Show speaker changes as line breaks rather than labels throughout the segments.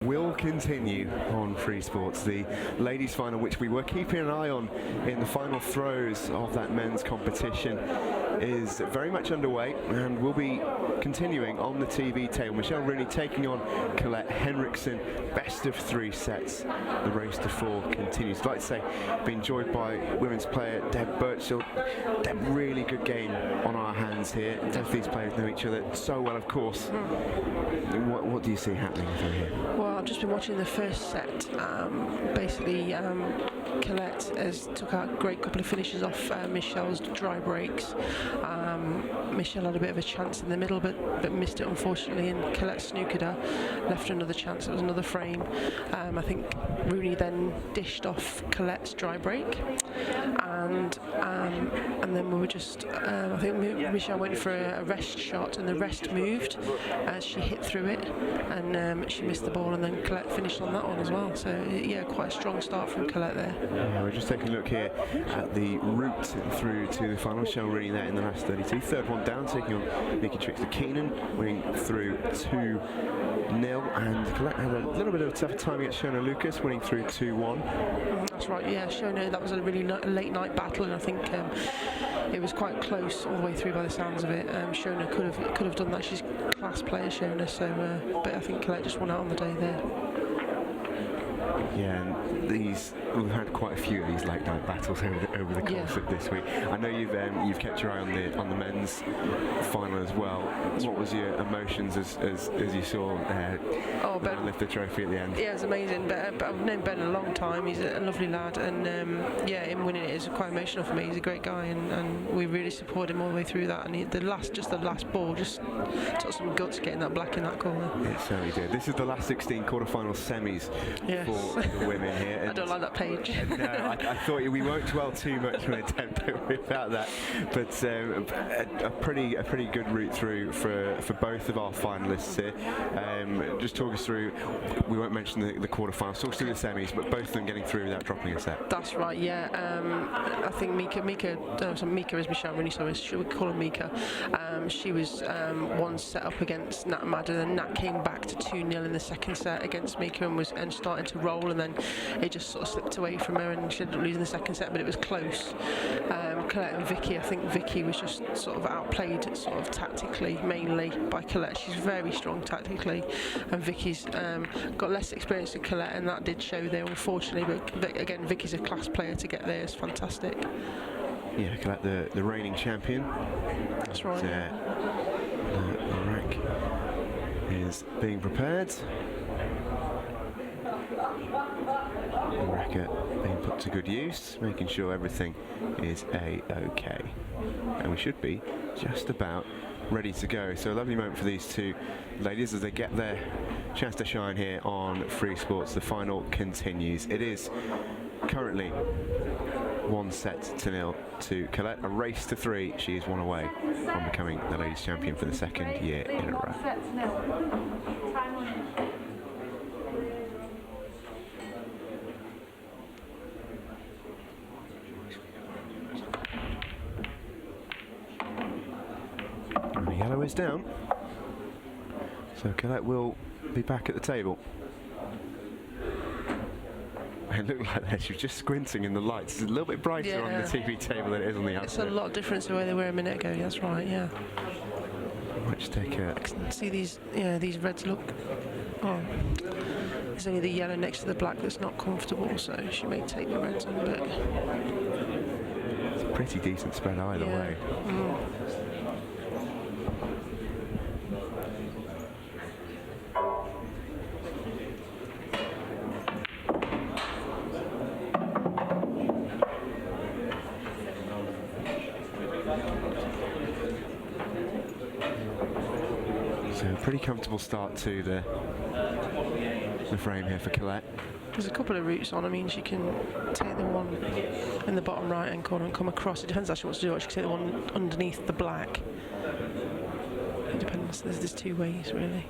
Will continue on Free Sports. The ladies' final, which we were keeping an eye on in the final throes of that men's competition, is very much underway and will be continuing on the TV table. Michelle Rooney taking on Colette Henriksen. Best of 3 sets. The race to 4 continues. I'd like to say, being joined by women's player Deb Birchall. Deb, really good game on our hands here. Both of these players know each other so well, of course. What do you see happening through here?
Well, I've just been watching the first set. Colette has took out a great couple of finishes off Michelle's dry breaks. Michelle had a bit of a chance in the middle, but missed it unfortunately, and Colette snookered her, left her another chance. It was another frame. I think Rooney then dished off Colette's dry break, and then we were just. I think Michelle went for a rest shot, and the rest moved as she hit through it, and she missed the ball, and then Colette finished on that one as well. So yeah, quite a strong start from Colette there.
Yeah, we're just taking a look here at the route through to the final. Michelle Rooney there in the last 32. Third one down, taking on Nikki Trixter-Keenan, winning through 2-0. And Colette had a little bit of a tougher time against Shona Lucas, winning through 2-1.
That's right, yeah, Shona, that was a really late night battle, and I think it was quite close all the way through by the sounds of it. Shona could have done that. She's a class player, Shona, so but I think Colette just won out on the day there.
Yeah, and we've had quite a few of these late night battles over the course of this week. I know you've kept your eye on the men's final as well. What was your emotions as you saw Ben lift the trophy at the end?
Yeah, it was amazing. But I've known Ben a long time. He's a lovely lad, and him winning it is quite emotional for me. He's a great guy, and we really support him all the way through that. And the last ball just took some guts getting that black in that corner.
It certainly did. This is the last 16 quarter-final semis for the women here.
I don't like that page.
No, I thought we won't dwell too much on it without that. But a pretty good route through for both of our finalists here. Just talk us through. We won't mention the quarterfinals. Talk us through the semis, but both of them getting through without dropping a set.
That's right. Yeah. I think Mika is Michelle Rooney, so we call her Mika. She was one set up against Nat Madden, and Nat came back to 2-0 in the second set against Mika and started to roll, and then it just sort of slipped away from her, and she ended up losing the second set, but it was close. Colette and Vicky, I think Vicky was just sort of outplayed sort of tactically, mainly by Colette. She's very strong tactically, and Vicky's got less experience than Colette, and that did show there, unfortunately, but again, Vicky's a class player. To get there is fantastic.
Yeah, Colette, the reigning champion.
That's right.
The rack is being prepared. The racket being put to good use, making sure everything is A-OK. And we should be just about ready to go. So a lovely moment for these two ladies as they get their chance to shine here on Free Sports. The final continues. It is currently 1-0 to Colette. A race to 3. She is one away from becoming the ladies' champion for the second year in a row. And the yellow is down. So Colette will be back at the table. It looked like that she was just squinting in the lights. It's a little bit brighter on the TV table than it is on the outside.
It's a lot different to where they were a minute ago. That's right. Yeah.
Might just take a.
I can see these. Yeah, these reds look. Oh, there's only the yellow next to the black that's not comfortable, so she may take the reds on, but
it's a pretty decent spread either way. So a pretty comfortable start to the frame here for Colette.
There's a couple of routes on. I mean, she can take the one in the bottom right hand corner and come across. It depends how she wants to do it. She can take the one underneath the black. It depends. There's 2 ways really.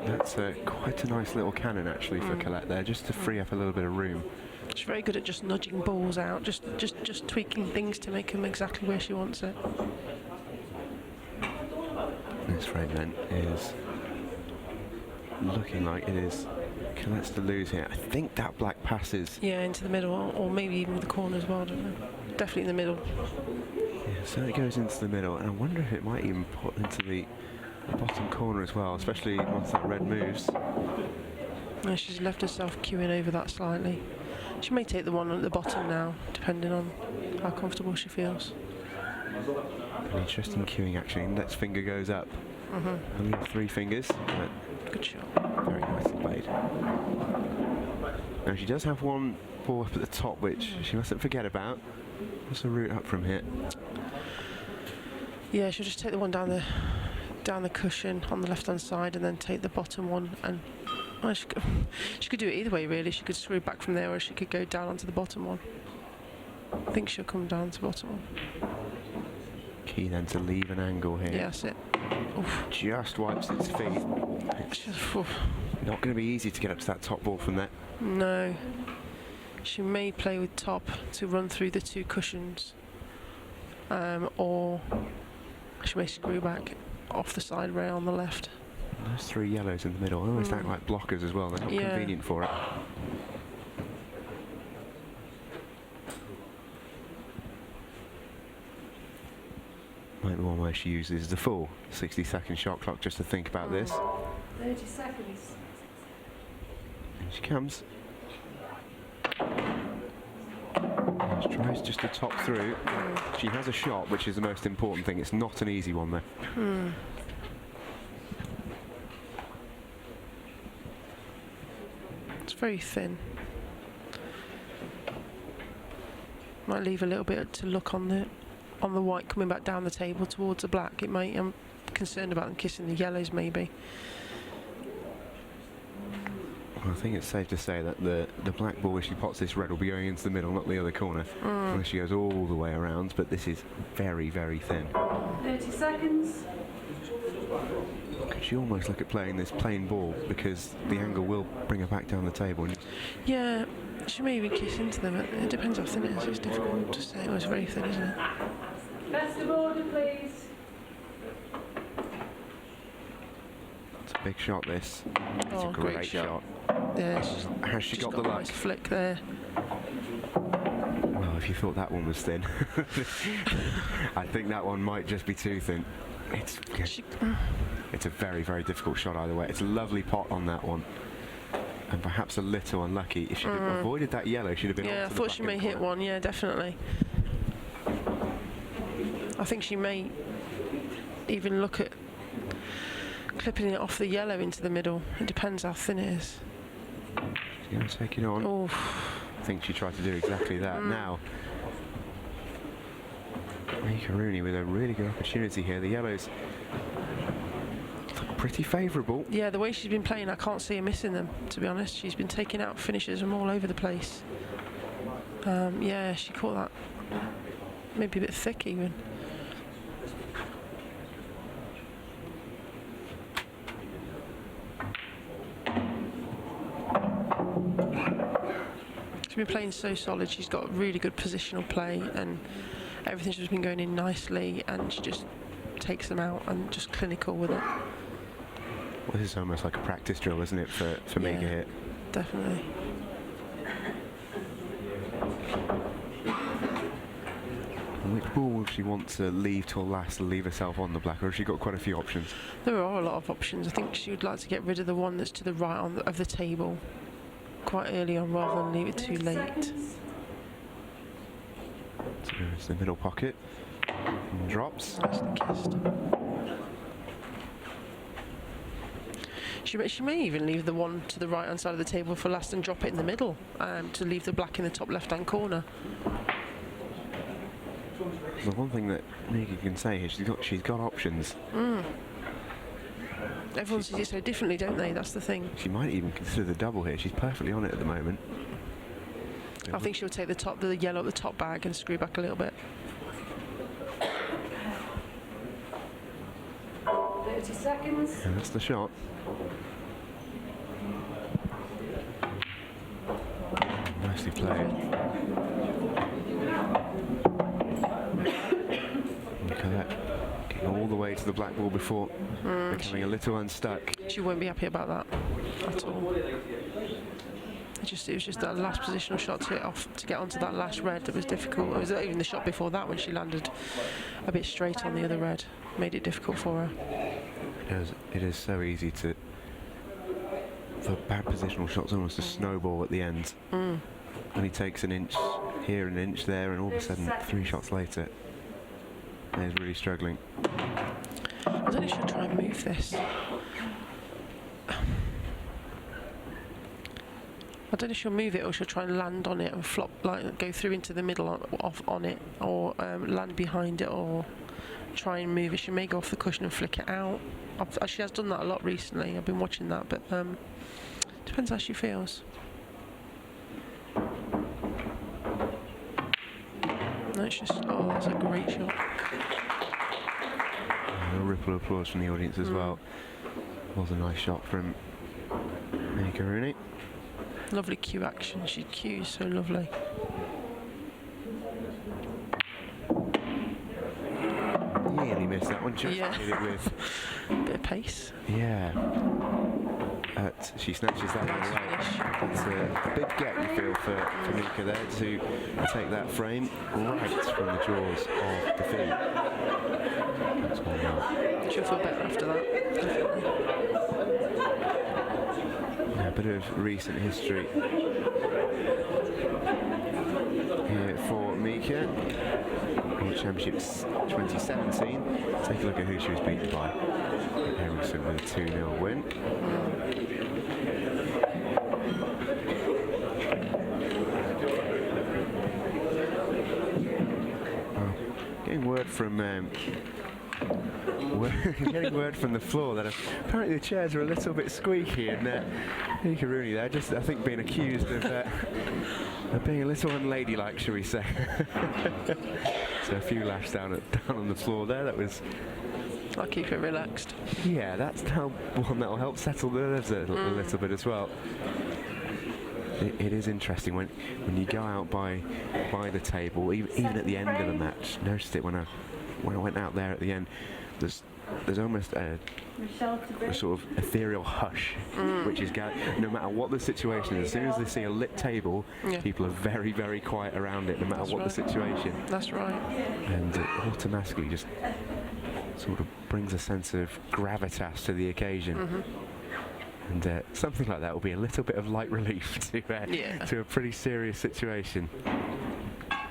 That's quite a nice little cannon actually for Colette there, just to free up a little bit of room.
She's very good at just nudging balls out, just tweaking things to make them exactly where she wants it.
This frame then is looking like it is Colette's to lose here. I think that black passes.
Yeah, into the middle, or maybe even the corner as well, I don't know. Definitely in the middle.
Yeah, so it goes into the middle, and I wonder if it might even put into the bottom corner as well, especially once that red moves.
No, she's left herself queuing over that slightly. She may take the one at the bottom now, depending on how comfortable she feels.
An interesting queuing actually. Index finger goes up. Only 3 fingers, but
Good shot.
very nicely played. Now she does have one ball up at the top, which she mustn't forget about. What's the route up from here?
Yeah, she'll just take the one down the cushion on the left-hand side, and then take the bottom one. And well, she could do it either way, really. She could screw back from there, or she could go down onto the bottom one. I think she'll come down to the bottom one.
Key then to leave an angle here.
Yeah, that's it. Oof.
Just wipes its feet. It's not going to be easy to get up to that top ball from there.
No. She may play with top to run through the 2 cushions, or she may screw back off the side rail on the left.
And those 3 yellows in the middle almost act like blockers as well. They're not convenient for it. Might be one way she uses the full 60-second shot clock just to think about this.
30 seconds.
And she comes. She tries just to top through. She has a shot, which is the most important thing. It's not an easy one though.
It's very thin. Might leave a little bit to look on the white coming back down the table towards the black. It might. I'm concerned about them kissing the yellows maybe.
Well, I think it's safe to say that the black ball, if she pots this red, will be going into the middle, not the other corner. Unless she goes all the way around, but this is very, very thin.
30 seconds.
Could she almost look at playing this plain ball, because the angle will bring her back down the table. And
Yeah, she may even kiss into them. It depends how thin it is. It's difficult to say. It was very thin, isn't it?
Best of order, please.
it's a big shot, this. It's
Oh,
a great shot.
Yeah,
Has she
she's
got the
a
luck?
nice flick there.
Well, if you thought that one was thin, I think that one might just be too thin. It's a very, very difficult shot either way. It's a lovely pot on that one, and perhaps a little unlucky. If she'd have avoided that yellow, she'd have been.
Yeah, I thought she may hit one. Yeah, definitely. I think she may even look at clipping it off the yellow into the middle. It depends how thin it is.
She's going to take it on.
Oh,
I think she tried to do exactly that. Now, Rooney with a really good opportunity here. The yellows look pretty favourable.
yeah, the way she's been playing, I can't see her missing them, to be honest. She's been taking out finishes from all over the place. Yeah, she caught that maybe a bit thick even. She's been playing so solid. She's got really good positional play, and everything's just been going in nicely, and she just takes them out and just clinical with it.
Well, this is almost like a practice drill, isn't it, for Mega Hit?
Definitely.
Which ball will she want to leave till last to leave herself on the black, or has she got quite a few options?
There are a lot of options. I think she would like to get rid of the one that's to the right of the table quite early on, rather than leave it too late.
So there's the middle pocket. And drops.
Nicely kissed. She may even leave the one to the right hand side of the table for last and drop it in the middle, to leave the black in the top left hand corner.
The one thing that Mega can say is she's got options.
Everyone sees it so differently, don't they? That's the thing.
She might even consider the double here. She's perfectly on it at the moment.
I think she'll take the yellow at the top bag and screw back a little bit.
30 seconds.
And that's the shot. Nicely played. And Colette getting all the way to the black ball before becoming a little unstuck.
She won't be happy about that at all. It was just that last positional shot to get onto that last red that was difficult. It was even the shot before that when she landed a bit straight on the other red. Made it difficult for her.
It is so easy for bad positional shots almost to snowball at the end. And he takes an inch here, an inch there, and all of a sudden 3 shots later he's really struggling.
I don't know if she'll try and move this. I don't know if she'll move it or she'll try and land on it and flop, like go through into the middle on it, or land behind it, or try and move it. She may go off the cushion and flick it out. She has done that a lot recently. I've been watching that, but depends how she feels. No, it's just, oh, that's a great shot.
A ripple of applause from the audience as well. Was a nice shot from Rooney.
Lovely cue action. She cues so lovely.
Nearly missed that one. Just
Yeah.
hit it with
A bit of pace.
Yeah. She snatches that one away. It's a big get, you feel, for Mika there to take that frame right from the jaws of defeat. That's 1-0.
She'll feel better after that, definitely.
A bit of recent history here for Mika. World Championships 2017. Take a look at who she was beaten by. Henriksen with a 2-0 win. Getting word from getting word from the floor that apparently the chairs are a little bit squeaky, and Mika Rooney there just, I think, being accused of being a little unladylike, shall we say. So a few lashes down on the floor there. That was.
I'll keep it relaxed.
Yeah, that's one that'll help settle the nerves a little bit as well. It is interesting when you go out by the table, even at the end of the match. Noticed it when I went out there at the end. There's almost a sort of ethereal hush, which is no matter what the situation is. As soon as they see a lit table, people are very, very quiet around it, no matter what the situation.
That's right.
And it automatically just sort of brings a sense of gravitas to the occasion. And something like that will be a little bit of light relief to a pretty serious situation.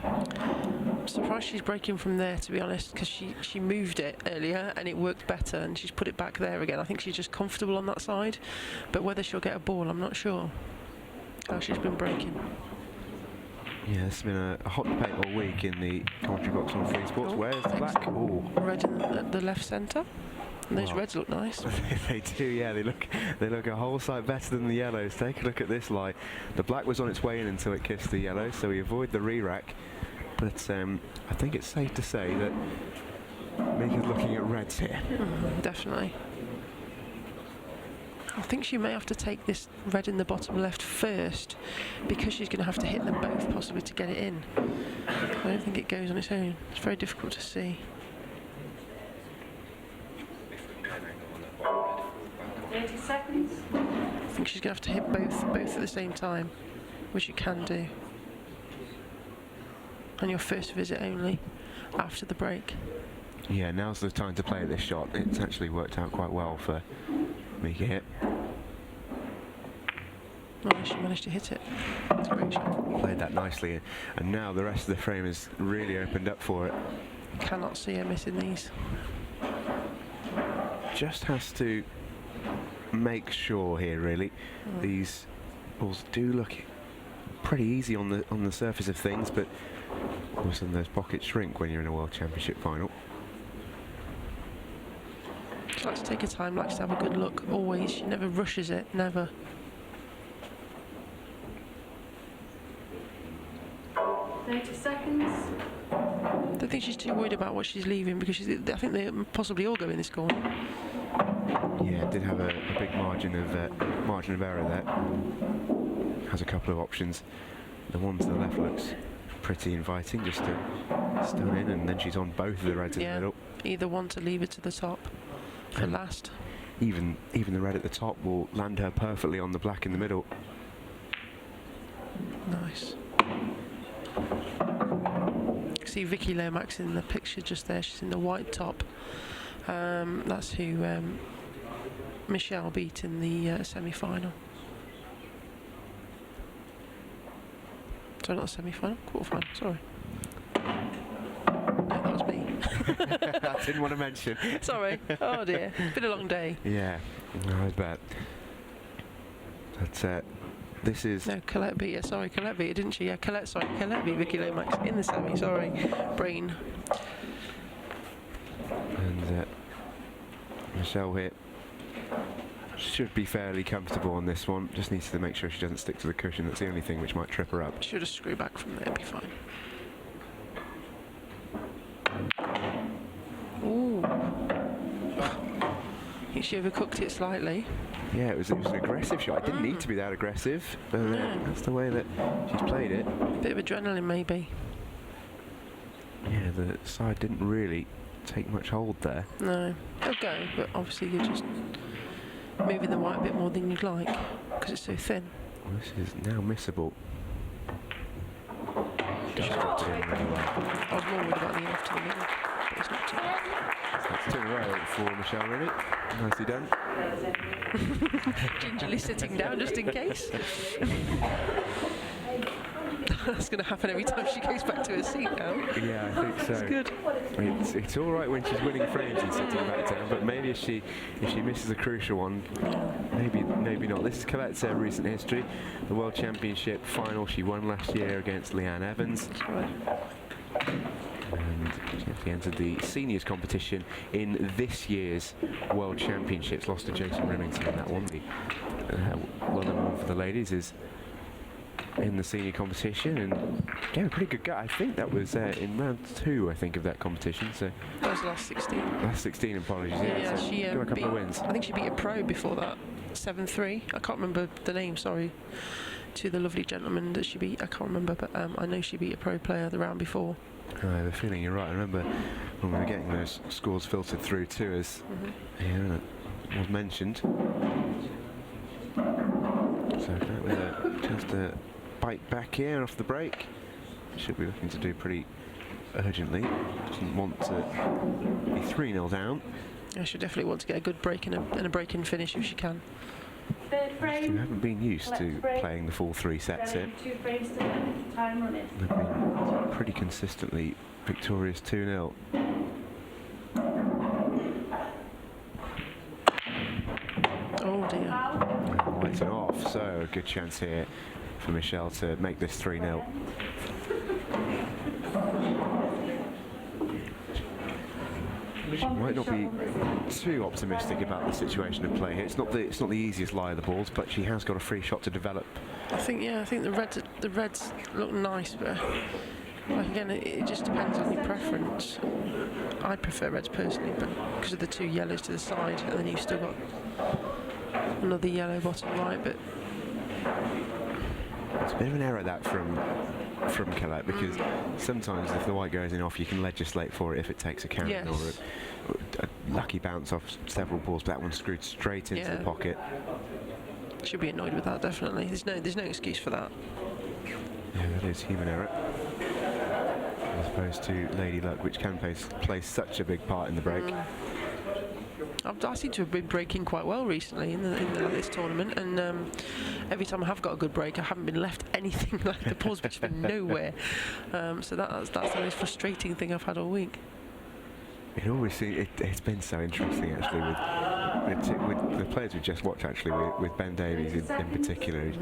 I'm surprised she's breaking from there, to be honest, because she moved it earlier and it worked better, and she's put it back there again. I think she's just comfortable on that side, but whether she'll get a ball, I'm not sure. How she's been breaking.
Yeah, it's been a hot debate all week in the commentary box on Free Sports. Where's the black?
Red in the left centre. And those reds look nice.
They do, yeah. They look a whole sight better than the yellows. Take a look at this light. The black was on its way in until it kissed the yellow, so we avoid the re-rack. But I think it's safe to say that Mika's looking at reds here.
Definitely. I think she may have to take this red in the bottom left first, because she's going to have to hit them both possibly to get it in. I don't think it goes on its own. It's very difficult to see.
30 seconds.
I think she's going to have to hit both at the same time, which you can do. On your first visit only, after the break.
Yeah, now's the time to play this shot. It's actually worked out quite well for Mika here.
Oh, she managed to hit it. That's a great shot.
Played that nicely, and now the rest of the frame has really opened up for it.
Cannot see her missing these.
Just has to make sure here, really. These balls do look pretty easy on the surface of things, but all of a sudden those pockets shrink when you're in a World Championship final.
She likes to take her time, likes to have a good look, always. She never rushes it, never.
30 seconds.
I don't think she's too worried about what she's leaving, because I think they possibly all go in this corner.
Yeah, did have a big margin of error there. Has a couple of options. The one to the left looks pretty inviting, just to stone in, and then she's on both of the reds in the middle.
either one to leave it to the top for last.
Even the red at the top will land her perfectly on the black in the middle.
Nice. See Vicky Lomax in the picture just there. She's in the white top. That's who Michelle beat in the semi-final. Sorry, not semi-final, quarter-final. Sorry. No, that was me.
I didn't want to mention.
Sorry. Oh dear. Been a long day.
Yeah, I bet. But this is...
No, Colette beat her. Sorry, Colette beat her, didn't she? Yeah, Colette beat Vicky Lomax in the semi. Sorry. Brain.
And Michelle here should be fairly comfortable on this one. Just needs to make sure she doesn't stick to the cushion. That's the only thing which might trip her up.
Should have screwed back from there, be fine. Ooh. I think she overcooked it slightly.
Yeah, it was an aggressive shot. It didn't need to be that aggressive, but that's the way that she's played it.
Bit of adrenaline, maybe.
Yeah, the side didn't really take much hold there.
No, it'll go, but obviously you're just moving the white a bit more than you'd like because it's so thin.
Well, this is now missable. Just got it in really well.
I was more worried about the left to the middle, but it's not too bad.
That's 2 in a row for Michelle Rooney. Nicely done.
Gingerly sitting down just in case. That's going to happen every time she goes back to her seat now.
Yeah, I think so.
It's good.
It's all right when she's winning frames and sitting back down, but maybe if she misses a crucial one, maybe not. This is Colette's recent history. The World Championship final she won last year against Leanne Evans.
That's right.
And she actually entered the seniors competition in this year's World Championships. Lost to Jason Remington in that one. The well done one for the ladies is in the senior competition, and yeah, pretty good guy. I think that was in round 2, I think, of that competition. So
That was the last 16.
last 16, apologies.
Yeah,
so
she
got a couple
beat,
of wins.
I think she beat a pro before that, 7-3. I can't remember the name, sorry, to the lovely gentleman that she beat. I can't remember, but I know she beat a pro player the round before.
I have a feeling you're right. I remember when we were getting those scores filtered through too, as was mentioned. So with a chance to bite back here off the break. Should be looking to do pretty urgently. Doesn't want to be 3-0 down.
I should definitely want to get a good break and a break-in finish if she can.
Third
We
frame.
haven't been used to
Let's break.
playing the full 3 sets here.
2 frames to go. Time running.
They've been pretty consistently victorious 2-0.
Oh dear.
Lights it off, so a good chance here for Michelle to make this 3-0. She might not be too optimistic about the situation of play here. It's not the easiest lie of the balls, but she has got a free shot to develop.
I think the reds look nice, but like again, it just depends on your preference. I prefer reds personally, but because of the 2 yellows to the side, and then you've still got another yellow bottom right. But
It's a bit of an error that from Colette, because sometimes if the white goes in off, you can legislate for it if it takes a count,
Yes.
or a lucky bounce off several balls, but that one screwed straight into the pocket.
She'll be annoyed with that, definitely. There's no excuse for that.
Yeah, that is human error, as opposed to Lady Luck, which can play such a big part in the break.
I seem to have been breaking quite well recently in this tournament, and every time I have got a good break, I haven't been left anything. Like the balls have been nowhere. So that's the most frustrating thing I've had all week.
It always seems it's been so interesting actually with the players we just watched, actually with Ben Davies in particular. He's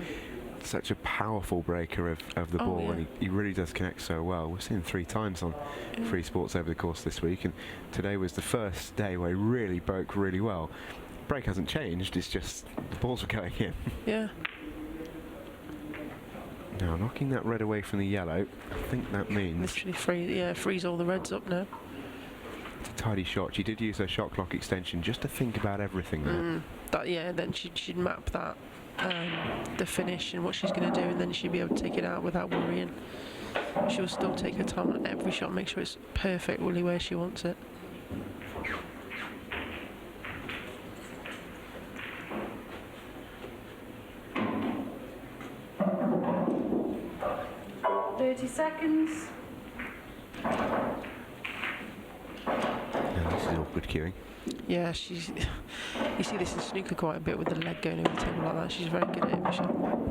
such a powerful breaker of the ball, and he really does connect so well. We've seen him 3 times on Free Sports over the course of this week, and today was the first day where he really broke really well. Break hasn't changed, it's just the balls are going in.
Yeah.
Now knocking that red away from the yellow, I think that means
Literally freeze all the reds up now.
it's a tidy shot. She did use her shot clock extension just to think about everything there.
Then she'd map that the finish and what she's going to do, and then she'd be able to take it out without worrying. She'll still take her time on every shot, make sure it's perfect really where she wants it.
seconds.
Yeah, this is awkward queuing.
Yeah, she's. You see this in snooker quite a bit with the leg going over the table like that. She's very good at it, Michelle.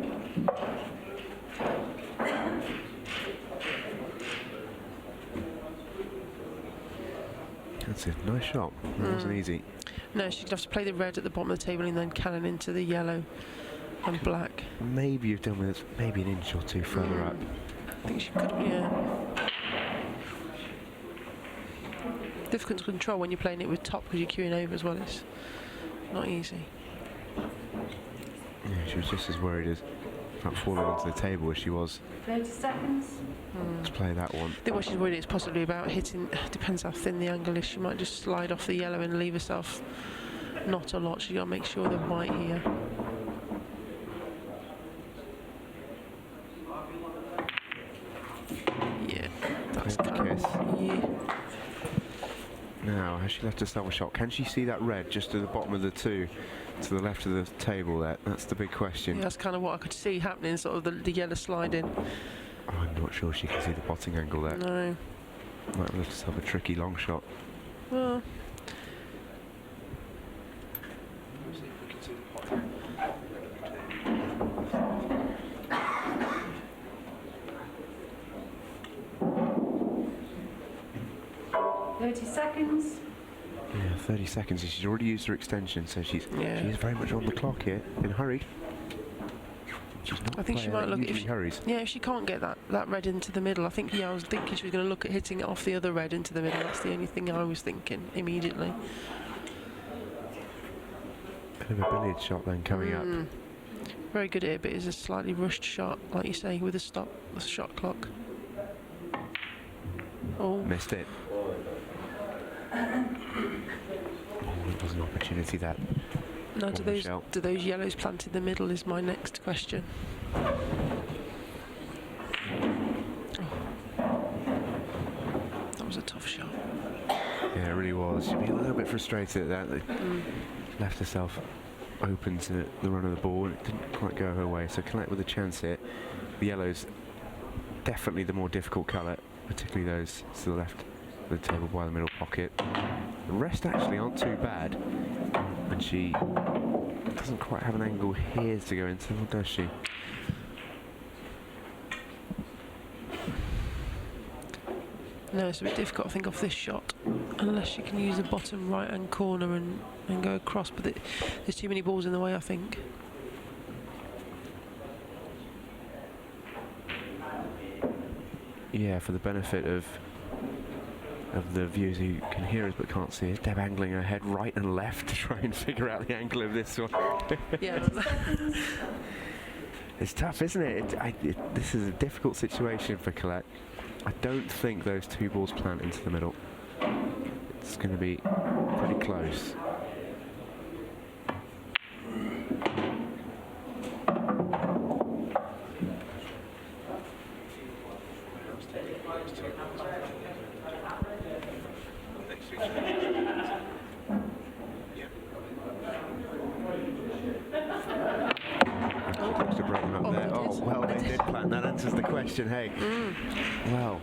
That's a nice shot. That wasn't easy.
No, she's going to have to play the red at the bottom of the table and then cannon into the yellow and black.
Maybe you've done with it maybe an inch or two further up.
I think she could have, yeah. Difficult to control when you're playing it with top because you're queuing over as well. It's not easy.
Yeah, she was just as worried as about falling onto the table as she was
30 seconds.
to play that one.
I think what she's worried is possibly about hitting, depends how thin the angle is, she might just slide off the yellow and leave herself not a lot. She's got to make sure the white here. Yeah, that's
Good
kind
kiss.
of, yeah.
Now, has she left herself a shot? Can she see that red just at the bottom of the two, to the left of the table there? That's the big question.
Yeah, that's kind of what I could see happening, sort of the yellow sliding.
Oh, I'm not sure she can see the potting angle there.
No.
Might have left herself a tricky long shot.
Well,
30 seconds.
Yeah, 30 seconds. She's already used her extension, so she's she's very much on the clock here. Been hurried. She's not
I think she
a player
might
that
look if
usually
she,
hurries.
yeah, if she can't get that red into the middle. I think I was thinking she was going to look at hitting it off the other red into the middle. That's the only thing I was thinking immediately.
Bit of a billiard shot then coming up.
Very good at it, but it's a slightly rushed shot, like you say, with the shot clock. Oh,
Missed it. Oh, it was an opportunity that.
no,
for Michelle.
do those yellows plant in the middle is my next question. Oh. That was a tough shot.
Yeah, it really was. She'd be a little bit frustrated at that. They left herself open to the run of the ball and it didn't quite go her way. So Colette with a chance here. The yellows, definitely the more difficult colour, particularly those to the left of the table by the middle pocket. The rest actually aren't too bad. And she doesn't quite have an angle here to go into, or does she?
No, it's a bit difficult, I think, off this shot, unless you can use the bottom right-hand corner and go across, but there's too many balls in the way, I think.
Yeah, for the benefit of the viewers who can hear us but can't see us, Deb angling her head right and left to try and figure out the angle of this one.
Yeah.
It's tough, isn't it? This is a difficult situation for Colette. I don't think those two balls plant into the middle. It's going to be pretty close. Supposed to break them up there. Oh, well, they did plant. That answers the question, hey. Well,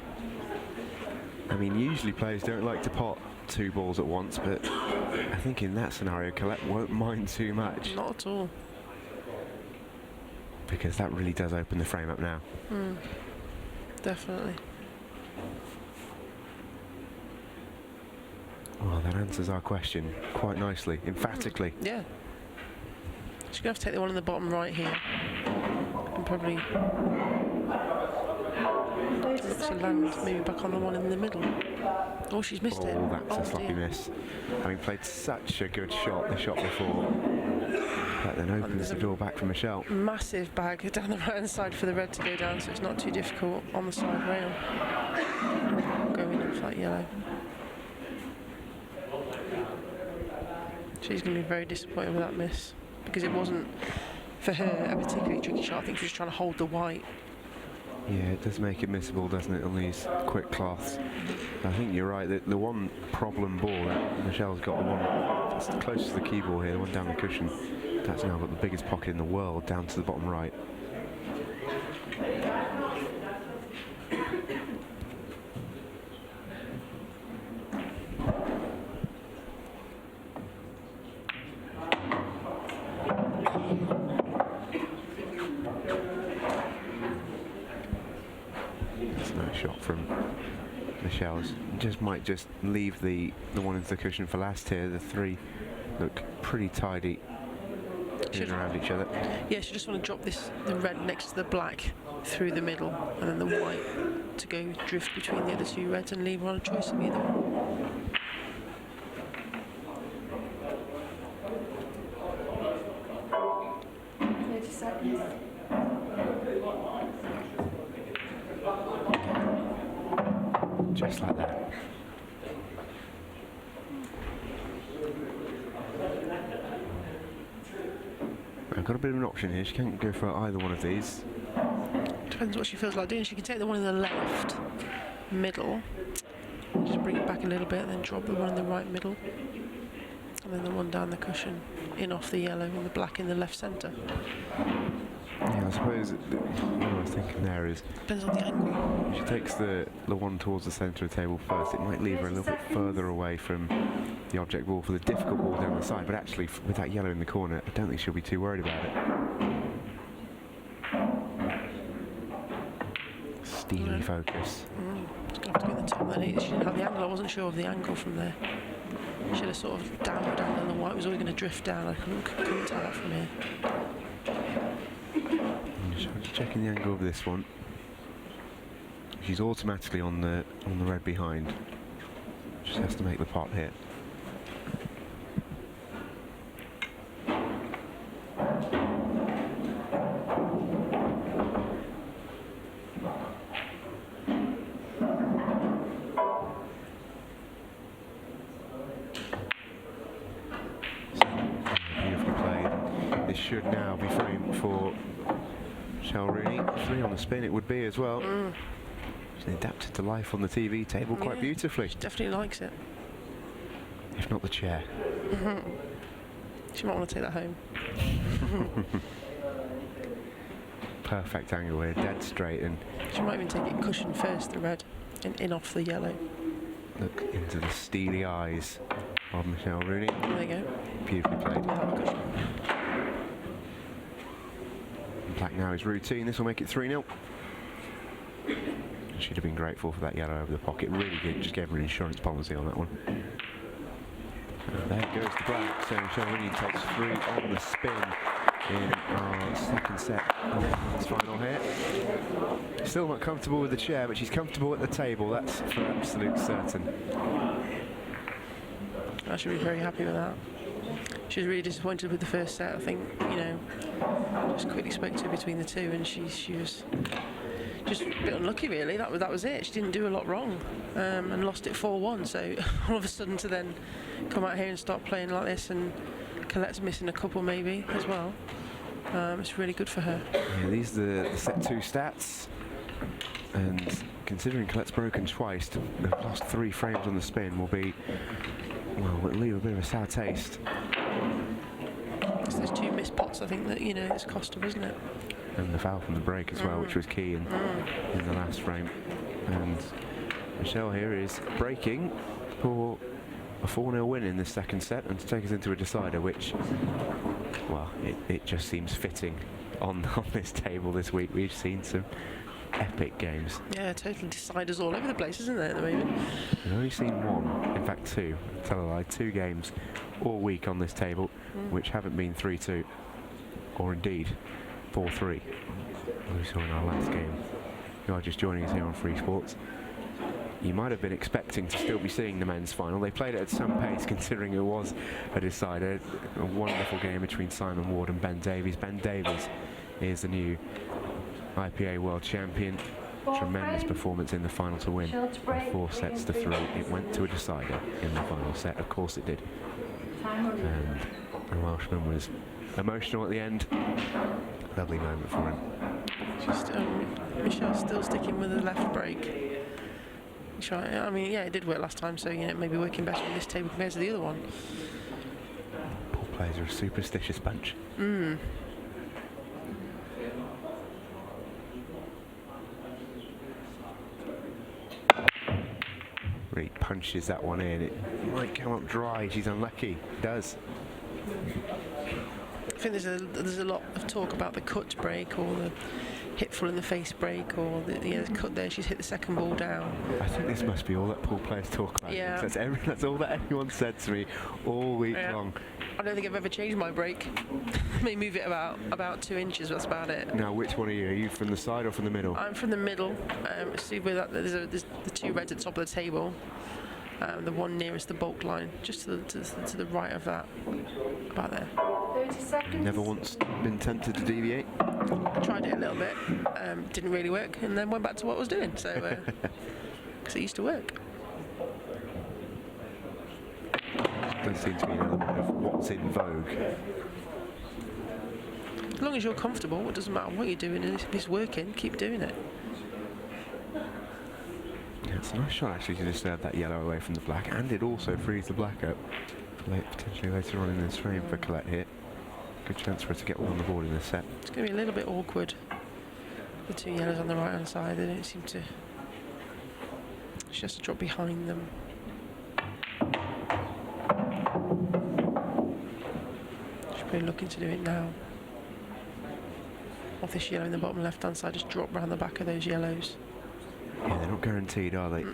I mean, usually players don't like to pot two balls at once, but I think in that scenario, Colette won't mind too much.
Not at all.
Because that really does open the frame up now.
Definitely.
Well, that answers our question quite nicely, emphatically.
Yeah. She's going to have to take the one in the bottom right here. And probably
30
look to
seconds.
land maybe back on the one in the middle. Oh, she's missed it.
Oh, that's a sloppy
dear.
miss. Having played such a good shot the shot before. That then opens the door back for Michelle.
Massive bag down the right hand side for the red to go down, so it's not too difficult on the side rail. Going in flat yellow. She's going to be very disappointed with that miss because it wasn't, for her, a particularly tricky shot. I think she was trying to hold the white.
Yeah, it does make it missable, doesn't it, on these quick cloths. I think you're right. The one problem ball that Michelle's got, the one that's the closest to the key ball here, the one down the cushion, that's now got the biggest pocket in the world down to the bottom right. Nice shot from Michelle's. Might just leave the one into the cushion for last here. The three look pretty tidy in and around each other.
Yeah, she just want to drop the red next to the black through the middle, and then the white to go drift between the other two reds and leave her on a choice of either one.
Just like that. I've got a bit of an option here. She can't go for either one of these.
Depends what she feels like doing. She can take the one in the left middle, just bring it back a little bit, and then drop the one in the right middle, and then the one down the cushion, in off the yellow and the black in the left centre.
Yeah, I suppose what I was thinking there is,
depends on the angle.
If she takes the one towards the centre of the table first, it might leave her a little bit further away from the object ball for the difficult ball down the side, but actually with that yellow in the corner, I don't think she'll be too worried about it. Steely focus.
It's going to have to go in the top then. She didn't have the angle. I wasn't sure of the angle from there. She had a sort of downward angle, and the white was always going to drift down. I couldn't tell that from here.
Just checking the angle of this one. She's automatically on the red behind. Just has to make the pot hit. Beautifully played. This should now be framed for Rooney. 3 on the spin it would be as well. She's adapted to life on the TV table quite beautifully.
She definitely likes it.
If not the chair.
She might want to take that home.
Perfect angle here, dead straight, and
she might even take it cushion first, the red, and in off the yellow.
Look into the steely eyes of Michelle Rooney.
There you go.
Beautifully played.
Cushion.
Black now is routine. This will make it 3-0. She'd have been grateful for that yellow over the pocket. Really good. Just gave her an insurance policy on that one. And there goes the black. So Michelle Rooney takes 3 on the spin in our second set of this final here. Still not comfortable with the chair, but she's comfortable at the table. That's for absolute certain.
I should be very happy with that. She was really disappointed with the first set. I think, just quickly spoke to her between the two, and she was just a bit unlucky, really. That was it. She didn't do a lot wrong, and lost it 4-1. So all of a sudden to then come out here and start playing like this, and Colette's missing a couple maybe as well. It's really good for her.
Yeah, these are the set 2 stats, and considering Colette's broken twice, to have lost 3 frames on the spin will be, well, it'll leave a bit of a sour taste.
It's those 2 missed pots, I think, that it's cost her, isn't it?
And the foul from the break as well, which was key in the last frame. And Michelle here is breaking for a 4-0 win in this second set, and to take us into a decider, which, well, it just seems fitting on this table this week. We've seen some epic games.
Yeah, totally deciders all over the place, isn't there, at the moment?
We've only seen 1, in fact 2, tell a lie, 2 games all week on this table, which haven't been 3-2, or indeed 4-3, we saw in our last game. If you are just joining us here on Free Sports, you might have been expecting to still be seeing the men's final. They played it at some pace, considering it was a decider. A wonderful game between Simon Ward and Ben Davies. Ben Davies is the new IPA world champion. Tremendous performance in the final to win by 4 sets to 3. It went to a decider in the final set, of course it did. And the Welshman was emotional at the end. Lovely moment for him.
Michelle's still sticking with the left break. Sure. I mean, yeah, it did work last time, so you know, it may be working better on this table compared to the other one.
Pool players are a superstitious bunch. Really punches that one in. It might come up dry. She's unlucky. It does.
I think there's a lot of talk about the cut break or the hit full in the face break or the cut there. She's hit the second ball down.
I think this must be all that pool players talk about.
Yeah.
That's all that everyone said to me all week long.
I don't think I've ever changed my break. May move it about 2 inches. That's about it.
Now, which one are you? Are you from the side or from the middle?
I'm from the middle. See where that there's the 2 reds at the top of the table. The one nearest the bulk line, just to the right of that, about there.
30 seconds.
Never once been tempted to deviate.
I tried it a little bit, didn't really work, and then went back to what I was doing. So, because it used to work.
Does seem to be an element of what's in vogue.
As long as you're comfortable, it doesn't matter what you're doing. And if it's working, keep doing it.
Yeah, it's a nice shot actually to disturb that yellow away from the black, and it also frees the black up potentially later on in this frame for Colette here. Good chance for her to get one on the board in this set.
It's going to be a little bit awkward. The 2 yellows on the right hand side, they don't seem to. She has to drop behind them. She's probably looking to do it now. Off this yellow in the bottom left hand side, just drop round the back of those yellows.
Yeah, they're not guaranteed, are they?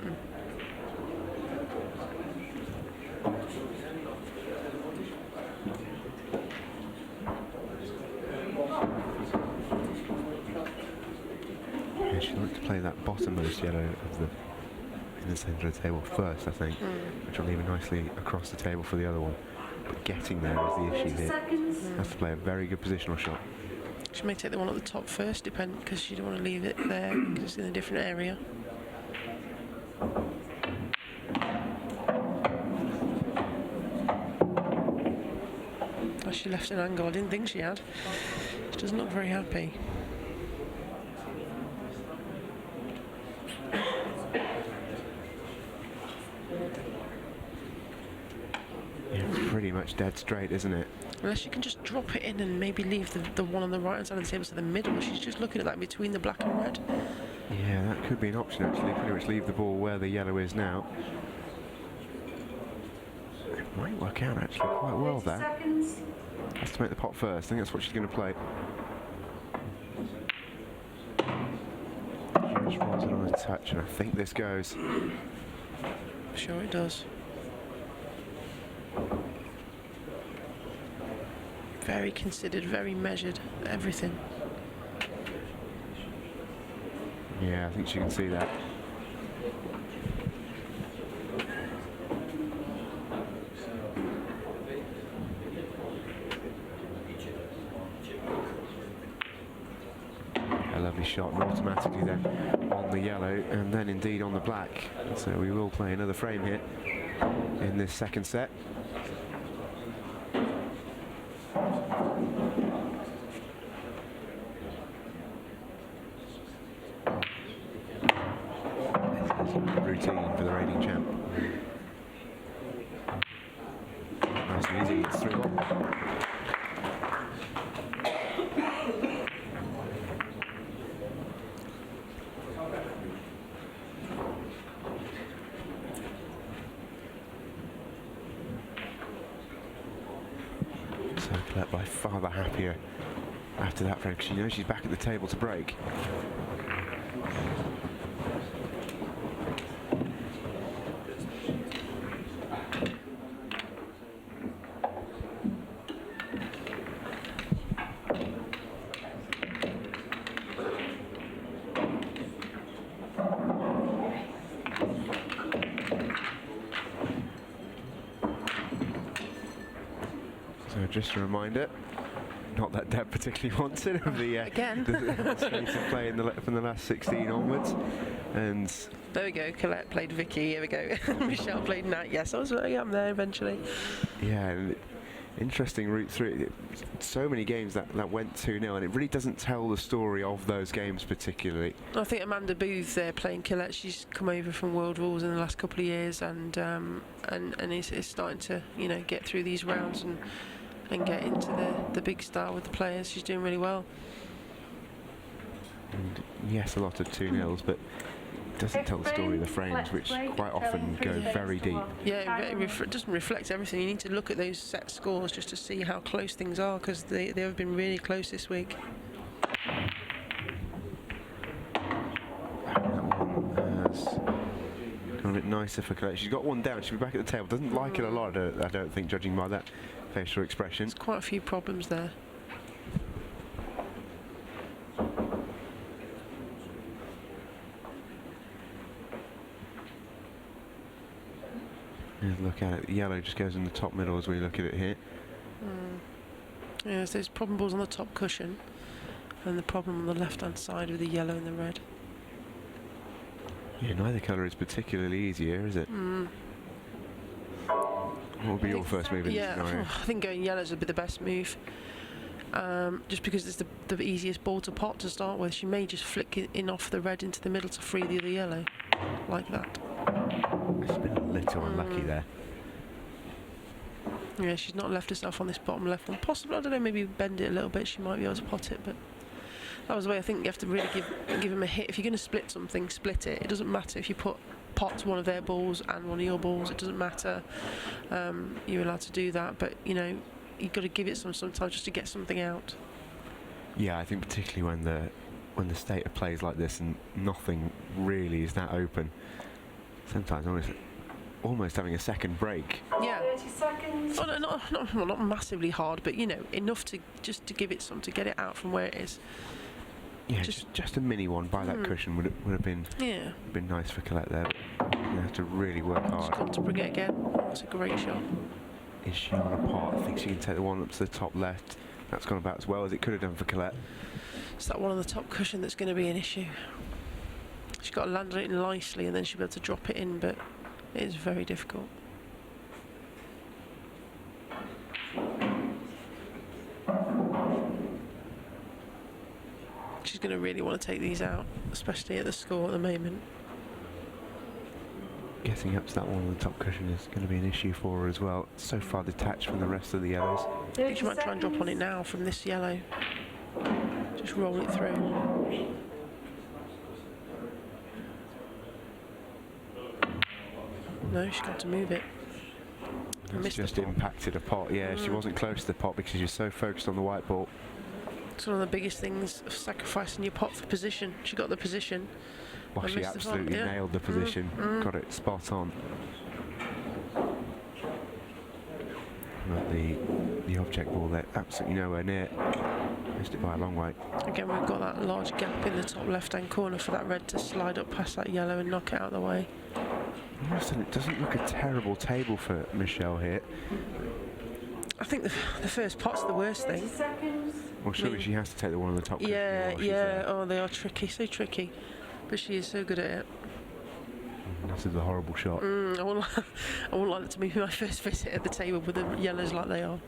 Yeah, she likes to play that bottommost yellow of in the centre of the table first, I think, which will leave her nicely across the table for the other one. But getting there is the issue
30
here.
seconds.
Has to play a very good positional shot.
She may take the one at the top first, because she don't want to leave it there because it's in a different area. Oh, she left an angle I didn't think she had. She doesn't look very happy.
Yeah, it's pretty much dead straight, isn't it?
Unless you can just drop it in and maybe leave the one on the right hand side of the table to the middle. She's just looking at that between the black and red.
Yeah, that could be an option actually. Pretty much leave the ball where the yellow is now. It might work out actually quite well
30
there.
seconds.
Has to make the pot first. I think that's what she's going to play. Just rolls it on a touch, and I think this goes.
Sure it does. Very considered, very measured, everything.
Yeah, I think she can see that. A lovely shot, and automatically then on the yellow, and then indeed on the black. So we will play another frame here in this second set. Routine for the reigning champ. Nice and easy, it's 3-1. So Colette by far the happier after that frame, because she knows she's back at the table to break. So just a reminder, not that Deb particularly wants it, of the
Again.
the state of play from the last 16 onwards, and
There we go. Colette played Vicky. Here we go. Michelle played Nat. Yes, I'm there eventually.
yeah, and interesting route through. So many games that went 2-0, and it really doesn't tell the story of those games particularly.
I think Amanda Booth there playing Colette, she's come over from World Rules in the last couple of years, and is starting to, you know, get through these rounds and get into the big style with the players. She's doing really well.
And yes, a lot of 2-0s, but it doesn't tell the story of the frames, which quite often go very deep.
Yeah, it doesn't reflect everything. You need to look at those set scores just to see how close things are, because they have been really close this week.
That one has gone a bit nicer for Colette. She's got one down. She'll be back at the table. Doesn't like it a lot, I don't think, judging by that facial expression.
There's quite a few problems there.
Look at it. The yellow just goes in the top middle as we look at it here.
Yeah, so there's problem balls on the top cushion, and the problem on the left-hand side with the yellow and the red.
Yeah, neither colour is particularly easy here, is it? What would be your first move in this scenario?
I think going yellows would be the best move. Just because it's the easiest ball to pot to start with. She may just flick it in off the red into the middle to free the other yellow, like that.
She's been a little unlucky there.
Yeah, she's not left herself on this bottom left one. Possibly, I don't know, maybe bend it a little bit. She might be able to pot it, but that was the way I think you have to really give him a hit. If you're going to split something, split it. It doesn't matter if you pot one of their balls and one of your balls. It doesn't matter. You're allowed to do that, but you know, you've got to give it sometimes just to get something out.
Yeah, I think particularly when the state of play is like this and nothing really is that open, sometimes almost having a second break.
Yeah.
30 seconds.
Oh, not massively hard, but you know, enough to give it some, to get it out from where it is.
Yeah, just a mini one by that cushion would have been nice for Colette there. But you have to really work hard.
She's got to bring it again. That's a great shot.
Is she on a pot? I think she can take the one up to the top left. That's gone about as well as it could have done for Colette.
It's that one on the top cushion that's going to be an issue. She's got to land on it nicely, and then she'll be able to drop it in, but it is very difficult. She's going to really want to take these out, especially at the score at the moment.
Getting up to that one on the top cushion is going to be an issue for her as well. It's so far detached from the rest of the yellows.
I think she might try and drop on it now from this yellow. Just roll it through. No, she's got to move it.
It's just impacted a pot. Yeah, she wasn't close to the pot because she's so focused on the white ball.
It's one of the biggest things of sacrificing your pot for position. She got the position.
Well, she absolutely nailed the position. Got it spot on. But the object ball there, absolutely nowhere near. Missed it by a long way.
Again, we've got that large gap in the top left-hand corner for that red to slide up past that yellow and knock it out of the way.
It doesn't look a terrible table for Michelle here.
I think the first pot's the worst thing.
Seconds.
Well, surely she has to take the one on the top.
Yeah. Oh, they are tricky, so tricky. But she is so good at it.
This is a horrible shot.
I wouldn't like that to be my first visit at the table with the yellows like they are.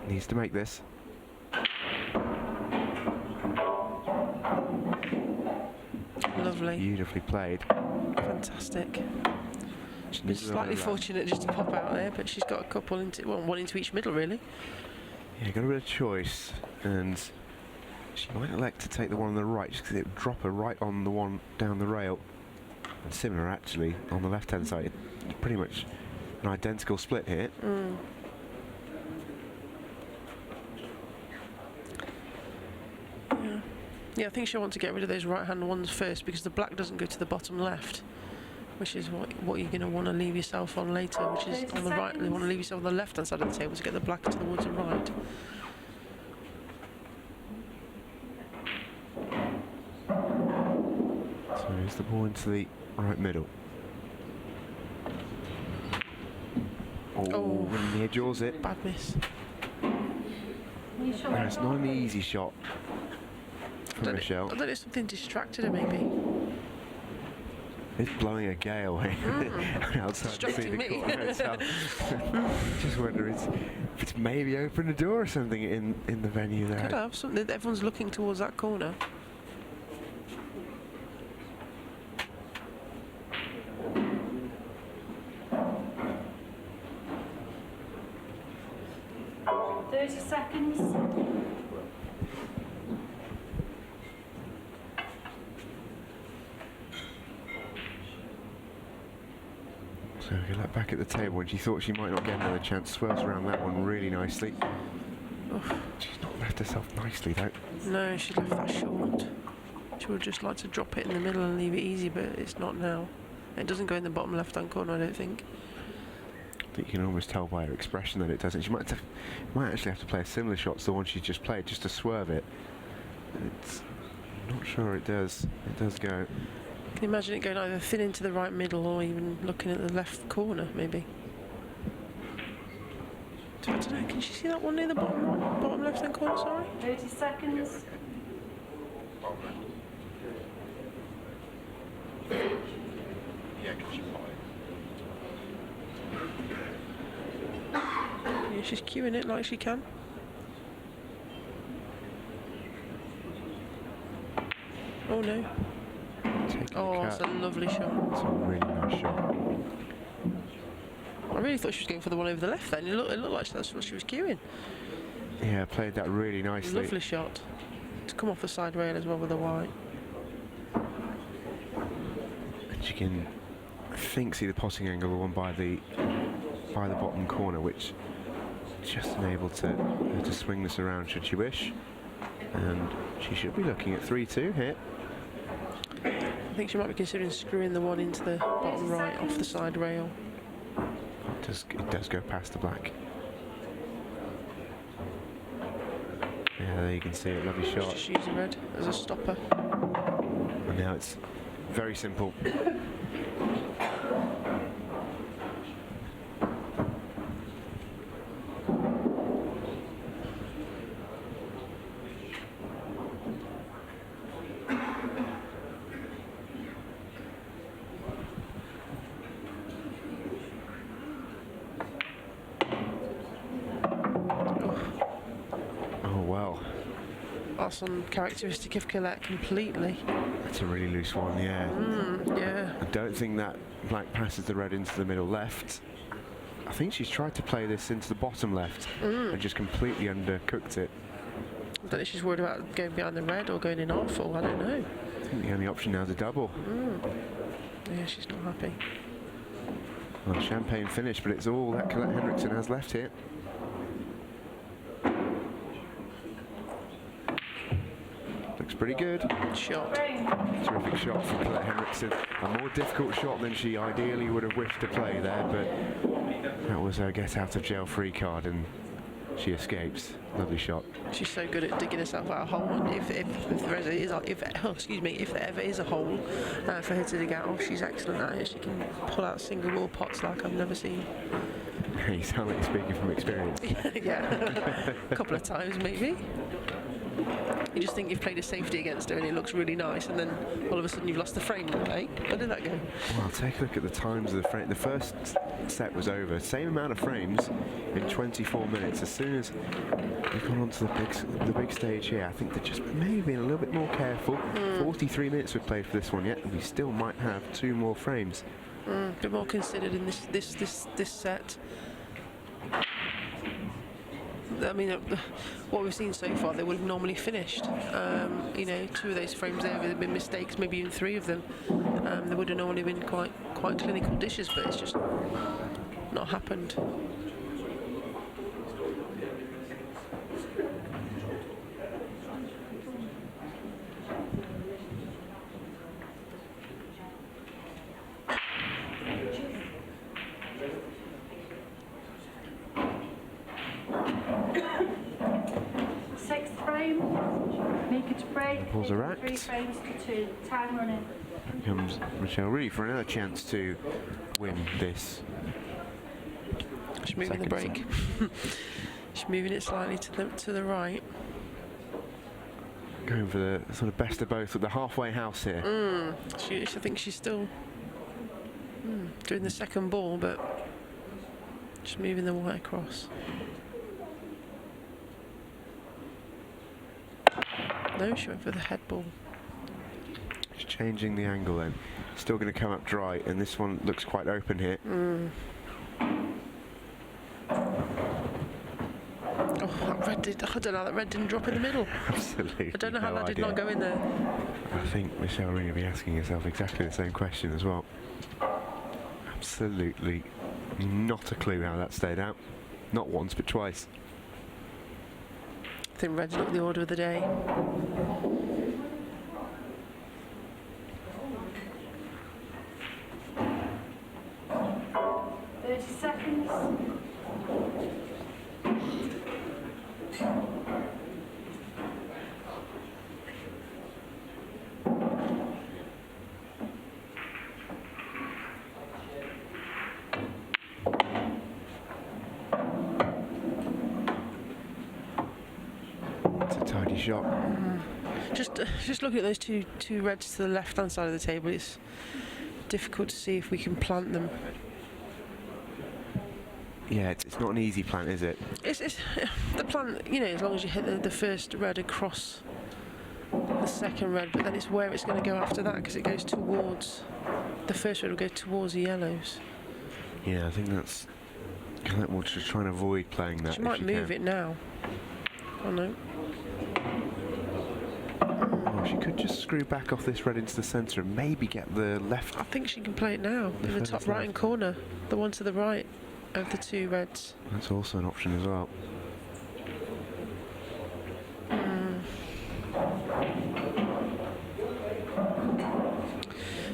Needs to make this.
Lovely.
Beautifully played.
Fantastic. She's slightly fortunate just to pop out there, but she's got a couple one into each middle, really.
Yeah, got a bit of choice, and she might elect to take the one on the right just because it would drop her right on the one down the rail. And similar, actually, on the left-hand side. Pretty much an identical split here.
Yeah, I think she'll want to get rid of those right-hand ones first because the black doesn't go to the bottom left, which is what you're going to want to leave yourself on later, which is on the right. You want to leave yourself on the left-hand side of the table to get the black towards the right.
So here's the ball into the right middle. Oh, near jaws it.
Bad miss.
No, it's not an easy shot for Michelle.
I don't know if something distracted her, maybe.
It's blowing a gale outside the
Distracting
Scenic
me.
Court Hotel. Just wonder if it's maybe opened a door or something in the venue there.
Could have something. Everyone's looking towards that corner.
Seconds.
So Colette back at the table, and she thought she might not get another chance. Swirls around that one really nicely. She's not left herself nicely though.
No, she left that short. She would just like to drop it in the middle and leave it easy, but it's not now. It doesn't go in the bottom left-hand corner, I don't think.
I think you can almost tell by her expression that it doesn't. She might actually have to play a similar shot to the one she's just played, just to swerve it. It's not sure it does. It does go.
Can you imagine it going either thin into the right middle or even looking at the left corner, maybe? I don't know, can you see that one near the bottom left-hand corner, sorry?
30 seconds.
Yeah, she's cueing it like she can. Oh no. Oh, that's a lovely shot.
It's a really nice shot.
I really thought she was going for the one over the left then. It looked like that's what she was cueing.
Yeah, played that really nicely.
Lovely shot. To come off the side rail as well with the white.
And she can, I think, see the potting angle, the one by the bottom corner, which just enabled her to swing this around should she wish. And she should be looking at 3-2 here.
I think she might be considering screwing the one into the bottom right off the side rail.
It does go past the black. Yeah, there you can see it. Lovely shot.
Just use the red as a stopper.
And now it's very simple.
That's uncharacteristic of Colette completely.
That's a really loose one, yeah.
Yeah.
I don't think that black passes the red into the middle left. I think she's tried to play this into the bottom left and just completely undercooked it.
I don't know if she's worried about going behind the red or going in off, or I don't know.
I think the only option now is a double.
Yeah, she's not happy.
Well, champagne finish, but it's all that Colette Henriksen has left here. Looks pretty good.
Shot.
Terrific shot from Colette Henriksen. A more difficult shot than she ideally would have wished to play there, but that was her get out of jail free card and she escapes. Lovely shot.
She's so good at digging herself out of a hole. If there ever is a hole for her to dig out of, she's excellent at it. She can pull out single wall pots like I've never seen.
You sound like you're speaking from experience.
Yeah, a couple of times maybe. You just think you've played a safety against her and it looks really nice, and then all of a sudden you've lost the frame. Like, where did that go?
Well, take a look at the times of the frame. The first set was over. Same amount of frames in 24 minutes. As soon as they've gone onto the big stage here, I think they've just maybe been a little bit more careful. 43 minutes we've played for this one yet, and we still might have 2 more frames.
A bit more considered in this set. I mean, what we've seen so far, they would have normally finished. 2 of those frames there would have been mistakes, maybe even 3 of them. They would have normally been quite clinical dishes, but it's just not happened.
Pulls her act.
3 frames to 2. Time running.
Comes Michelle Rooney for another chance to win this.
She's moving the break. She's moving it slightly to the right.
Going for the sort of best of both with the halfway house here.
I think she's still doing the second ball, but just moving the white across. No, she went for the head ball.
Just changing the angle then. Still going to come up dry, and this one looks quite open here.
Oh, that red did, I don't know how that red didn't drop in the middle.
Absolutely.
I don't know how
no
that did
idea.
not go in there.
I think Michelle Rooney will be asking herself exactly the same question as well. Absolutely not a clue how that stayed out. Not once, but twice.
I think red's not the order of the day.
Seconds.
It's a tidy shot.
Just looking at those two reds to the left hand side of the table, it's difficult to see if we can plant them.
Yeah, it's not an easy plant, is it?
It's the plant, you know, as long as you hit the first red across the second red, but then it's where it's going to go after that, because it goes towards, the first red will go towards the yellows.
Yeah, I think that's Colette will just try and avoid playing that.
She might move it now. Oh no.
Oh, she could just screw back off this red into the centre and maybe get the left.
I think she can play it now, in the top
furthest
right hand
left.
corner, the one to the right of the two reds.
That's also an option as well.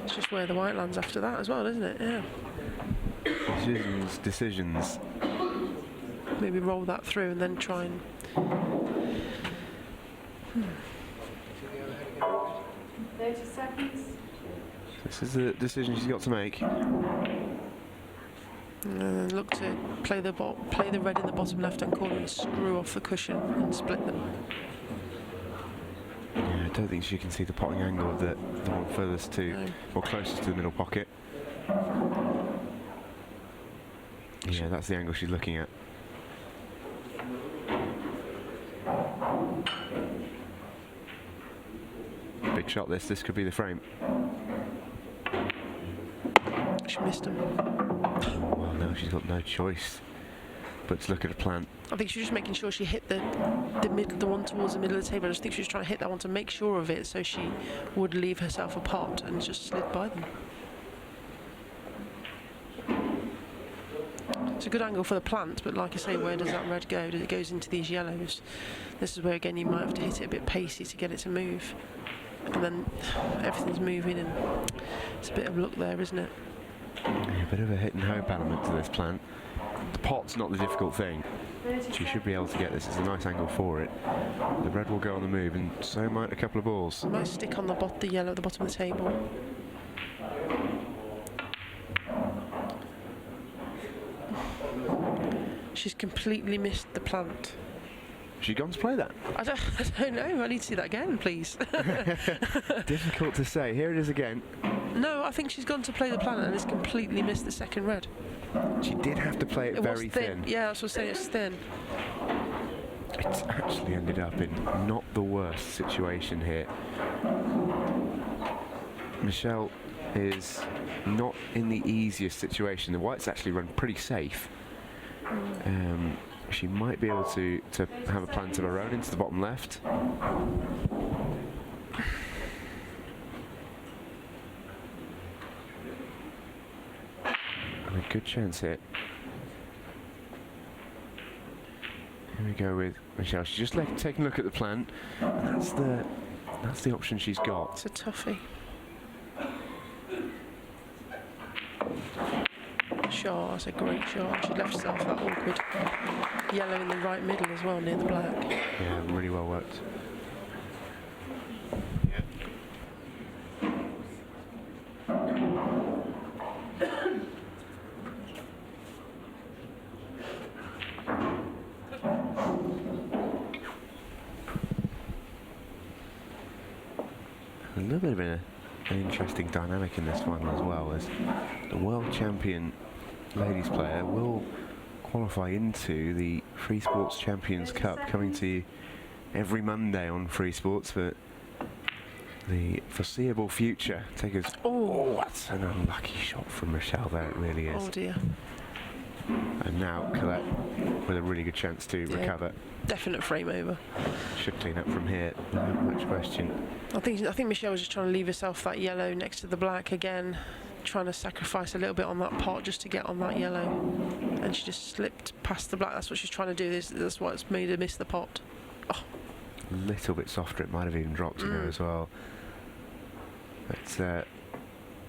It's just where the white lands after that as well, isn't it? Yeah.
Decisions.
Maybe roll that through and then try and...
30 seconds.
This is the decision she's got to make.
And then look to play the red in the bottom left-hand corner and screw off the cushion and split them.
Yeah, I don't think she can see the potting angle of the one furthest to,
No.
or closest to the middle pocket. Yeah, that's the angle she's looking at. Big shot this could be the frame.
She missed him.
Well, now she's got no choice but to look at a plant.
I think she's just making sure she hit the one towards the middle of the table. I just think she was trying to hit that one to make sure of it, so she would leave herself a pot and just slid by them. It's a good angle for the plant, but like I say, where does that red go? It goes into these yellows. This is where again you might have to hit it a bit pacey to get it to move, and then everything's moving, and it's a bit of luck there, isn't it?
Yeah, a bit of a hit and hope element to this plant. The pot's not the difficult thing. She should be able to get this. It's a nice angle for it. The red will go on the move, and so might a couple of balls.
It might stick on the yellow at the bottom of the table. She's completely missed the plant.
Has she gone to play that?
I don't know. I need to see that again, please.
Difficult to say. Here it is again.
No, I think she's gone to play the plant and has completely missed the second red.
She did have to play it very
was thin. Yeah, that's what I'm saying. It's thin.
It's actually ended up in not the worst situation here. Michelle is not in the easiest situation. The whites actually run pretty safe. She might be able to have a plant of her own into the bottom left. And a good chance here. Here we go with Michelle. She's just taking a look at the plant, and that's the option she's got.
It's a toughie. Shot, that's a great shot. She left herself that awkward yellow in the right middle as well, near the black.
Yeah, really well worked. A little bit of a an interesting dynamic in this final as well, as the world champion ladies player will qualify into the Free Sports Champions Cup, coming to you every Monday on Free Sports for the foreseeable future. Take us. Oh, that's an unlucky shot from Michelle there, it really is.
Oh dear.
And now Colette with a really good chance to recover.
Definite frame over.
Should clean up from here, not much question.
I think Michelle was just trying to leave herself that yellow next to the black again, trying to sacrifice a little bit on that pot just to get on that yellow, and she just slipped past the black. That's what she's trying to do. That's what's made her miss the pot. Oh.
A little bit softer, it might have even dropped in there as well. But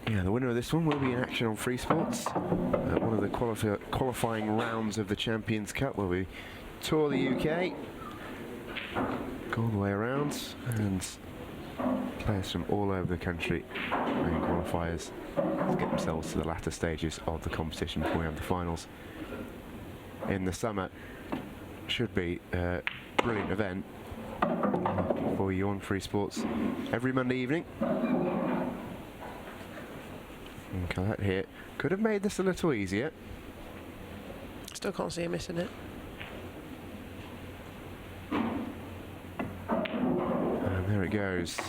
yeah, the winner of this one will be in action on Free Sports. One of the qualifying rounds of the Champions Cup will be tour the UK, go all the way around, and players from all over the country playing qualifiers to get themselves to the latter stages of the competition before we have the finals. In the summer, should be a brilliant event for you on Free Sports every Monday evening. And Colette here could have made this a little easier.
Still can't see her missing it.
And there it goes.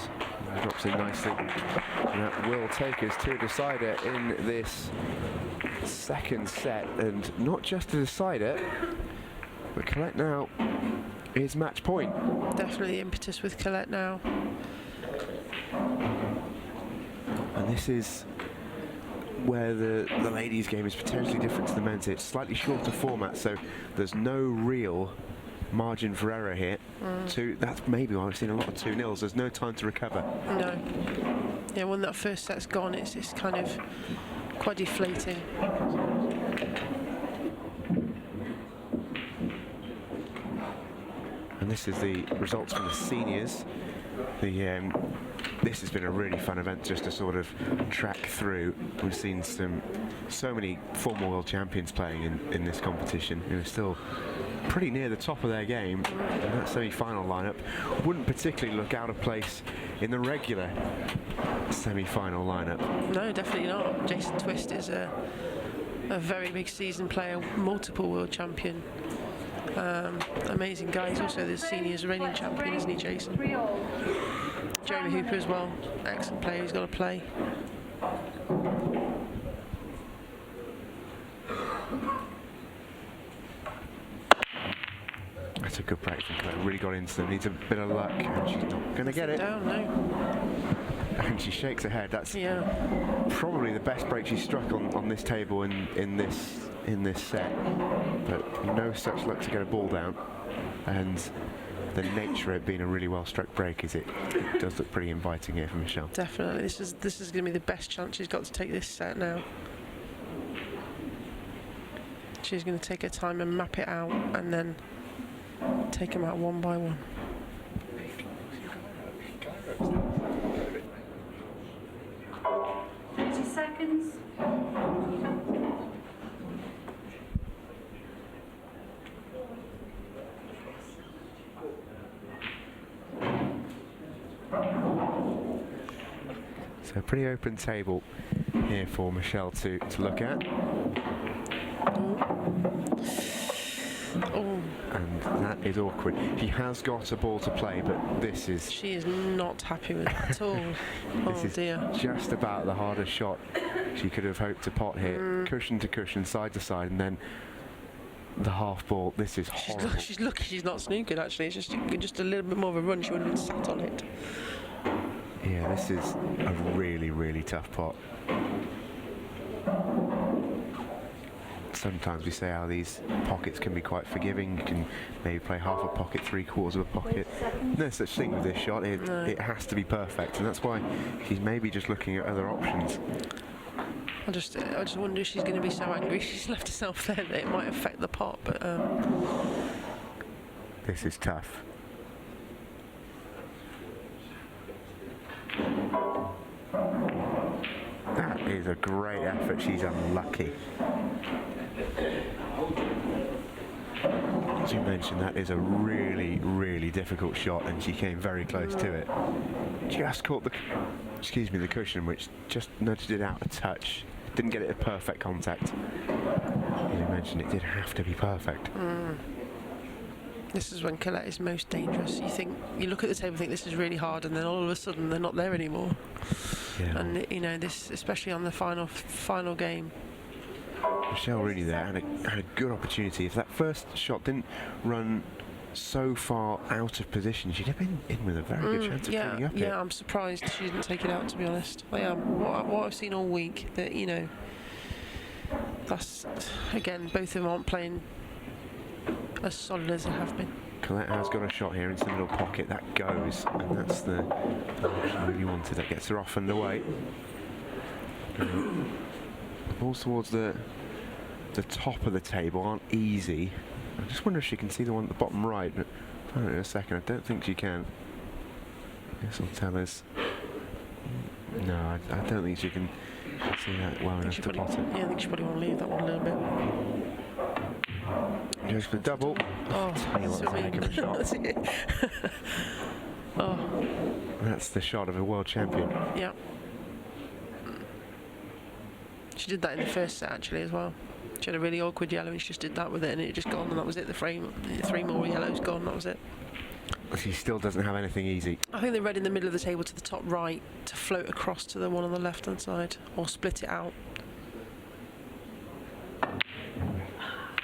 Drops in nicely. And that will take us to a decider in this second set. And not just a decider, but Colette now is match point.
Definitely impetus with Colette now.
And this is where the ladies' game is potentially different to the men's. It's slightly shorter format, so there's no real margin for error here. That's maybe why I've seen a lot of 2-0s. There's no time to recover.
No. Yeah, when that first set's gone, it's kind of quite deflating.
And this is the results from the seniors. This has been a really fun event just to sort of track through. We've seen so many former world champions playing in this competition who are still pretty near the top of their game. And that semi-final lineup wouldn't particularly look out of place in the regular semi-final lineup.
No, definitely not. Jason Twist is a very big season player, multiple world champion. Amazing guy. He's also the seniors reigning champion, isn't he, Jason? Jeremy Hooper as well. Excellent player. He's got to play.
That's a good break from Claire. Really got into them. Needs a bit of luck, and she's not going to get it.
Down, no.
And she shakes her head. That's probably the best break she's struck on this table in this set. But no such luck to get a ball down. And the nature of it being a really well struck break is it does look pretty inviting here for Michelle.
Definitely. This is going to be the best chance she's got to take this set now. She's going to take her time and map it out, and then take them out one by one.
Seconds.
So a pretty open table here for Michelle to look at.
Oh.
And that is awkward. She has got a ball to play, but this is...
She is not happy with it at all.
This is
dear.
just about the hardest shot she could have hoped to pot here. Cushion to cushion, side to side, and then the half ball. This is horrible.
She's lucky she's not snookered, actually. It's just a little bit more of a run. She would have been sat on it.
Yeah, this is a really, really tough pot. Sometimes we say how these pockets can be quite forgiving. You can maybe play half a pocket, 3/4 of a pocket. No such thing with this shot. It has to be perfect, and that's why she's maybe just looking at other options.
I just wonder if she's going to be so angry she's left herself there that it might affect the pot. But
this is tough. That is a great effort. She's unlucky. As you mentioned, that is a really, really difficult shot, and she came very close to it. Just caught the cushion, which just nudged it out a touch. Didn't get it a perfect contact. As you mentioned, it did have to be perfect.
This is when Colette is most dangerous. You look at the table and think this is really hard, and then all of a sudden they're not there anymore.
Yeah.
And you know, this, especially on the final game.
Michelle Rooney there had a good opportunity. If that first shot didn't run so far out of position, she'd have been in with a very good chance of cleaning up it.
Yeah, I'm surprised she didn't take it out, to be honest. I am. What I've seen all week, that, you know, that's, again, both of them aren't playing as solid as they have been.
Colette has got a shot here into the middle pocket. That goes, and that's the she really wanted. That gets her off and away. The balls towards the top of the table aren't easy. I just wonder if she can see the one at the bottom right, but I'll find it in a second. I don't think she can. This will tell us. No, I don't think she can see that well enough to plot it.
Yeah, I think she probably want to leave that one a little bit.
Goes for the double.
Oh,
Tell you what, that's a heck of a shot.
Oh.
That's the shot of a world champion.
Yeah. She did that in the first set actually as well. She had a really awkward yellow and she just did that with it, and it just gone, and that was it. The frame, 3 more yellows gone, that was it.
She still doesn't have anything easy.
I think the red in the middle of the table to the top right to float across to the one on the left hand side, or split it out.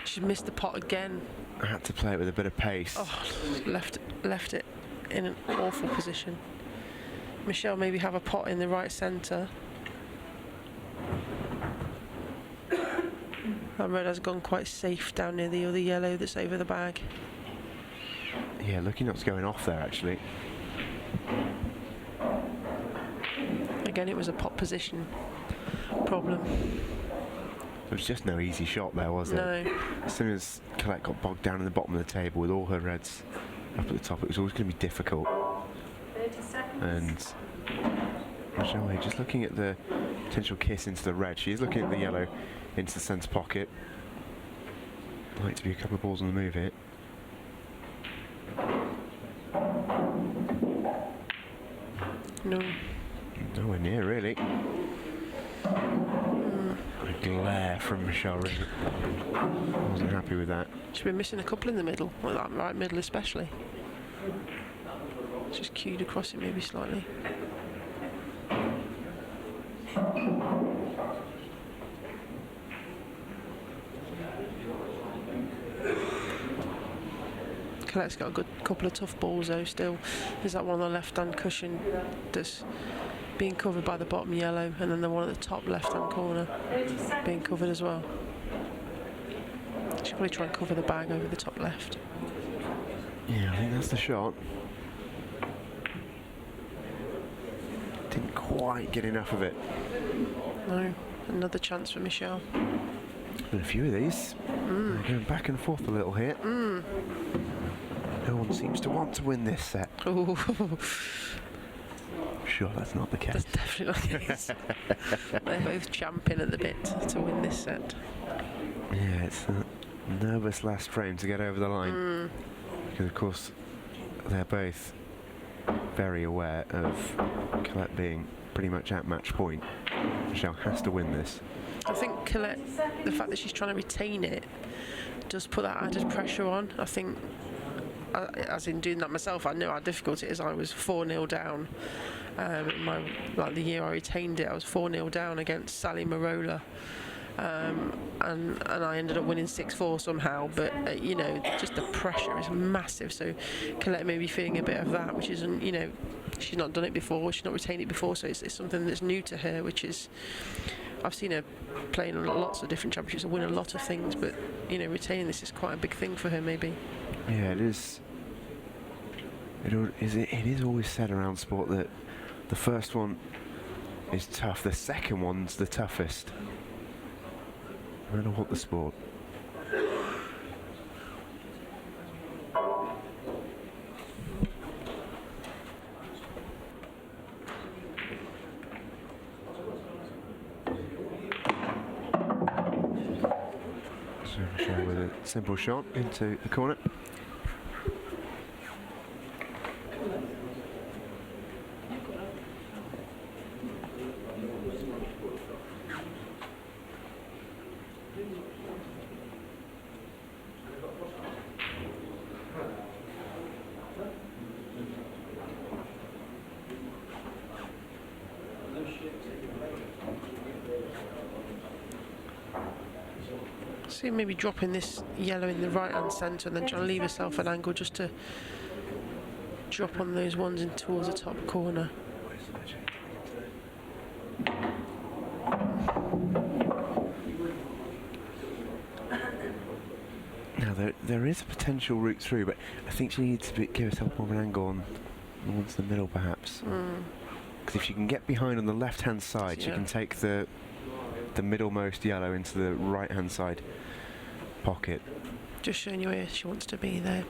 She missed the pot again.
I had to play it with a bit of pace.
Oh, left it in an awful position. Michelle maybe have a pot in the right centre. That red has gone quite safe down near the other yellow that's over the bag.
Yeah, looking what's going off there actually.
Again, it was a pot position problem.
There was just no easy shot there, was there?
No.
As soon as Colette got bogged down in the bottom of the table with all her reds up at the top, it was always going to be difficult.
30 seconds.
And Michelle Way just looking at the potential kiss into the red. She is looking at the yellow into the centre pocket. Like to be a couple of balls on the move here.
No.
Nowhere near, really. A glare from Michelle Rooney. Wasn't happy with that.
She's been missing a couple in the middle, well, that right middle especially. Just cued across it maybe slightly. Colette's got a good couple of tough balls though still. There's that one on the left hand cushion that's being covered by the bottom yellow, and then the one at the top left hand corner
30 seconds.
being covered as well. She'll probably try and cover the bag over the top left.
Yeah, I think that's the shot. Didn't quite get enough of it.
No, another chance for Michelle.
Been a few of these. They're going back and forth a little here. No one seems to want to win this set.
Ooh.
Sure, that's not the case.
That's definitely not the case. They're both champing at the bit to win this set.
Yeah, it's a nervous last frame to get over the line. Because, of course, they're both very aware of Colette being pretty much at match point. Michelle has to win this.
I think Colette, the fact that she's trying to retain it, does put that added pressure on. I think, as in doing that myself, I know how difficult it is. I was 4-0 down. The year I retained it, I was 4-0 down against Sally Marola. And I ended up winning 6-4 somehow, but you know, just the pressure is massive. So Colette may be feeling a bit of that, which isn't, you know, she's not done it before, she's not retained it before, so it's something that's new to her, which is, I've seen her play in lots of different championships and win a lot of things, but you know, retaining this is quite a big thing for her maybe.
Yeah, it is. It is always said around sport that the first one is tough, the second one's the toughest. No matter what the sport. So Michelle with Simple shot into the corner.
See, maybe dropping this yellow in the right hand centre and then trying to leave herself an angle just to drop on those ones in towards the top corner.
Now there is a potential route through, but I think she needs to give herself more of an angle on towards the middle, perhaps. Because if she can get behind on the left-hand side, she can take the middlemost yellow into the right-hand side pocket.
Just showing you where she wants to be there.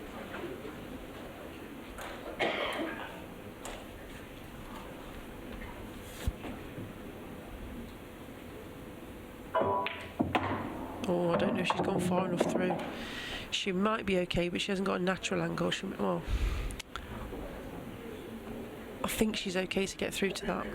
Oh, I don't know if she's gone far enough through. She might be okay, but she hasn't got a natural angle. Well, I think she's okay to get through to that.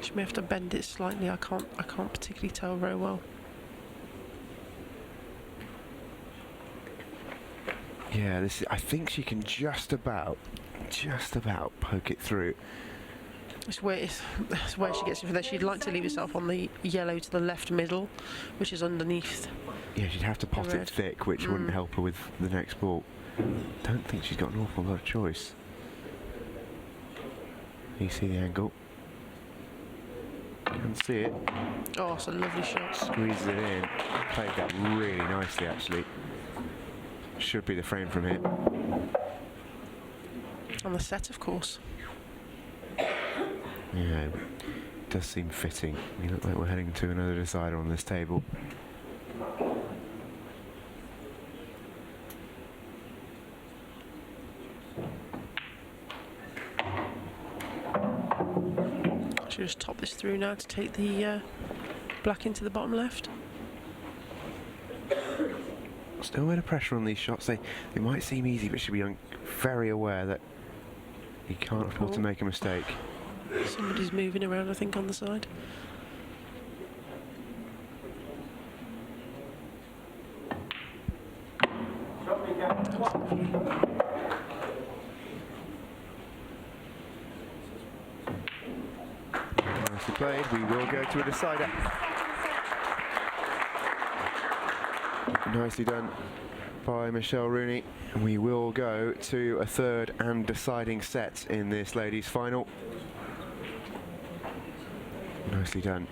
She may have to bend it slightly. I can't particularly tell very well.
Yeah, I think she can just about poke it through.
It's where she gets it from there. She'd like to leave herself on the yellow to the left middle, which is underneath.
Yeah, she'd have to pot it thick, which wouldn't help her with the next ball. Don't think she's got an awful lot of choice. You see the angle. Can see it.
Oh, it's a lovely shot.
Squeezes it in. Played that really nicely, actually. Should be the frame from here.
On the set, of course.
Yeah, it does seem fitting. We look like we're heading to another decider on this table.
Should just top this through now to take the black into the bottom left.
Still a bit of pressure on these shots. They might seem easy, but should be very aware that you can't afford to make a mistake.
Somebody's moving around, I think, on the side.
Nicely played. We will go to a decider. Nicely done by Michelle Rooney. And we will go to a third and deciding set in this ladies' final. Nicely done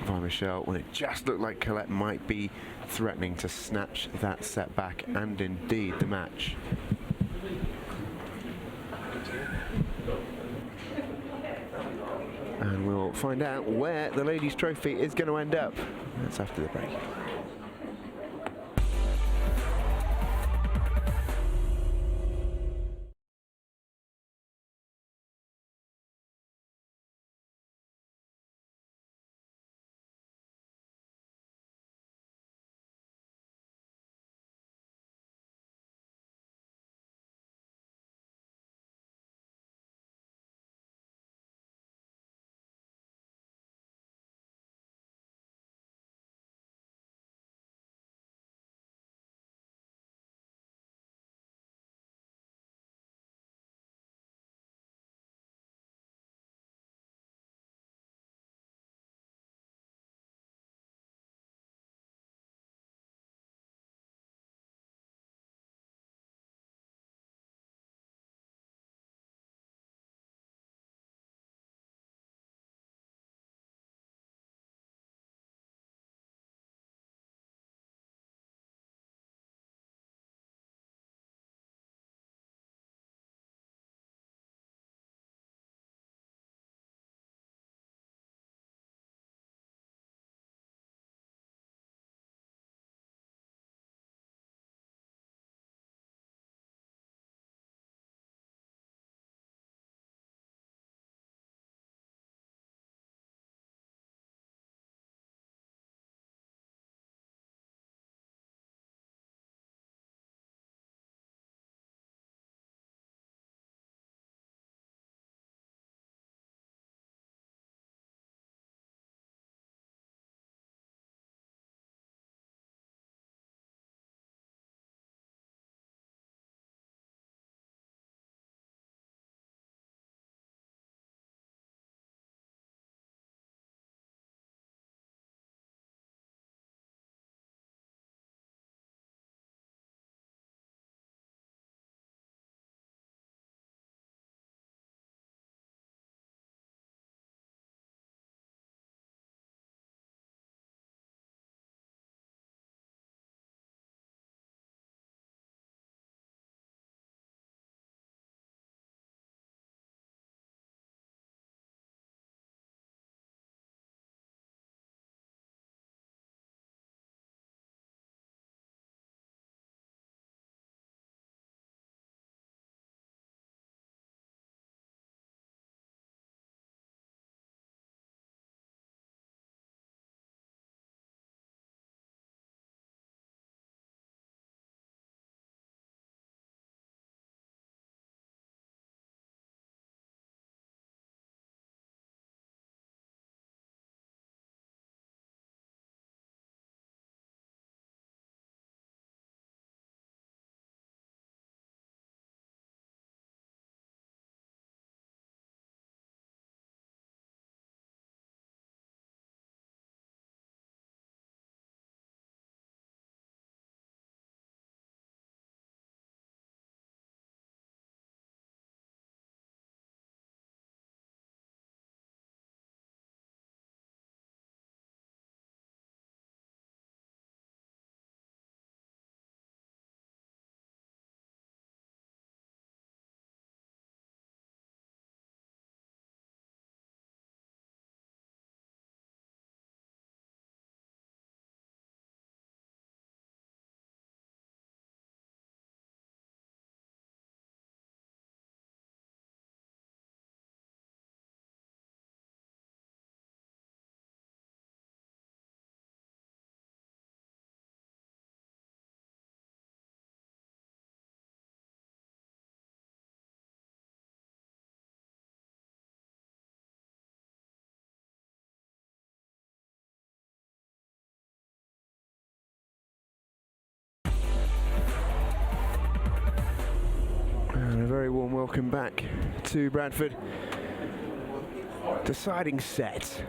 by Michelle when it just looked like Colette might be threatening to snatch that set back, and indeed the match. And we'll find out where the ladies' trophy is going to end up. That's after the break. very warm welcome back to Bradford. Deciding set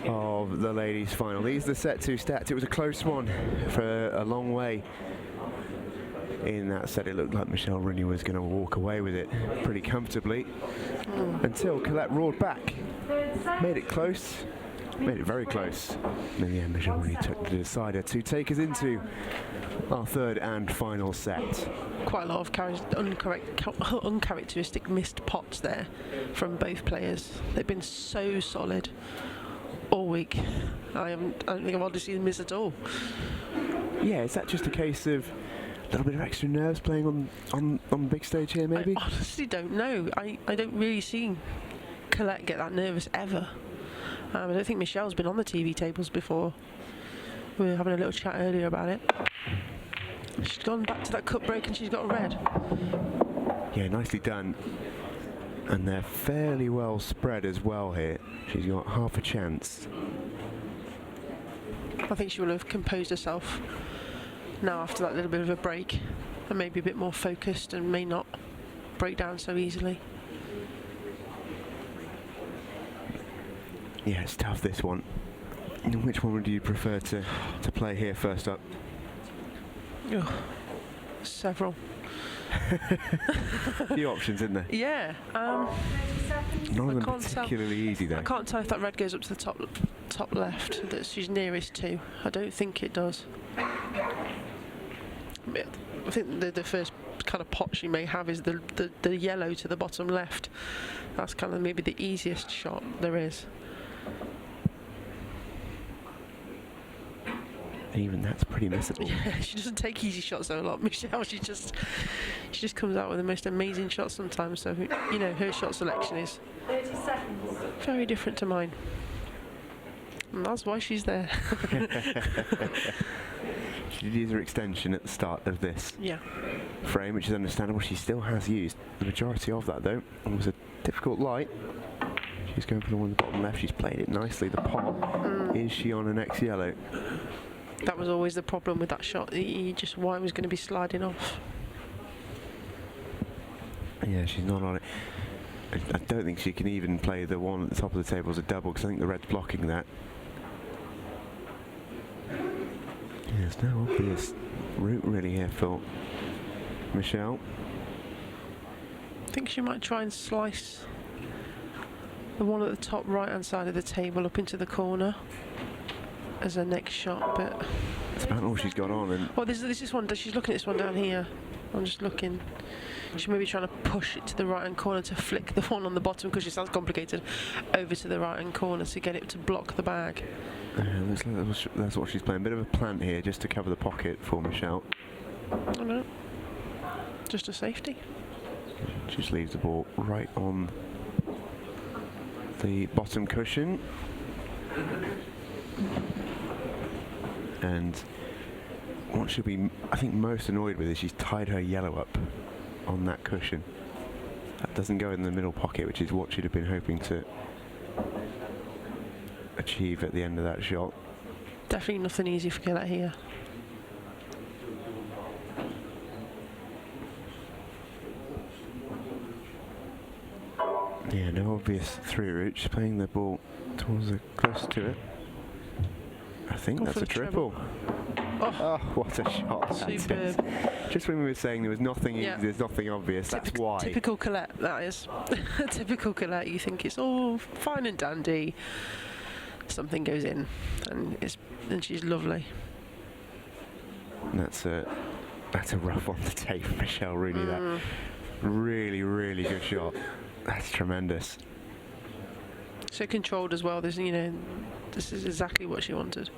of the ladies' final. These are the set 2 stats. It was a close one for a long way. In that set, it looked like Michelle Rooney was going to walk away with it pretty comfortably until Colette roared back, made it close, made it very close. And in the end, Michelle Rooney took the decider to take us into our third and final set.
Quite a lot of uncharacteristic missed pots there from both players. They've been so solid all week. I don't think I've hardly seen them miss at all.
Yeah, is that just a case of a little bit of extra nerves playing on the big stage here, maybe?
I honestly don't know. I don't really see Colette get that nervous ever. I don't think Michelle's been on the TV tables before. We were having a little chat earlier about it. She's gone back to that cup break and she's got a red.
Yeah, nicely done. And they're fairly well spread as well here. She's got half a chance.
I think she will have composed herself now after that little bit of a break and maybe a bit more focused and may not break down so easily.
Yeah, it's tough, this one. Which one would you prefer to play here first up?
Oh, several.
A few options, isn't there?
Yeah.
30 seconds.
None of them
can't tell.
particularly easy, though.
I can't tell if that red goes up to the top left that she's nearest to. I don't think it does. I think the first kind of pot she may have is the yellow to the bottom left. That's kind of maybe the easiest shot there is.
Even that's pretty missable.
Yeah, she doesn't take easy shots though a lot. Michelle, she just comes out with the most amazing shots sometimes. So you know, her shot selection is
30 seconds.
very different to mine, and that's why she's there.
She did use her extension at the start of this
Yeah.
frame, which is understandable. She still has used the majority of that, though. It was a difficult light. She's going for the one at the bottom left. She's played it nicely. The pot. Is she on an X yellow?
That was always the problem with that shot. White was going to be sliding off.
Yeah, she's not on it. I don't think she can even play the one at the top of the table as a double, because I think the red's blocking that. Yeah, there's no obvious route really here for Michelle.
I think she might try and slice the one at the top right hand side of the table up into the corner as her next shot, but
That's about all she's got on. And
well, this is one. She's looking at this one down here. I'm just looking. She may be trying to push it to the right hand corner to flick the one on the bottom, because she sounds complicated, over to the right hand corner to get it to block the bag.
that's what she's playing. A bit of a plant here just to cover the pocket for Michelle.
I don't know. Just a safety.
She just leaves the ball right on the bottom cushion. And what she'll be, I think, most annoyed with is she's tied her yellow up on that cushion. That doesn't go in the middle pocket, which is what she'd have been hoping to achieve at the end of that shot.
Definitely nothing easy for Colette here.
Yeah, no obvious through route. She's playing the ball towards the close to it. I think
Go
that's
for
a
the
triple. Oh, what a shot that is.
Superb.
Just when we were saying there was nothing easy,
Yeah.
there's nothing obvious, that's why.
Typical Colette, that is. Typical Colette. You think it's all fine and dandy. Something goes in, and she's lovely.
That's a rough one to take for Michelle Rooney. That really, really good shot. That's tremendous.
So controlled as well. This is exactly what she wanted.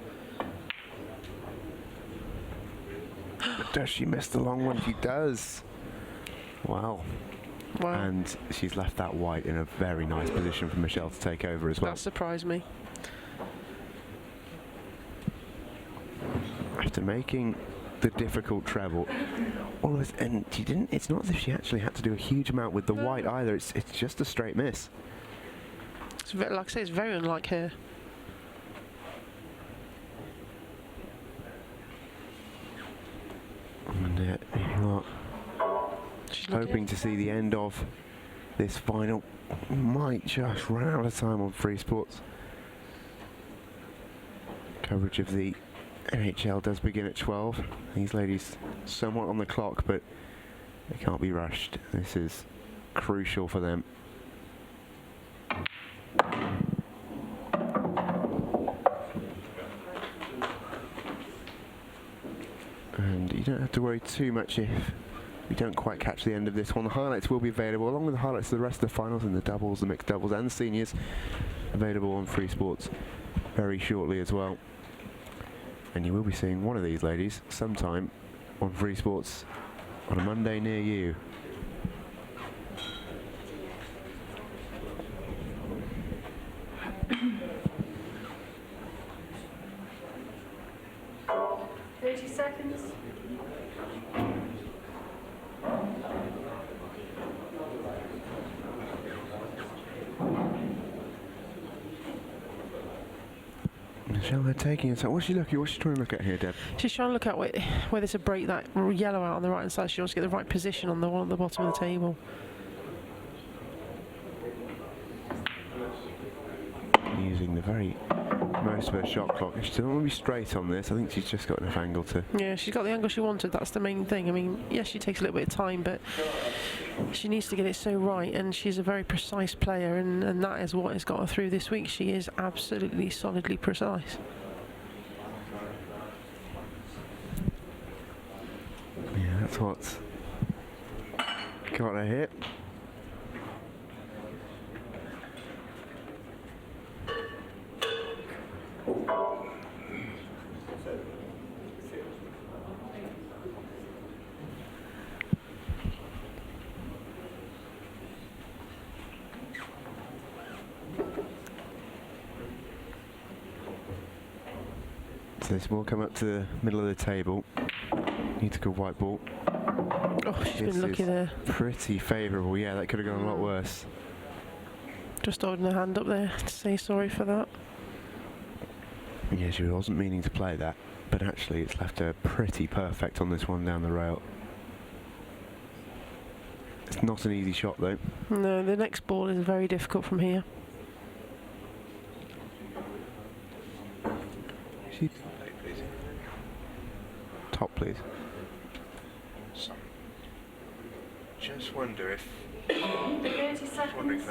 But does she miss the long one? She does. Wow.
Wow.
And she's left that white in a very nice position for Michelle to take over as well.
That surprised me.
After making the difficult treble, and she didn't. It's not as if she actually had to do a huge amount with the white either. It's just a straight miss.
It's like I say, it's very unlike her.
And you know what?
She's
Hopefully hoping to see the end of this final. Might just run out of time on Free Sports. Coverage of the NHL does begin at 12. These ladies somewhat on the clock, but they can't be rushed. This is crucial for them. And you don't have to worry too much if you don't quite catch the end of this one. The highlights will be available, along with the highlights of the rest of the finals and the doubles, the mixed doubles and the seniors, available on Free Sports very shortly as well. And you will be seeing one of these ladies sometime on Free Sports on a Monday near you.
Seconds.
Michelle, they're taking it. What's she trying to look at here, Deb?
She's trying to look at where there's a break, that yellow out on the right hand side. She wants to get the right position on the one at the bottom of the table.
Using the very most of her shot clock. She doesn't want to be straight on this. I think she's just got enough angle to...
Yeah, she's got the angle she wanted. That's the main thing. I mean, yes, she takes a little bit of time, but she needs to get it so right, and she's a very precise player, and that is what has got her through this week. She is absolutely solidly precise.
Yeah, that's what's got her hit. So this ball come up to the middle of the table. Need to go white ball.
Oh, she's been lucky there.
Pretty favourable. Yeah, that could have gone a lot worse.
Just holding her hand up there to say sorry for that.
Yeah, she wasn't meaning to play that, but actually it's left her pretty perfect on this one down the rail. It's not an easy shot though.
No, the next ball is very difficult from here.
Top, please. Just wonder if.
30 seconds.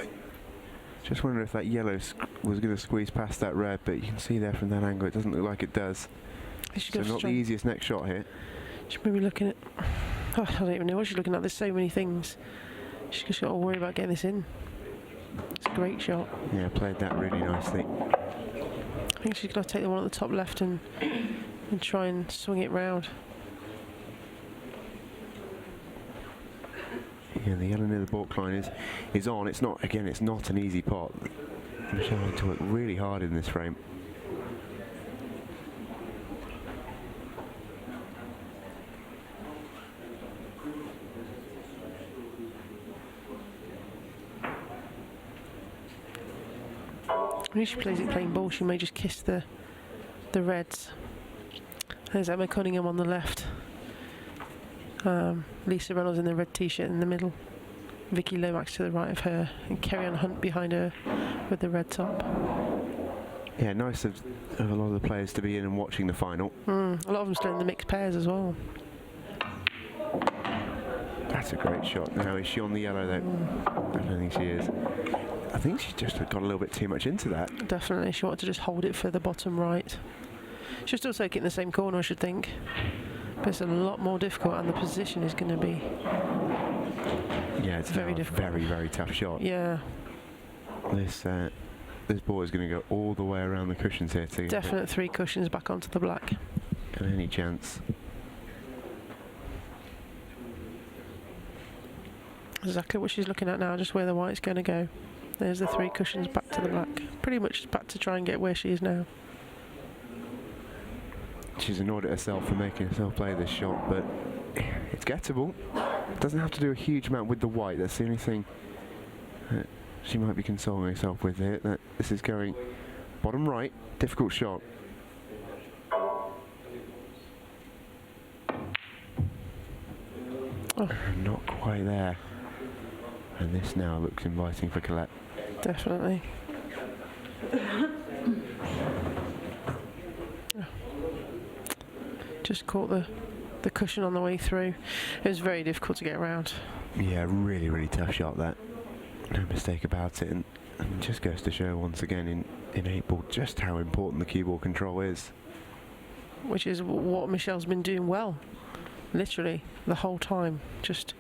Just wonder if that yellow was going to squeeze past that red, but you can see there from that angle it doesn't look like it does. So not the easiest next shot here.
She's maybe looking at... Oh, I don't even know what she's looking at. There's so many things. She's just got to worry about getting this in. It's a great shot.
Yeah, played that really nicely.
I think she's going to take the one at the top left and try and swing it round.
Yeah, the yellow near the baulk line is on. It's not, again, it's not an easy pot. Michelle had to work really hard in this frame.
When she plays it plain ball, she may just kiss the reds. There's Emma Cunningham on the left. Lisa Reynolds in the red t-shirt in the middle. Vicky Lomax to the right of her, and Kerry-Ann Hunt behind her with the red top.
Yeah, nice of a lot of the players to be in and watching the final.
A lot of them still in the mixed pairs as well.
That's a great shot. Now, is she on the yellow though? I don't think she is. I think she just got a little bit too much into that.
Definitely, she wanted to just hold it for the bottom right. She'll still take it in the same corner, I should think. But it's a lot more difficult, and the position is going to be...
Yeah, it's
very difficult.
Very, very tough shot.
Yeah.
This ball is going to go all the way around the cushions here to
Definite 3 cushions back onto the black.
Got any chance?
Exactly what she's looking at now, just where the white's going to go. There's the 3 cushions back to the black. Pretty much back to try and get where she is now.
She's annoyed at herself for making herself play this shot, but it's gettable. Doesn't have to do a huge amount with the white. That's the only thing that she might be consoling herself with here. That this is going bottom right, difficult shot. Not quite there. And this now looks inviting for Colette.
Definitely. Just caught the cushion on the way through. It was very difficult to get around.
Yeah, really, really tough shot that. No mistake about it. And just goes to show once again in 8-ball just how important the cue ball control is.
Which is what Michelle's been doing well. Literally, the whole time. Just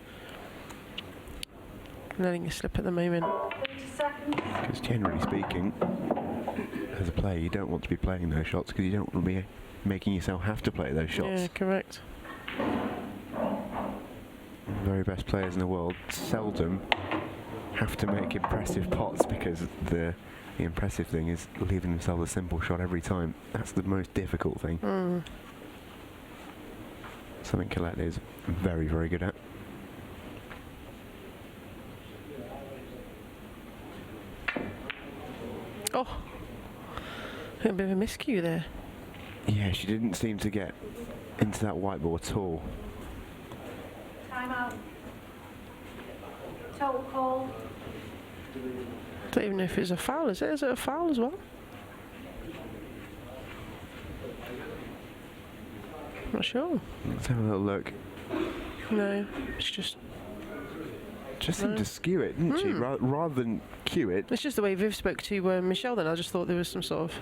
letting it slip at the moment.
30 seconds.
Because generally speaking, as a player, you don't want to be playing those shots because you don't want to be making yourself have to play those shots.
Yeah, correct.
The very best players in the world seldom have to make impressive pots because the impressive thing is leaving themselves a simple shot every time. That's the most difficult thing. Something Colette is very, very good at.
Oh, a bit of a miscue there.
Yeah, she didn't seem to get into that white ball at all.
Time out. Total call.
Don't even know if it's a foul, is it? Is it a foul as well? Not sure.
Let's have a little look.
No, it's just
Seemed to skew it, didn't she? Rather than cue it.
It's just the way Viv spoke to Michelle then. I just thought there was some sort of...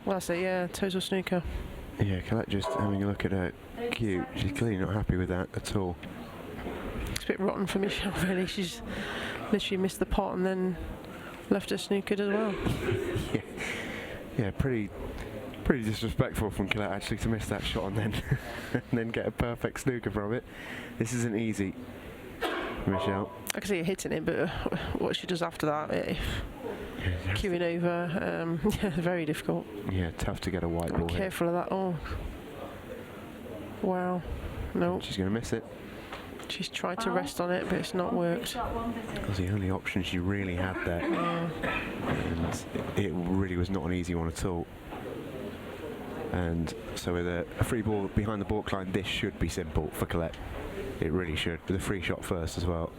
Well, that's it, yeah, total snooker.
Yeah, Colette just having a look at her cue. She's clearly not happy with that at all.
It's a bit rotten for Michelle, really. She's literally missed the pot and then left her snookered as well.
Yeah, pretty disrespectful from Colette actually to miss that shot and then and then get a perfect snooker from it. This isn't easy, Michelle.
I can see her hitting it, but what she does after that, queuing over, yeah, very difficult.
Yeah, tough to get a white ball.
Careful of that. Oh, wow. No.
She's going to miss it.
She's tried to rest on it, but it's not worked.
That was the only option she really had there. And it really was not an easy one at all. And so with a free ball behind the baulk line, this should be simple for Colette. It really should, with a free shot first as well.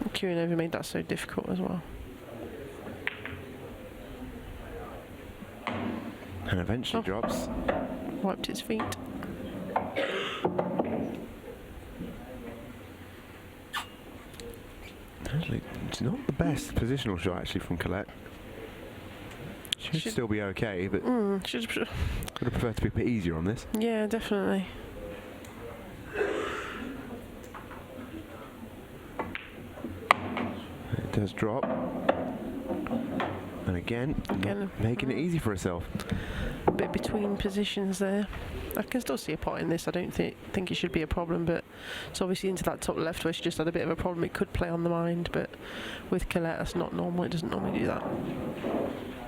Queuing over made that so difficult as well.
And eventually drops.
Wiped its feet.
Actually, it's not the best positional shot actually from Colette. Should still be okay, but would have preferred to be a bit easier on this.
Yeah, definitely.
It does drop. And again making it easy for herself.
A bit between positions there. I can still see a pot in this. I don't think it should be a problem, but it's obviously into that top left where she just had a bit of a problem. It could play on the mind, but with Colette, that's not normal. It doesn't normally do that.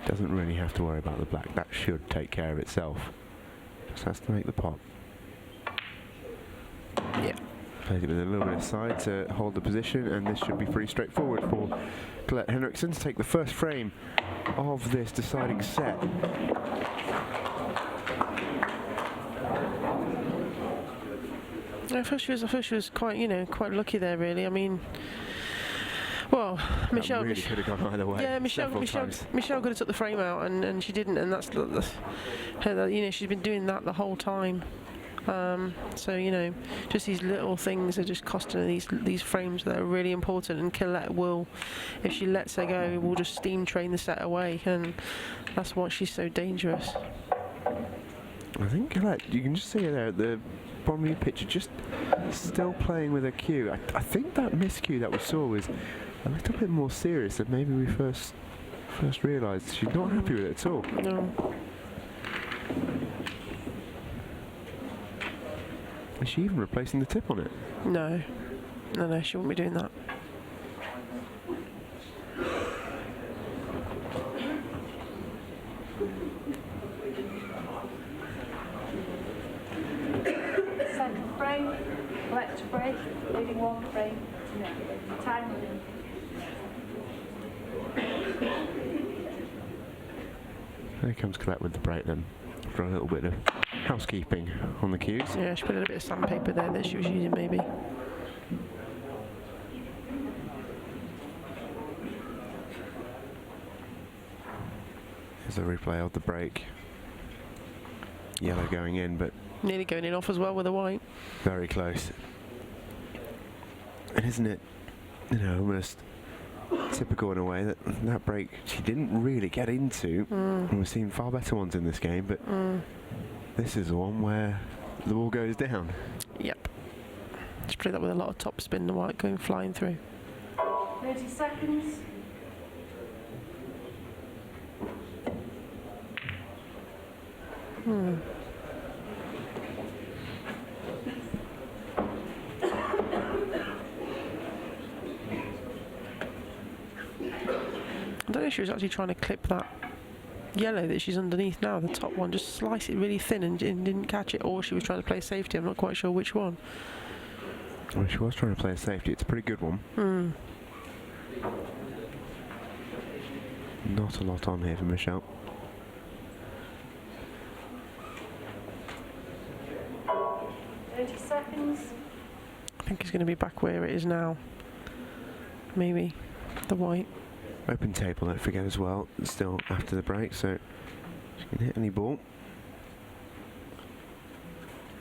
Doesn't really have to worry about the black. That should take care of itself. Just has to make the pot.
Yeah.
Plays it with a little bit of side to hold the position, and this should be pretty straightforward for Colette Henriksen to take the first frame of this deciding set.
I thought she was quite lucky there, really. I mean, well, Michelle
really could have gone either way.
Yeah, Michelle could have took the frame out, and she didn't, and that's her. She's been doing that the whole time. So just these little things are just costing her these frames that are really important. And Colette will, if she lets her go, will just steam train the set away, and that's why she's so dangerous.
I think Colette, you can just see her there at the bottom of your picture, just still playing with her cue. I think that miscue that we saw was a little bit more serious than maybe we first realised. She's not happy with it at all.
No.
Is she even replacing the tip on it?
No, she wouldn't be doing that.
Second frame, Colette to break, leaving one frame to nil. Time running.
There comes Colette with the break then. after a little bit of housekeeping on the cues.
Yeah, she put a little bit of sandpaper there that she was using maybe.
Here's a replay of the break. Yellow going in, but
Nearly going in off as well with a white.
very close. And isn't it, you know, almost typical in a way that that break she didn't really get into. And we've seen far better ones in this game, but this is the one where the ball goes down.
Yep. Just play that with a lot of top spin, the white going flying through.
30 seconds.
I don't know if she was actually trying to clip that yellow that she's underneath now, the top one, just slice it really thin and didn't catch it, or she was trying to play safety. I'm not quite sure which one.
Well, she was trying to play a safety. It's a pretty good one. Not a lot on here for Michelle.
Seconds.
I think it's going to be back where it is now. Maybe the white.
Open table, don't forget as well. Still after the break, so she can hit any ball.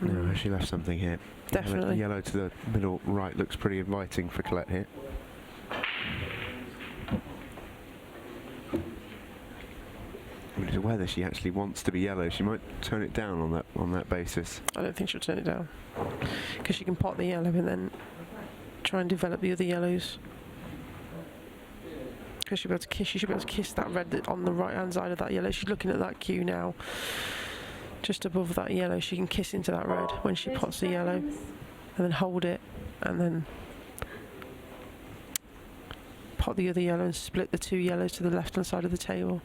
No, she left something here.
Definitely.
Yellow to the middle right looks pretty inviting for Colette here. Whether she actually wants to be yellow, she might turn it down on that basis.
I don't think she'll turn it down, because she can pot the yellow and then try and develop the other yellows. Because she should be able to kiss that red on the right hand side of that yellow. She's looking at that cue now, just above that yellow. She can kiss into that red when she pots the yellow, and then hold it, and then pot the other yellow and split the two yellows to the left hand side of the table.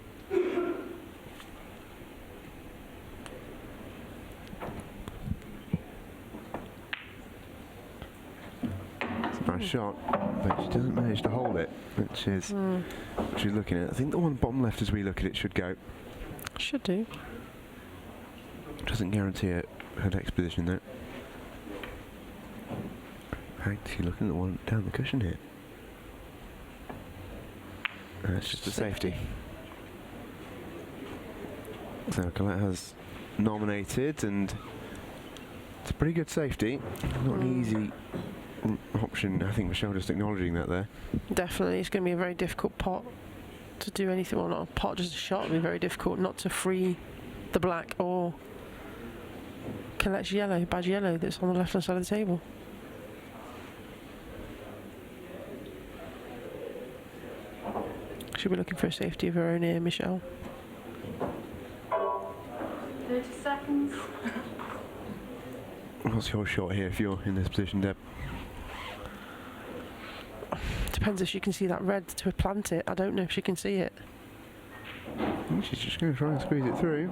Nice shot, but she doesn't manage to hold it, which is what she's looking at. I think the one bottom left as we look at it should go.
Should do.
Doesn't guarantee her next position though. In fact, she's looking at the one down the cushion here. It's just a safety. So Colette has nominated, and it's a pretty good safety. Not an easy option. I think Michelle just acknowledging that there.
Definitely, it's going to be a very difficult pot to do anything. Well, not a pot, just a shot. It'll be very difficult not to free the black or Colette's yellow, badge yellow, that's on the left hand side of the table. She'll be looking for a safety of her own here, Michelle.
30 seconds.
What's your shot here if you're in this position, Deb?
Depends if she can see that red to plant it. I don't know if she can see it.
I think she's just going to try and squeeze it through.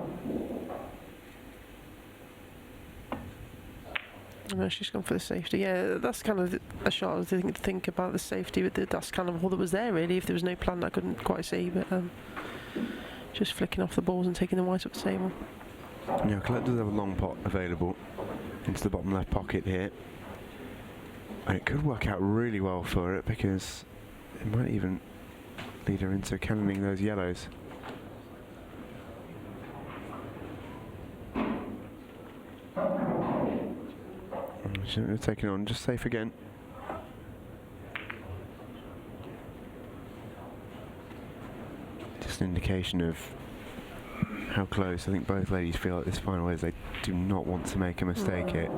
No, she's gone for the safety. Yeah, that's kind of a shot I think about the safety, but that's kind of all that was there really. If there was no plan, I couldn't quite see, but just flicking off the balls and taking the white up the table.
Yeah, Colette does have a long pot available into the bottom left pocket here. And it could work out really well for it, because it might even lead her into cannoning those yellows. She's going to take it on, just safe again. Just an indication of how close I think both ladies feel at this final is. They do not want to make a mistake here.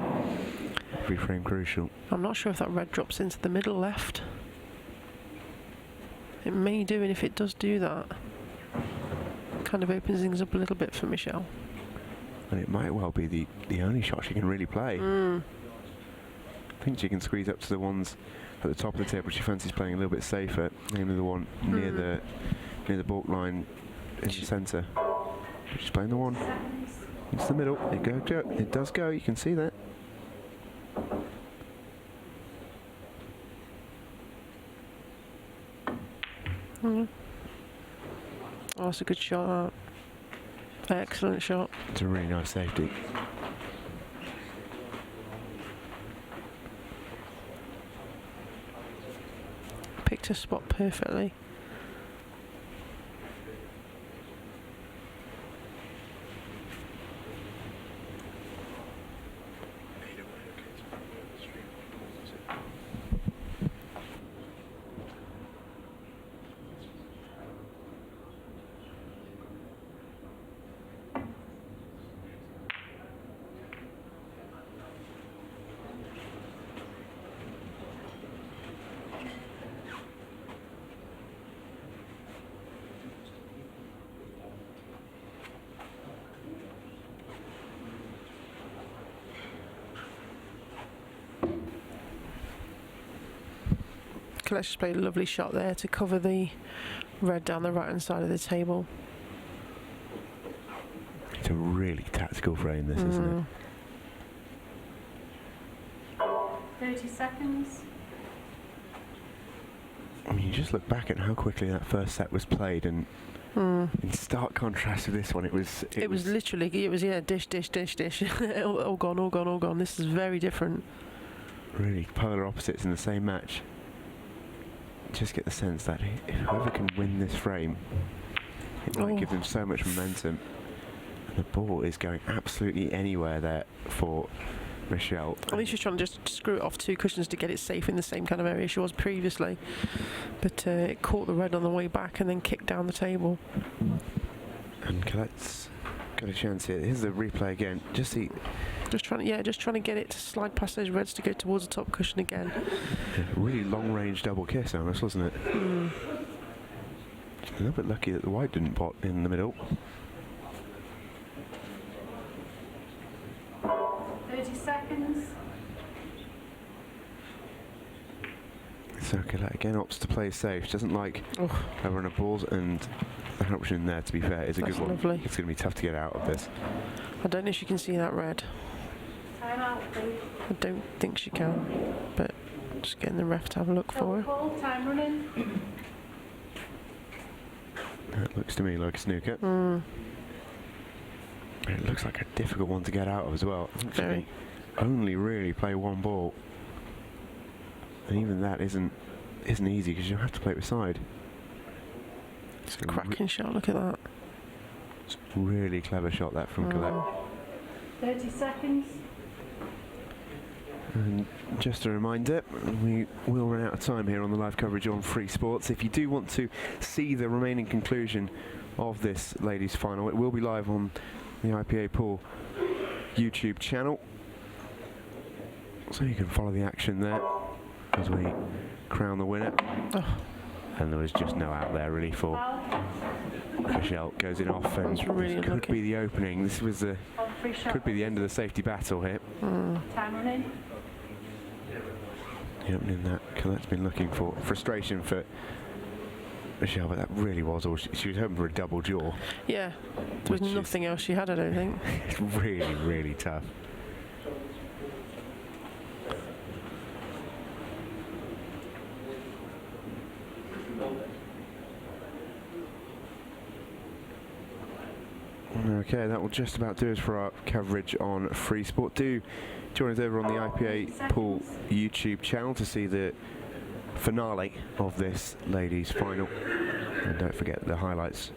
Every frame crucial.
I'm not sure if that red drops into the middle left. It may do, and if it does do that, kind of opens things up a little bit for Michelle.
And it might well be the only shot she can really play. I think she can squeeze up to the ones at the top of the table. She fancies playing a little bit safer, namely the one near the baulk line in the centre. She's playing the one into the middle. It does go. You can see that.
Oh, that's a good shot. Excellent shot.
It's a really nice safety.
Picked her spot perfectly. Colette's just played a lovely shot there to cover the red down the right hand side of the table.
It's a really tactical frame, this, isn't it?
30 seconds.
I mean, you just look back at how quickly that first set was played, and in stark contrast to this one, it was
literally, dish, all gone. This is very different.
really polar opposites in the same match. Just get the sense that whoever can win this frame, it might give them so much momentum. And the ball is going absolutely anywhere there for Michelle.
I think she's trying to just screw it off 2 cushions to get it safe in the same kind of area she was previously. But it caught the red on the way back and then kicked down the table.
And Colette's got a chance here. Here's the replay again. Just trying
to get it to slide past those reds to go towards the top cushion again.
Really long range double kiss on this, wasn't it? A little bit lucky that the white didn't pot in the middle.
30 seconds.
So Colette again opts to play safe. She doesn't like over a balls, and that option there, to be fair, is a good one.
Lovely.
It's going to be tough to get out of this.
I don't know if she can see that red.
Time out, please.
I don't think she can, but just getting the ref to have a look for her.
Full time running.
That looks to me like a snooker. It looks like a difficult one to get out of as well. I think she can only really play one ball, and even that isn't easy because you have to play it with side.
It's a cracking shot. Look at that.
It's a really clever shot that from Colette.
30 seconds.
And just a reminder, we will run out of time here on the live coverage on Free Sports. If you do want to see the remaining conclusion of this ladies' final, it will be live on the IPA Pool YouTube channel, so you can follow the action there as we crown the winner. And there was just no out there really for Michelle. Goes in off, and
really
this could be the opening. This was could be the end of the safety battle here.
Time running.
The opening that Colette's been looking for. Frustration for Michelle, but that really was all. She was hoping for a double jaw.
Yeah, there was nothing else she had, I don't think.
It's really, really tough. Okay, that will just about do us for our coverage on Free Sport. Do join us over on the IPA Pool YouTube channel to see the finale of this ladies' final. And don't forget the highlights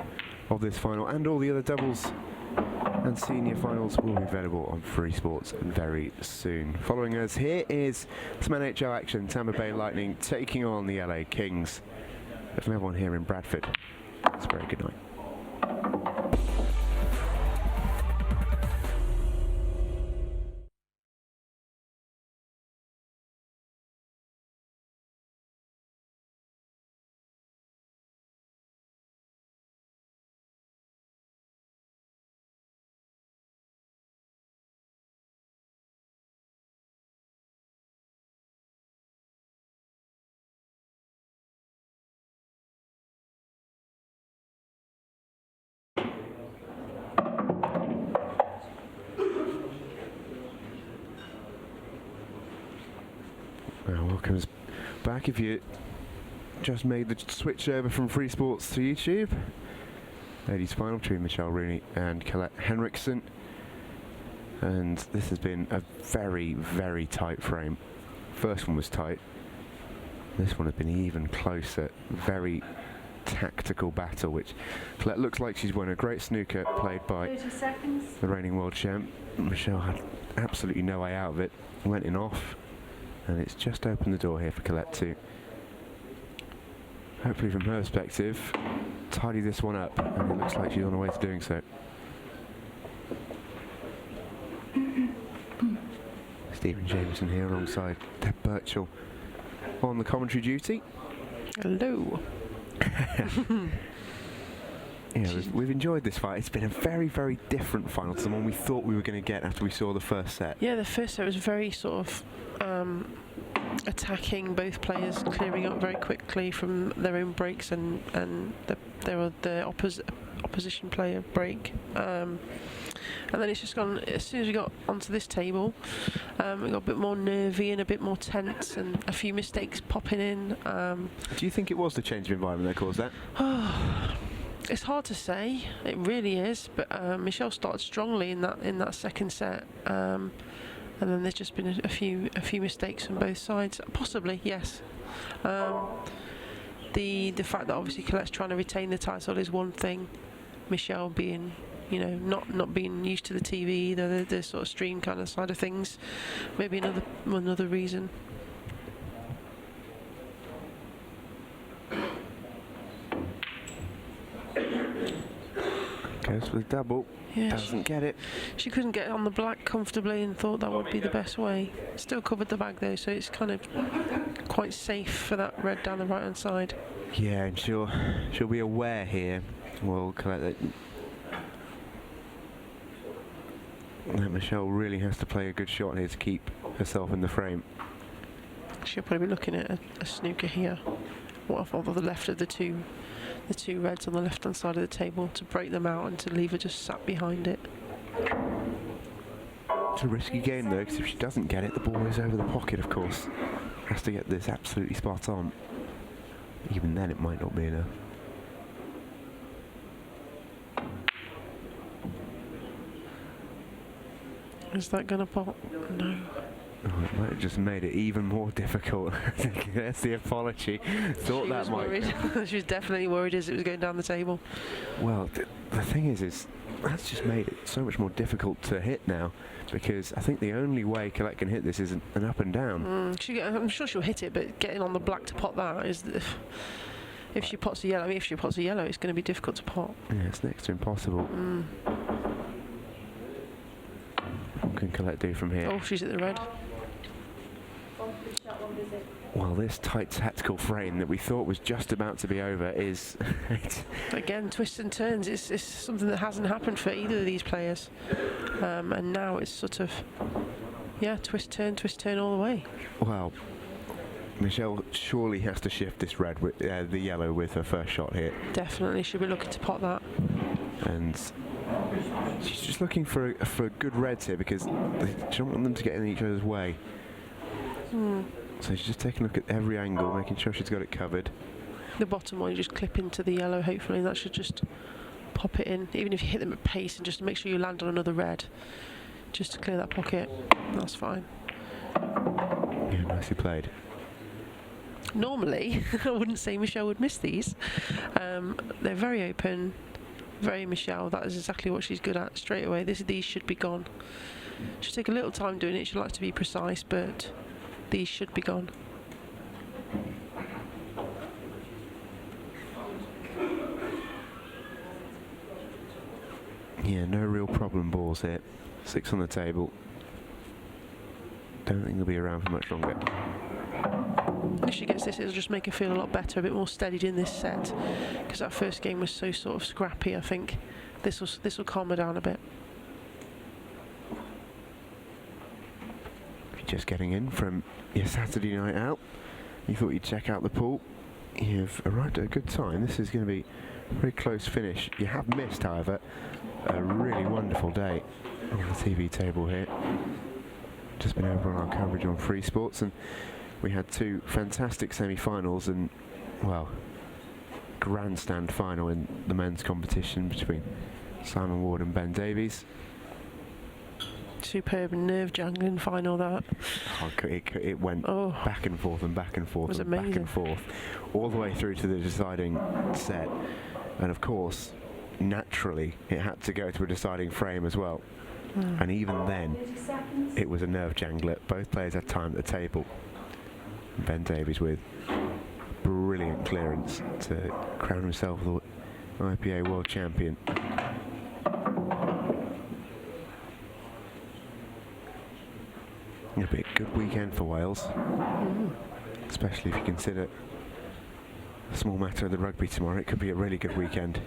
of this final and all the other doubles and senior finals will be available on Free Sports very soon. Following us, here is some NHL action. Tampa Bay Lightning taking on the LA Kings. From everyone here in Bradford, it's a very good night. Welcome back. If you just made the switch over from Free Sports to YouTube, ladies final between Michelle Rooney and Colette Henriksen. And this has been a very, very tight frame. First one was tight. This one has been even closer. Very tactical battle, which Colette looks like she's won a great snooker played by
30 seconds.
the reigning world champ. Michelle had absolutely no way out of it. Went in off. And it's just opened the door here for Colette to, hopefully from her perspective, tidy this one up, and it looks like she's on her way to doing so. Stephen Jameson here alongside Deb Birchall on the commentary duty.
Hello.
Yeah, we've enjoyed this fight. It's been a very, very different final to the one we thought we were going to get after we saw the first set.
Yeah, the first set was very sort of attacking, both players clearing up very quickly from their own breaks and the opposition player break. And then it's just gone, as soon as we got onto this table, we got a bit more nervy and a bit more tense and a few mistakes popping in.
Do you think it was the change of environment that caused that?
It's hard to say, it really is, but Michelle started strongly in that second set, and then there's just been a few mistakes from both sides, possibly, yes. The fact that obviously Colette's trying to retain the title is one thing. Michelle being, you know, not being used to the TV either, the sort of stream kind of side of things, maybe another reason.
Goes for the double.
Yeah,
doesn't get it.
She couldn't get on the black comfortably and thought that would be the best way. Still covered the bag though, so it's kind of quite safe for that red down the right hand side.
Yeah, and she'll be aware here. Well, Colette, that Michelle really has to play a good shot here to keep herself in the frame.
She'll probably be looking at a snooker here. What off the left of the two reds on the left hand side of the table to break them out and to leave her just sat behind it.
It's a risky game though, because if she doesn't get it, the ball is over the pocket, of course. Has to get this absolutely spot on. Even then it might not be enough.
Is that gonna pop? No.
Oh, it might have just made it even more difficult. That's the apology. Thought
She
that
was
might.
worried. She was definitely worried as it was going down the table.
Well, the thing is that's just made it so much more difficult to hit now, because I think the only way Colette can hit this is an up and down.
I'm sure she'll hit it, but getting on the black to pot that is, if she pots a yellow, it's going to be difficult to pot.
Yeah, it's next to impossible. What can Colette do from here?
Oh, she's at the red.
Well, this tight tactical frame that we thought was just about to be over is...
Again, twists and turns. It's something that hasn't happened for either of these players. And now it's sort of, yeah, twist, turn all the way.
Well, Michelle surely has to shift this red with the yellow with her first shot here.
Definitely should be looking to pot that.
And she's just looking for good reds here, because she don't want them to get in each other's way. So she's just taking a look at every angle, making sure she's got it covered.
The bottom one, you just clip into the yellow, hopefully, and that should just pop it in. Even if you hit them at pace, and just make sure you land on another red, just to clear that pocket. That's fine.
Yeah, nicely played.
Normally, I wouldn't say Michelle would miss these. They're very open, very Michelle. That is exactly what she's good at straight away. These should be gone. She'll take a little time doing it. She likes to be precise, but these should be gone.
Yeah, no real problem balls here. 6 on the table. Don't think they'll be around for much longer.
If she gets this, it'll just make her feel a lot better, a bit more steadied in this set, because that first game was so sort of scrappy. I think this will calm her down a bit.
If you're just getting in from your Saturday night out, you thought you'd check out the pool, you've arrived at a good time. This is going to be a very close finish. You have missed, however, a really wonderful day on the TV table here. Just been over on our coverage on Free Sports, and we had 2 fantastic semi-finals, and well, grandstand final in the men's competition between Simon Ward and Ben Davies.
Superb nerve-jangling final, that.
Oh, it went back and forth and back and forth
was
and
amazing.
back and forth, all the way through to the deciding set. And of course, naturally, it had to go to a deciding frame as well. And even then, it was a nerve jangler. Both players had time at the table. Ben Davies with brilliant clearance to crown himself the IPA World Champion. It'll be a good weekend for Wales, especially if you consider the small matter of the rugby tomorrow. It could be a really good weekend.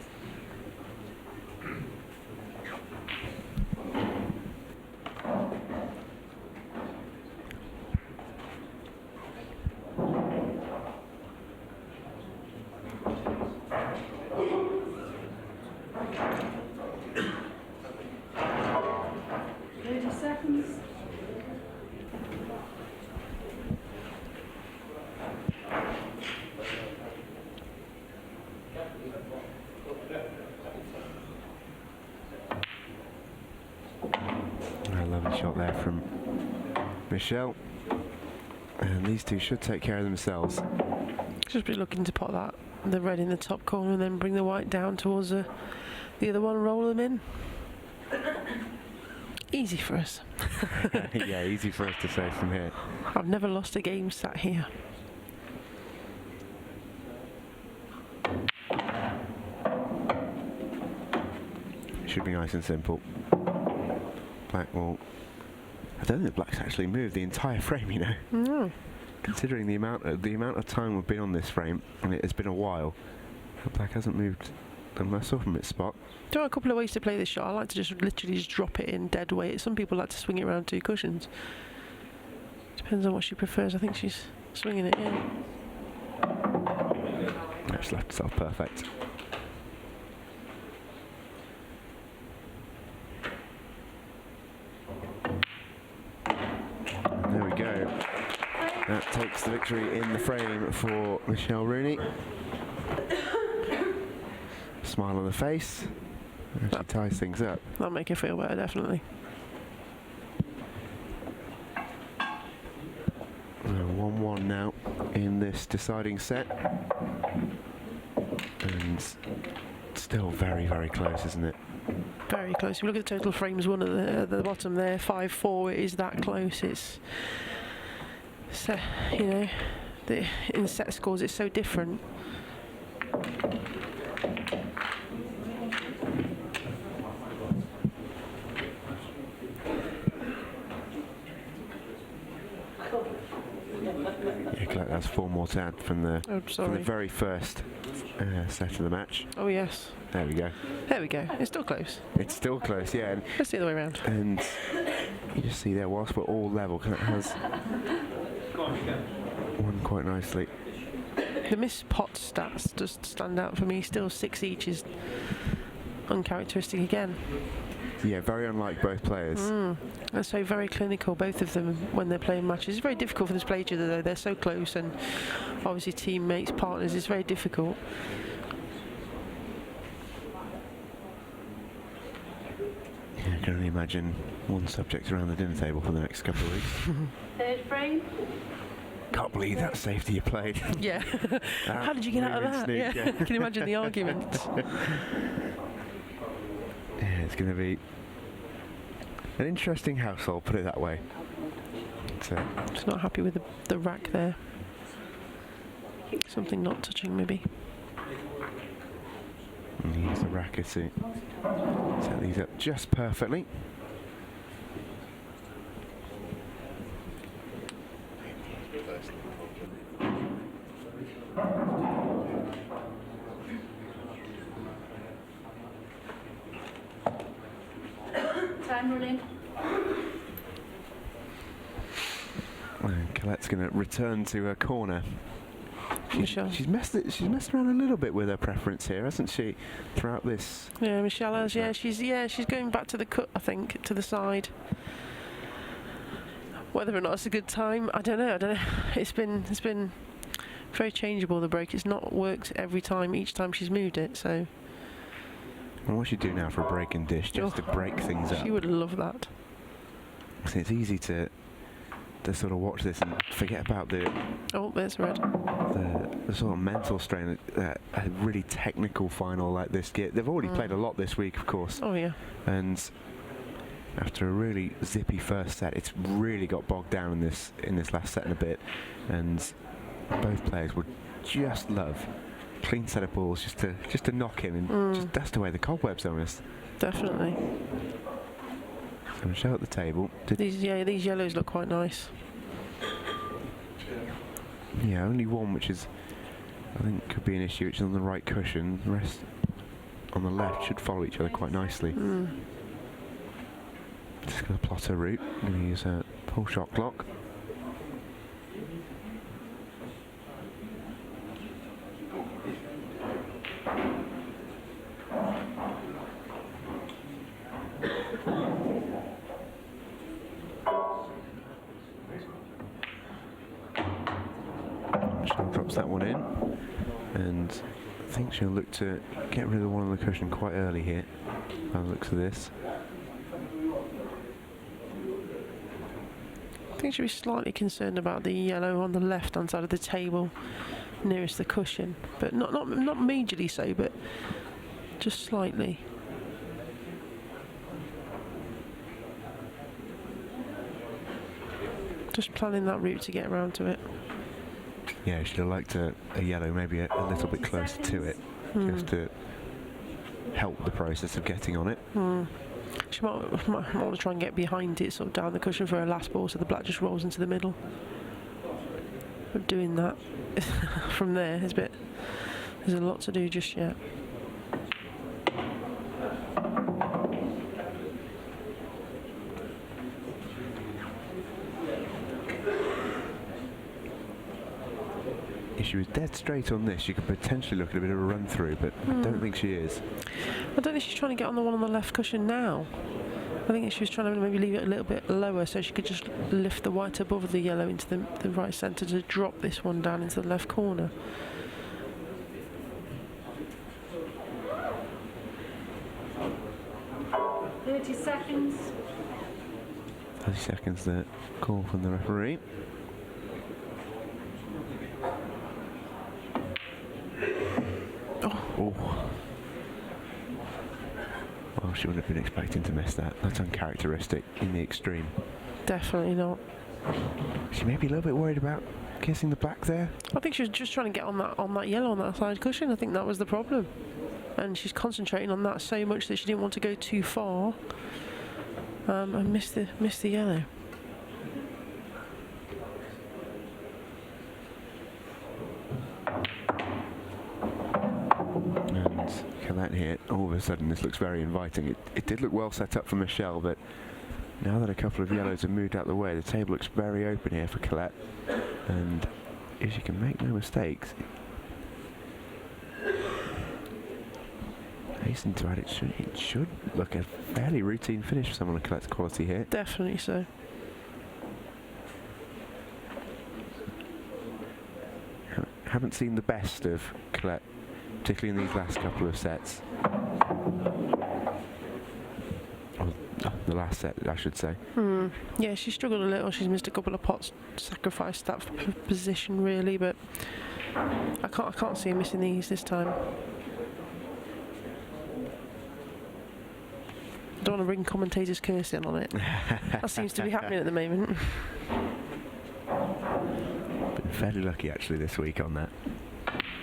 Lovely shot there from Michelle, and these two should take care of themselves.
Just be looking to pot the red in the top corner and then bring the white down towards the other one, roll them in. Easy for us.
Yeah, easy for us to say from here.
I've never lost a game sat here.
Should be nice and simple. Black will. I don't think Black's actually moved the entire frame, you know.
No.
Considering the amount of time we've been on this frame, and it has been a while, Black hasn't moved a muscle from its spot.
There are a couple of ways to play this shot. I like to just literally just drop it in dead weight. Some people like to swing it around 2 cushions. Depends on what she prefers. I think she's swinging it in.
That's left itself perfect. There we go. That takes the victory in the frame for Michelle Rooney. Smile on the face. And she ties things up.
That'll make her feel better, definitely.
1-1 now in this deciding set. And still very, very close, isn't it?
Very close. If you look at the total frames won at the bottom there, 5-4, it is that close. It's you know, in set scores it's so different.
Yeah, Colette has 4 more to add from the very first set of the match.
Oh yes.
There we go.
There we go. It's still close.
It's still close, yeah. And
let's the other way around.
And you just see there, whilst we're all level, Colette has won quite nicely.
The missed pot stats just stand out for me. Still 6 each is uncharacteristic again.
Yeah, very unlike both players.
They're so very clinical, both of them, when they're playing matches. It's very difficult for them to play each other, though. They're so close, and obviously teammates, partners, it's very difficult.
Yeah, I can only imagine one subject around the dinner table for the next couple of weeks.
Third frame.
Can't believe that safety you played.
Yeah. How did you get out of that?
Sneak,
yeah. Can you imagine the arguments?
Yeah, it's going to be an interesting household, put it that way.
Just not happy with the rack there. Something not touching, maybe.
And use the racket to set these up just perfectly.
Time running.
And Colette's going to return to her corner.
Michelle.
She's messed around a little bit with her preference here, hasn't she? Throughout this.
Yeah, Michelle has. Yeah, she's going back to the cut. I think to the side. Whether or not it's a good time, I don't know. It's been Very changeable, the break. It's not worked every time, each time she's moved it, so...
And what should you do now for a break and dish, just to break things up?
She would love that.
So it's easy to sort of watch this and forget about the
Oh, there's red.
the sort of mental strain that a really technical final like this get. They've already played a lot this week, of course.
Oh, yeah.
And after a really zippy first set, it's really got bogged down in this last set and a bit. And both players would just love clean set of balls just to knock in and just dust away the cobwebs on us.
Definitely.
So Michelle at the table.
These yellows look quite nice.
Yeah, only one which is, I think, could be an issue, which is on the right cushion. The rest on the left should follow each other quite nicely. Just going to plot her route. I'm going to use a pull shot clock. Michelle drops that one in, and I think she'll look to get rid of the one on the cushion quite early here, by the looks of this.
I think she'll be slightly concerned about the yellow on the left-hand side of the table, nearest the cushion, but not majorly so, but just slightly. Just planning that route to get around to it.
Yeah, she'd have liked a yellow maybe a little bit closer to it, just to help the process of getting on it.
She might want to try and get behind it, sort of down the cushion for her last ball, so the black just rolls into the middle. But doing that from there is there's a lot to do just yet.
If she was dead straight on this, you could potentially look at a bit of a run through, but I don't think she is.
I don't think she's trying to get on the one on the left cushion now. I think she was trying to maybe leave it a little bit lower so she could just lift the white above the yellow into the right centre to drop this one down into the left corner.
Thirty seconds.
30 seconds, the call from the referee. Oh. Well, she wouldn't have been expecting to miss that. That's uncharacteristic in the extreme.
Definitely not.
She may be a little bit worried about kissing the black there.
I think she was just trying to get on that yellow on that side cushion. I think that was the problem. And she's concentrating on that so much that she didn't want to go too far and miss the yellow.
And Colette here, all of a sudden this looks very inviting. It did look well set up for Michelle, but now that a couple of yellows have moved out of the way, the table looks very open here for Colette. And if she can make no mistakes, hasten to add, it should look a fairly routine finish for someone of Colette's quality here.
Definitely so.
Haven't seen the best of Colette, particularly in these last couple of sets. Or the last set, I should say.
Yeah, she struggled a little. She's missed a couple of pots, sacrificed that position really, but I can't see her missing these this time. Don't want to bring commentators cursing on it. That seems to be happening at the moment.
Been fairly lucky actually this week on that.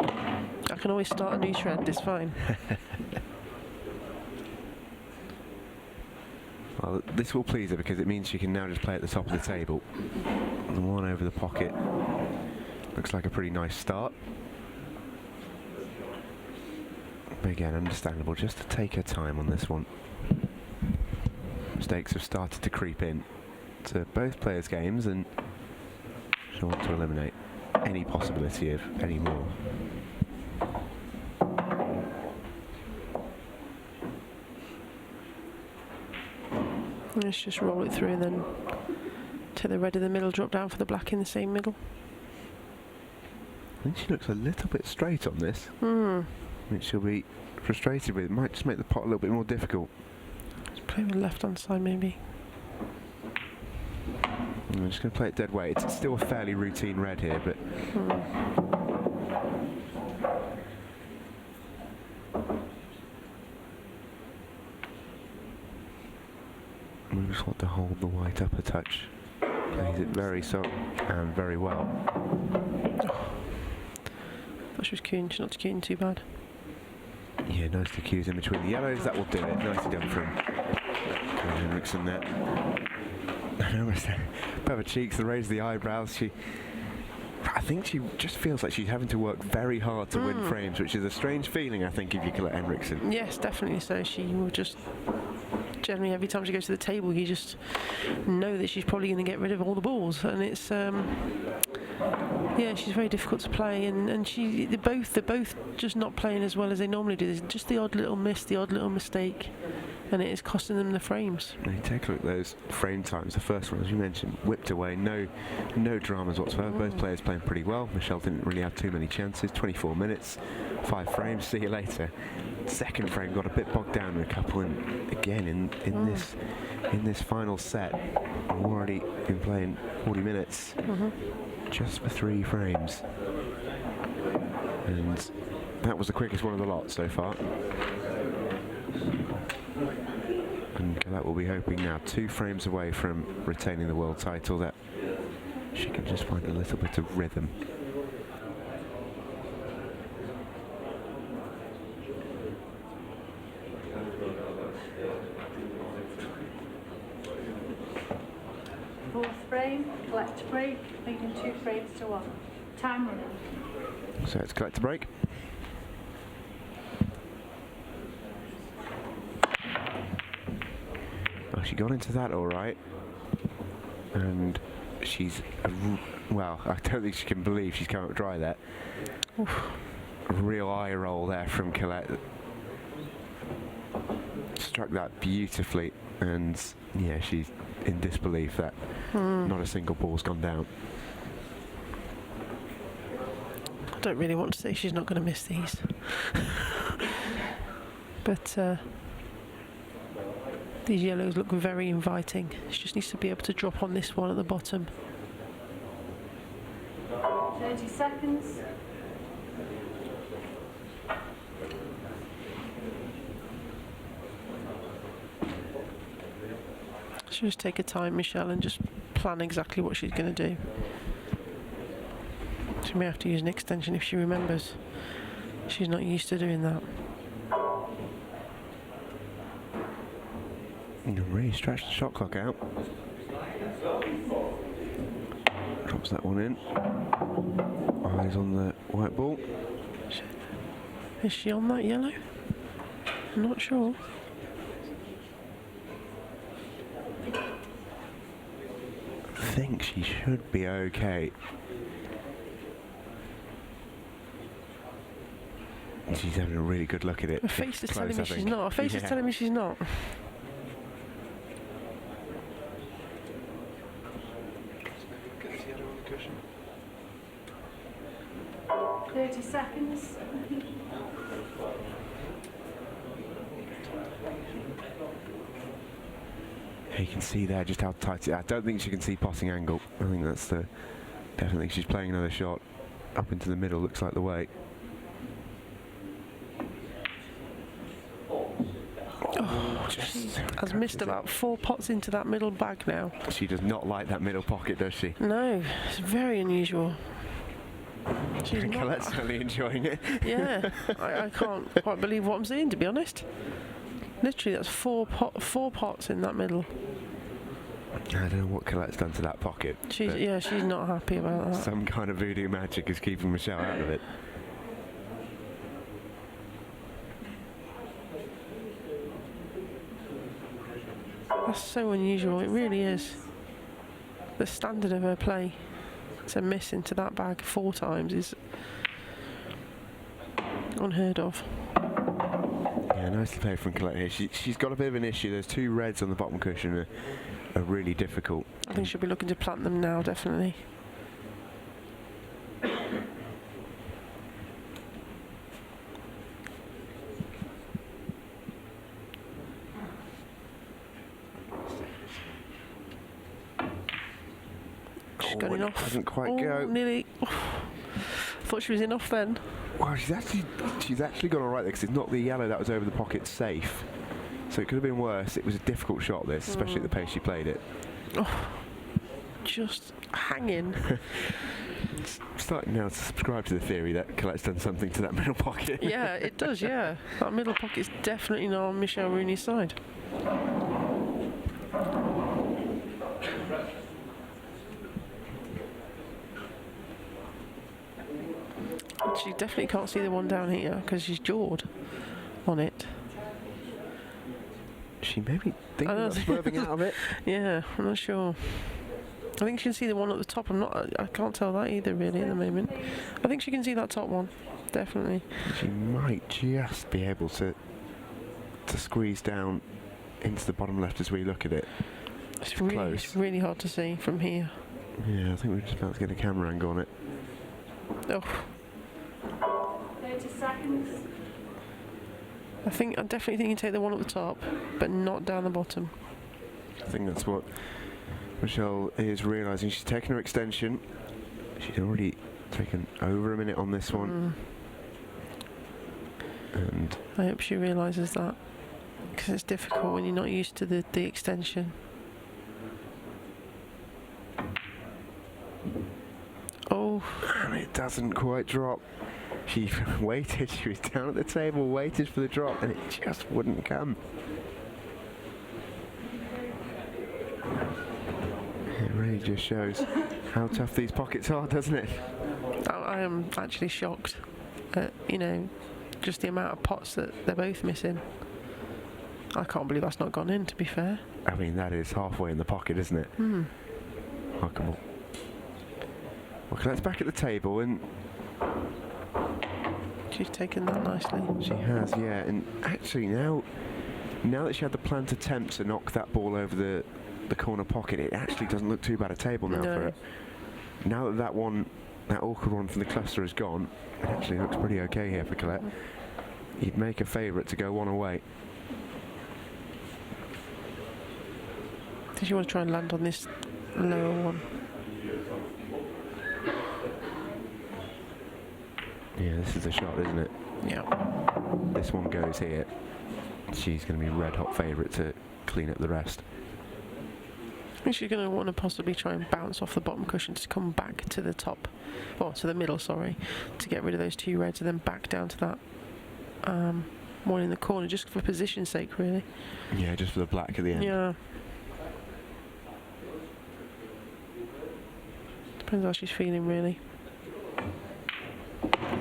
I can always start a new trend, it's fine.
Well, this will please her because it means she can now just play at the top of the table. The one over the pocket looks like a pretty nice start. But again, understandable just to take her time on this one. Mistakes have started to creep in to both players' games, and she'll want to eliminate any possibility of any more.
Let's just roll it through and then take the red in the middle, drop down for the black in the same middle.
think she looks a little bit straight on this, which she'll be frustrated with. It might just make the pot a little bit more difficult.
Just play with the left-hand side, maybe.
I'm just going to play it dead weight. It's still a fairly routine red here, but... We just want to hold the white up a touch. Plays it very soft and very well.
Thought she was queuing. She's not queuing too bad.
Yeah, nice to cues in between the yellows. That will do it. Nicely done from Henriksen there. I know, above her cheeks, the raise the eyebrows. I think she just feels like she's having to work very hard to win frames, which is a strange feeling, I think, if you Colette Henriksen.
Yes, definitely. So she will just... Generally, every time she goes to the table, you just know that she's probably going to get rid of all the balls, and it's yeah, she's very difficult to play, and they're both just not playing as well as they normally do. There's just the odd little miss, the odd little mistake, and it is costing them the frames.
Now, take a look at those frame times. The first one, as you mentioned, whipped away, no dramas whatsoever. Both players playing pretty well. Michelle didn't really have too many chances. 24 minutes, 5 frames. See you later. Second frame got a bit bogged down with a couple, and again in this final set, I've already been playing 40 minutes just for 3 frames, and that was the quickest one of the lot so far. And Colette will be hoping now, 2 frames away from retaining the world title, that she can just find a little bit of rhythm.
Fourth frame, Colette to break, leading 2 frames to 1. Time running.
So it's Colette to break. Well, she got into that all right, and she's well, I don't think she can believe she's come up dry there. Oof. A real eye roll there from Colette. Struck that beautifully, and yeah, she's in disbelief that not a single ball's gone down.
I don't really want to say she's not going to miss these, but these yellows look very inviting. She just needs to be able to drop on this one at the bottom.
30 seconds.
She'll just take her time, Michelle, and just plan exactly what she's going to do. She may have to use an extension if she remembers. She's not used to doing that.
You really stretch the shot clock out. Drops that one in. Eyes on the white ball.
Is she on that yellow? I'm not sure.
I think she should be okay. She's having a really good look at it.
Her face is
Close,
telling me
I
she's
think.
not. Her face is telling me she's not.
Get the yellow on the cushion.
30 seconds.
You can see there just how tight it is. I don't think she can see potting angle. I think that's the... Definitely she's playing another shot. Up into the middle looks like the way.
Oh, she has missed about 4 pots into that middle bag now.
She does not like that middle pocket, does she?
No, it's very unusual. She's not.
Colette's certainly enjoying it.
Yeah, I can't quite believe what I'm seeing, to be honest. Literally, that's 4 pots in that middle.
I don't know what Colette's done to that pocket.
She's not happy about that.
Some kind of voodoo magic is keeping Michelle out of it.
That's so unusual, it really is. The standard of her play to miss into that bag 4 times is unheard of.
Yeah, nicely played from Colette here. She's got a bit of an issue. Those 2 reds on the bottom cushion are really difficult.
I think she'll be looking to plant them now, definitely. she's going
it
off.
doesn't quite
oh,
go.
Nearly. Thought she was in off then.
Well, she's actually gone all right there because it's not the yellow that was over the pocket safe. So it could have been worse. It was a difficult shot, this, especially at the pace she played it.
Oh, just hanging.
Starting now to subscribe to the theory that Colette's done something to that middle pocket.
Yeah, it does, yeah. That middle pocket's definitely not on Michelle Rooney's side. She definitely can't see the one down here because she's jawed on it.
She may be thinking about swerving out of it.
Yeah, I'm not sure. I think she can see the one at the top. I can't tell that either really at the moment. I think she can see that top one, definitely.
She might just be able to squeeze down into the bottom left as we look at it.
It's really hard to see from here.
Yeah, I think we're just about to get a camera angle on it.
Oh.
30 seconds.
I definitely think you can take the one at the top, but not down the bottom.
I think that's what Michelle is realising. She's taken her extension. She's already taken over a minute on this one. And
I hope she realises that, because it's difficult when you're not used to the extension. Oh.
And it doesn't quite drop. She waited, she was down at the table, waited for the drop, and it just wouldn't come. It really just shows how tough these pockets are, doesn't it?
I am actually shocked at, just the amount of pots that they're both missing. I can't believe that's not gone in, to be fair.
I mean, that is halfway in the pocket, isn't it? Remarkable. Well, Colette's back at the table, and
she's taken that nicely.
she has, yeah. And actually, now that she had the planned attempt to knock that ball over the corner pocket, it actually doesn't look too bad a table now for her. Now that that awkward one from the cluster is gone, it actually looks pretty okay here for Colette. You'd make a favourite to go one away.
Does she want to try and land on this lower one?
Yeah, this is the shot, isn't it?
Yeah.
This one goes here. She's going to be red hot favourite to clean up the rest.
I think she's going to want to possibly try and bounce off the bottom cushion to come back to the top, or to the middle, sorry, to get rid of those two reds and then back down to that one in the corner, just for position's sake, really.
Yeah, just for the black at the end.
Yeah. Depends how she's feeling, really.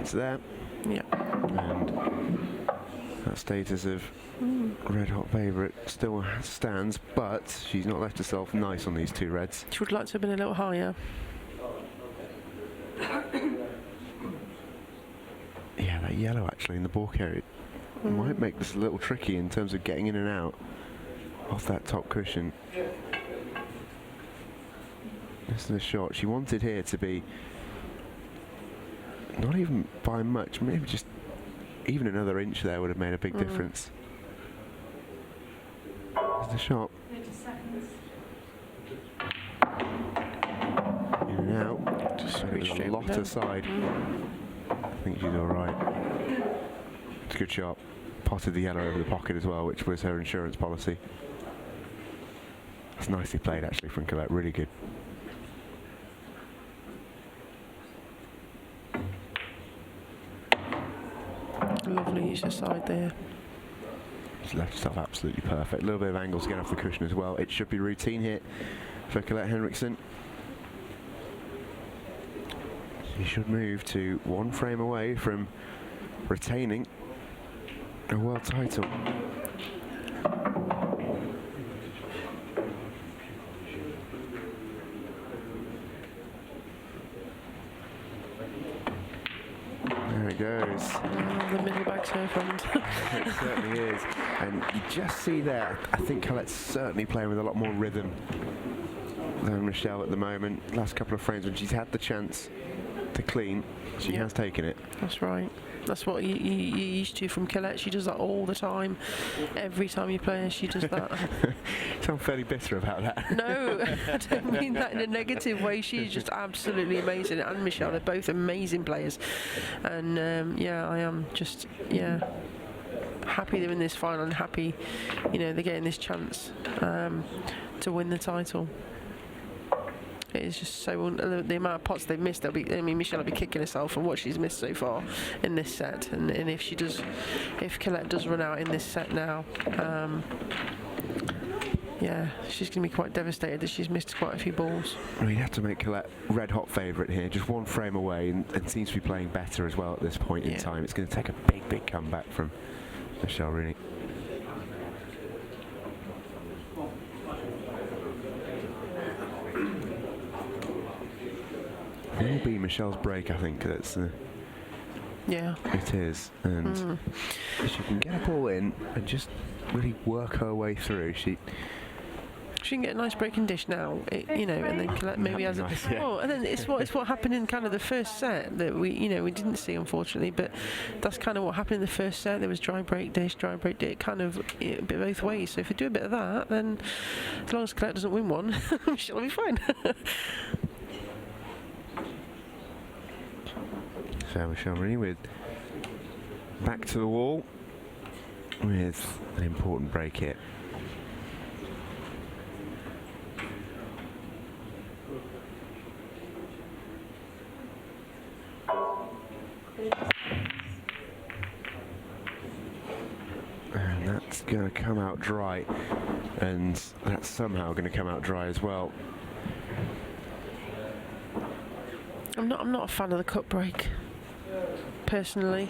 It's there.
Yeah.
And that status of red hot favourite still stands, but she's not left herself nice on these two reds.
She would like to have been a little higher.
Yeah, that yellow actually in the balk area might make this a little tricky in terms of getting in and out off that top cushion. This is the shot. She wanted here to be not even by much, maybe just even another inch there would have made a big difference. There's the shot.
30 seconds.
In and out.
Just
There's a lot aside. I think she's alright. It's a good shot. Potted the yellow over the pocket as well, which was her insurance policy. That's nicely played actually from Colette, really good.
Lovely use of side there.
She's left herself absolutely perfect. A little bit of angle to get off the cushion as well. It should be routine here for Colette Henriksen. She should move to one frame away from retaining a world title. There it goes.
The middle back's her friend.
It certainly is. And you just see there, I think Colette's certainly playing with a lot more rhythm than Michelle at the moment. Last couple of frames when she's had the chance to clean, she has taken it.
That's right. That's what you're used to from Colette. She does that all the time. Every time you play her, she does that.
You sound fairly bitter about that.
No, I don't mean that in a negative way. She's just absolutely amazing. And Michelle, they're both amazing players. And I am just, happy they're in this final and happy, they're getting this chance to win the title. It is just so the amount of pots they've missed. Michelle will be kicking herself for what she's missed so far in this set, and if Colette does run out in this set now, she's going to be quite devastated that she's missed quite a few balls.
You'd have to make Colette red hot favourite here, just one frame away, and seems to be playing better as well at this point in time. It's going to take a big comeback from Michelle Rooney. It will be Michelle's break, I think. That's it is, and if she can get a ball in and just really work her way through, she
can get a nice breaking dish now, and then Colette maybe has
nice,
and then it's what happened in kind of the first set that we didn't see, unfortunately, but that's kind of what happened in the first set. There was dry break dish, kind of a bit both ways. So if we do a bit of that, then as long as Colette doesn't win one, she'll be fine.
So Michelle Rooney with back to the wall with an important break hit. And that's going to come out dry, and that's somehow going to come out dry as well.
I'm not a fan of the cut break, personally.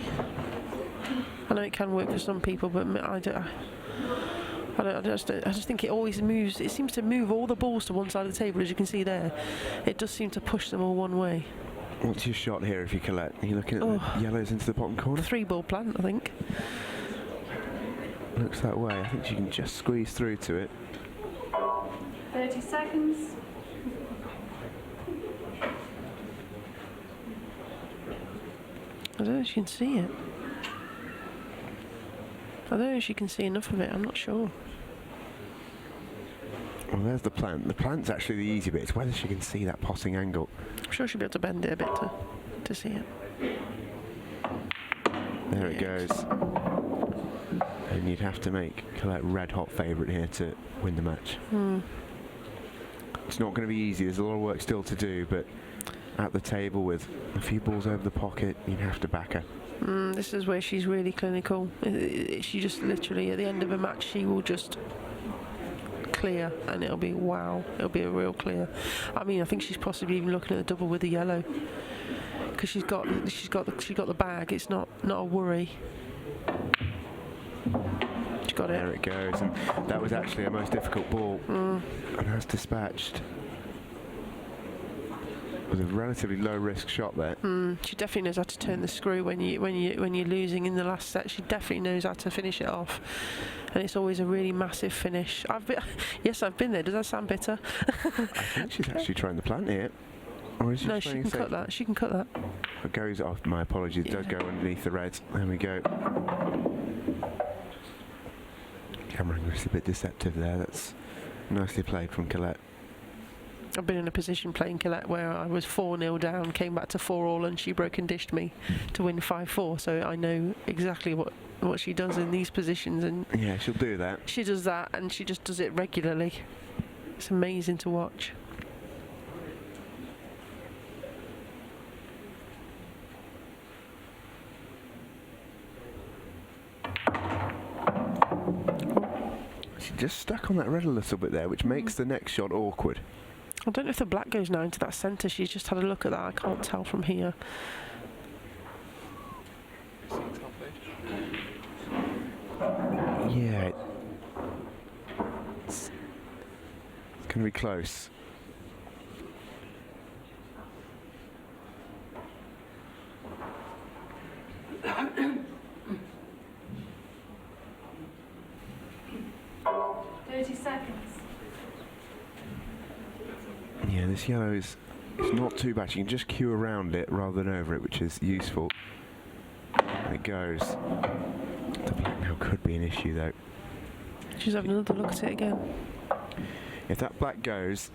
I know it can work for some people, but I just think it always moves. It seems to move all the balls to one side of the table, as you can see there. It does seem to push them all one way.
What's your shot here if you Colette? Are you looking at the yellows into the bottom corner?
3-ball plant, I think.
Looks that way. I think she can just squeeze through to it.
30 seconds.
I don't know if she can see it. I don't know if she can see enough of it. I'm not sure.
Well, there's the plant. The plant's actually the easy bit. It's whether she can see that potting angle.
I'm sure she'll be able to bend it a bit to see it.
There it goes. And you'd have to make Colette red hot favourite here to win the match. It's not going to be easy. There's a lot of work still to do, but at the table with a few balls over the pocket, you'd have to back her.
This is where she's really clinical. She just literally, at the end of a match, she will just clear, and it'll be wow. It'll be a real clear. I mean, I think she's possibly even looking at the double with the yellow, because she's got the bag. It's not a worry. She got it.
There it goes, and that was actually her most difficult ball, and that's dispatched. It was a relatively low risk shot there.
She definitely knows how to turn the screw when you're losing in the last set. She definitely knows how to finish it off, and it's always a really massive finish. I've been there. Does that sound bitter?
I think she's actually trying the plant here. Or is she
no, she can cut that. She can cut that.
It goes off. My apologies. It does go underneath the red. There we go. Camera angle's a bit deceptive there. That's nicely played from Colette.
I've been in a position playing Colette where I was 4-0 down, came back to 4-all, and she broke and dished me to win 5-4. So I know exactly what she does in these positions, and
yeah, she'll do that.
She does that, and she just does it regularly. It's amazing to watch.
She just stuck on that red a little bit there, which makes the next shot awkward.
I don't know if the black goes now into that centre. She's just had a look at that. I can't tell from here.
Yeah. It's going to be close. Yeah, this yellow is not too bad. You can just cue around it rather than over it, which is useful. black goes. The black now could be an issue though.
She's having another look at it again.
If that black goes,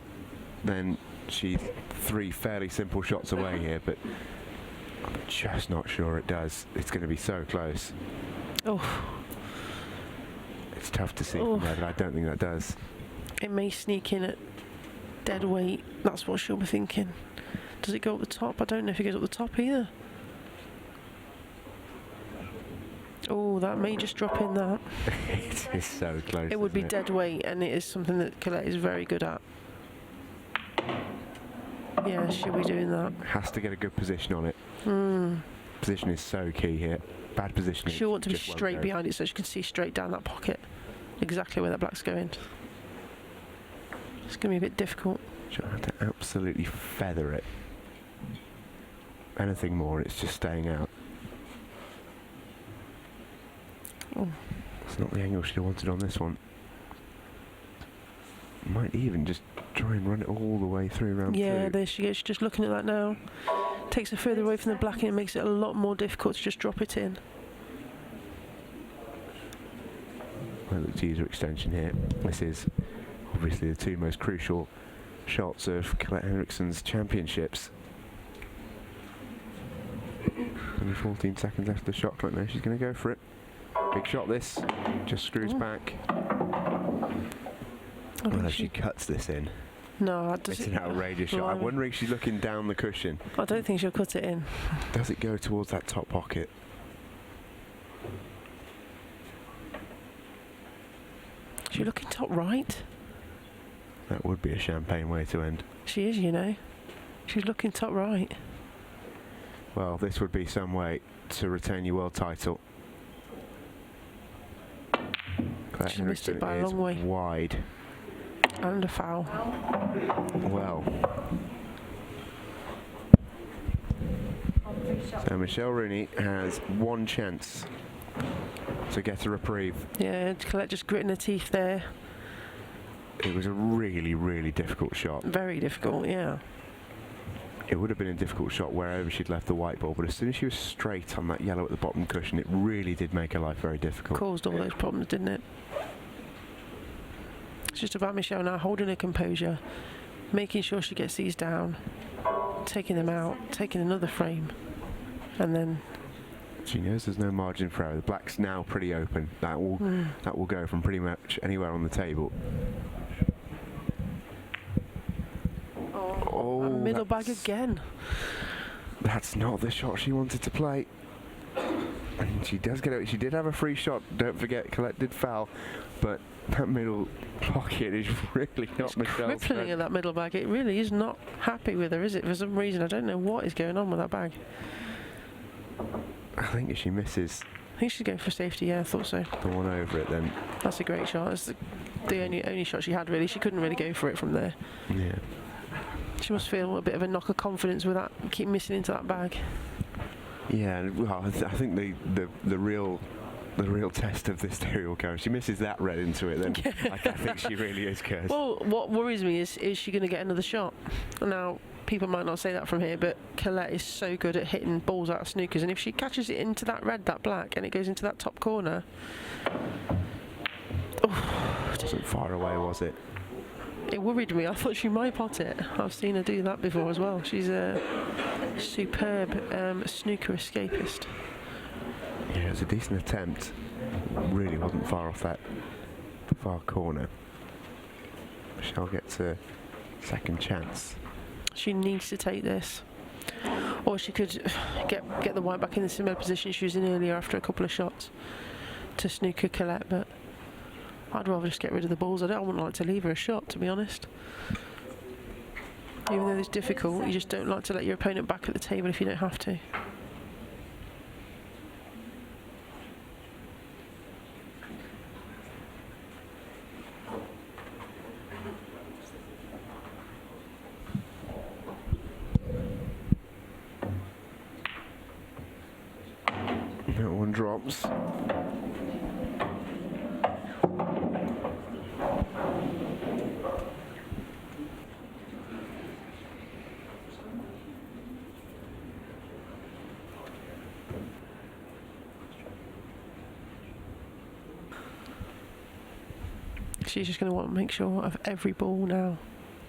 then she's 3 fairly simple shots away here, but I'm just not sure it does. It's going to be so close.
Oh.
It's tough to see from there, but I don't think that does.
It may sneak in at dead weight. That's what she'll be thinking. Does it go up the top? I don't know if it goes up the top either. Oh, that may just drop in that.
It is so close.
It would be dead weight, and it is something that Colette is very good at. Yeah, she'll be doing that.
Has to get a good position on it. Position is so key here. Bad positioning.
She'll want to be
just won't
straight
go.
behind it so she can see straight down that pocket. Exactly where that black's going. It's going to be a bit difficult.
She'll have to absolutely feather it. Anything more, it's just staying out.
Oh.
It's not the angle she wanted on this one. Might even just try and run it all the way through round 2.
Yeah, there she goes. She's just looking at that now. Takes her further away from the black and it makes it a lot more difficult to just drop it in.
Well, let's use her extension here. This is obviously the 2 most crucial shots of Colette Henriksen's championships. Only 14 seconds left of the shot clock now. She's going to go for it. Big shot this. Just screws back. Well, if she cuts this in,
No,
it's an outrageous shot. I'm wondering if she's looking down the cushion.
I don't think she'll cut it in.
Does it go towards that top pocket?
She's looking top right.
That would be a champagne way to end.
She is, you know. She's looking top right.
Well, this would be some way to retain your world title. Colette
She's missed it
Henriksen
by a
is
long way.
wide.
And a foul.
Well. So Michelle Rooney has 1 chance to get a reprieve.
Yeah, Colette just gritting her teeth there.
It was a really, really difficult shot.
Very difficult, yeah.
It would have been a difficult shot wherever she'd left the white ball, but as soon as she was straight on that yellow at the bottom cushion, it really did make her life very difficult.
Caused all those problems, didn't it? It's just about Michelle now holding her composure, making sure she gets these down, taking them out, taking another frame, and then
She knows there's no margin for error. The black's now pretty open. That will go from pretty much anywhere on the table. Oh,
a middle bag again.
That's not the shot she wanted to play. And she does get it. She did have a free shot. Don't forget, Colette did foul, but that middle pocket is really not Michelle's
Crippling
strength.
in that middle bag. It really is not happy with her, is it? For some reason, I don't know what is going on with that bag.
I think if she misses
I think she's going for safety. Yeah, I thought so.
the one over it, then
That's a great shot. That's the only shot she had, really. She couldn't really go for it from there.
yeah.
She must feel a bit of a knock of confidence with that. Keep missing into that bag.
Yeah, and, well, I think the real test of this theory will come. She misses that red into it, then I think she really is cursed.
Well, what worries me is she going to get another shot? Now, people might not say that from here, but Colette is so good at hitting balls out of snookers, and if she catches it into that red, that black, and it goes into that top corner...
It wasn't far away, was it?
It worried me. I thought she might pot it. I've seen her do that before as well. She's a superb snooker escapist.
Yeah, it was a decent attempt. Really wasn't far off that far corner. Michelle gets a second chance.
She needs to take this. Or she could get the white back in the similar position she was in earlier after a couple of shots to snooker Colette, but I'd rather just get rid of the balls. I wouldn't like to leave her a shot, to be honest. Even though it's difficult, you just don't like to let your opponent back at the table if you don't have to.
That one drops.
She's just going to want to make sure of every ball now.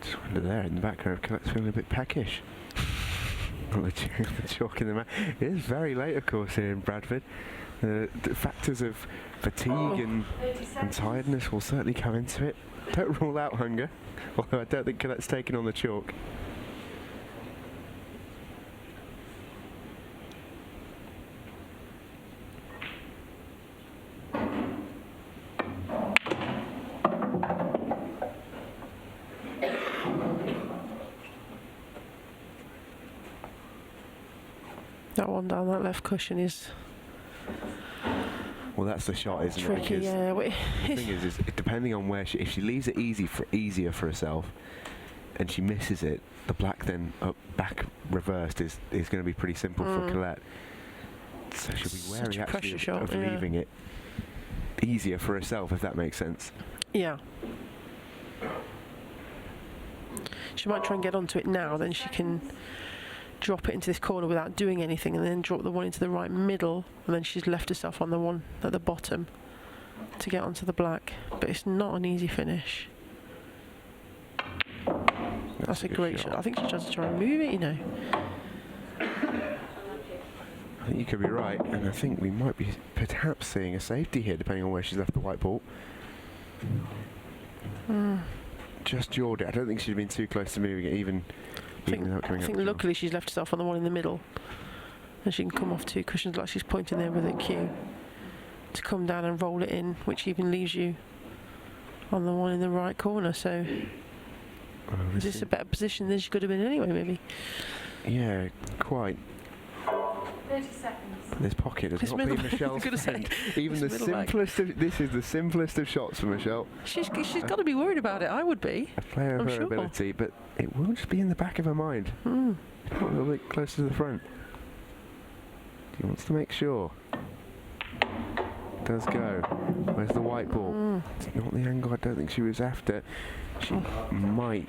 Just wonder there in the background, Colette's feeling a bit peckish. the chalk in the mat. It is very late, of course, here in Bradford. The factors of fatigue and tiredness will certainly come into it. Don't rule out hunger, although I don't think Colette's taken on the chalk.
That one down that left cushion is
Well, that's the shot, isn't
tricky.
it?
Yeah,
The thing is depending on where if she leaves it easier for herself, and she misses it, the black then back reversed is going to be pretty simple for Colette. So she'll be wary actually of leaving it easier for herself, if that makes sense.
Yeah. She might try and get onto it now, then she can drop it into this corner without doing anything, and then drop the one into the right middle, and then she's left herself on the one at the bottom to get onto the black. But it's not an easy finish. That's a great shot. I think she tries to try and move it, you know.
I think you could be right, and I think we might be perhaps seeing a safety here, depending on where she's left the white ball. Just jawed it. I don't think she'd been too close to moving it, even without coming
I
up.
think luckily she's left herself on the one in the middle, and she can come off two cushions like she's pointing there with a cue to come down and roll it in, which even leaves you on the one in the right corner. So is this a better position than she could have been anyway, maybe?
Yeah, quite.
30 seconds.
This pocket has not been Michelle's friend. Even the simplest of, this is the simplest of shots for Michelle.
She's got to be worried about it. I would be.
A player of her ability, but it will just be in the back of her mind. A little bit closer to the front. She wants to make sure. Does go. Where's the white ball? It's not the angle I don't think she was after. She might.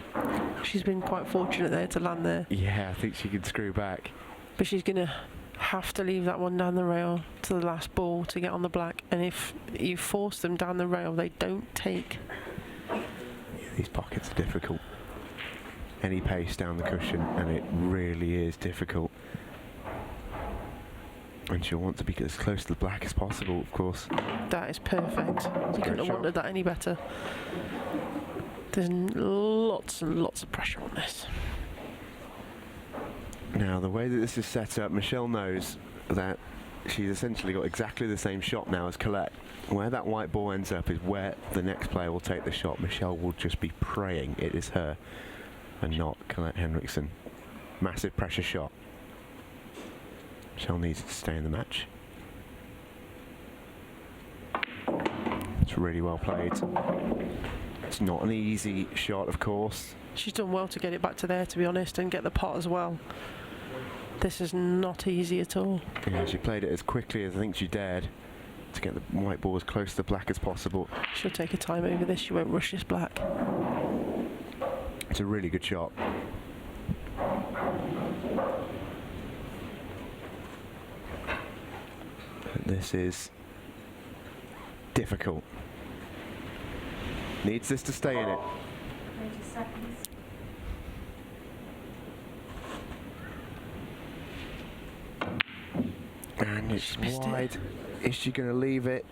She's been quite fortunate there to land there.
Yeah, I think she can screw back.
But she's going to have to leave that one down the rail to the last ball to get on the black. And if you force them down the rail, they don't take.
Yeah, these pockets are difficult. Any pace down the cushion, and it really is difficult. And she'll want to be as close to the black as possible, of course.
That is perfect. You couldn't have wanted that any better. There's lots and lots of pressure on this.
Now, the way that this is set up, Michelle knows that she's essentially got exactly the same shot now as Colette. Where that white ball ends up is where the next player will take the shot. Michelle will just be praying it is her and not Colette Henriksen. Massive pressure shot. Michelle needs to stay in the match. It's really well played. It's not an easy shot, of course.
She's done well to get it back to there, to be honest, and get the pot as well. This is not easy at all.
Yeah, she played it as quickly as I think she dared to get the white ball as close to the black as possible.
She'll take her time over this. She won't rush this black.
It's a really good shot. But this is difficult. Needs this to stay in it.
30 seconds.
And it's wide. Is she going to leave it?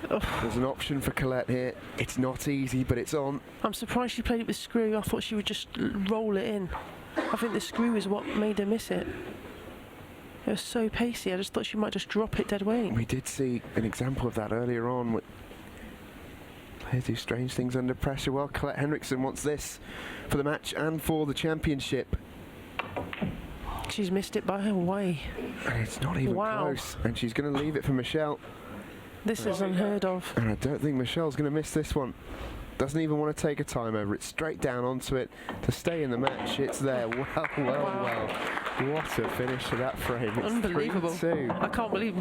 There's an option for Colette here. It's not easy, but it's on.
I'm surprised she played it with screw. I thought she would just roll it in. I think the screw is what made her miss it. It was so pacey. I just thought she might just drop it dead weight.
We did see an example of that earlier on. Players do strange things under pressure. Well, Colette Henriksen wants this for the match and for the championship.
She's missed it by her way.
And it's not even close. And she's going to leave it for Michelle.
This is unheard of.
And I don't think Michelle's going to miss this one. Doesn't even want to take her time over it. Straight down onto it to stay in the match. It's there. Well. What a finish to that frame. It's
unbelievable.
3-2.
I can't believe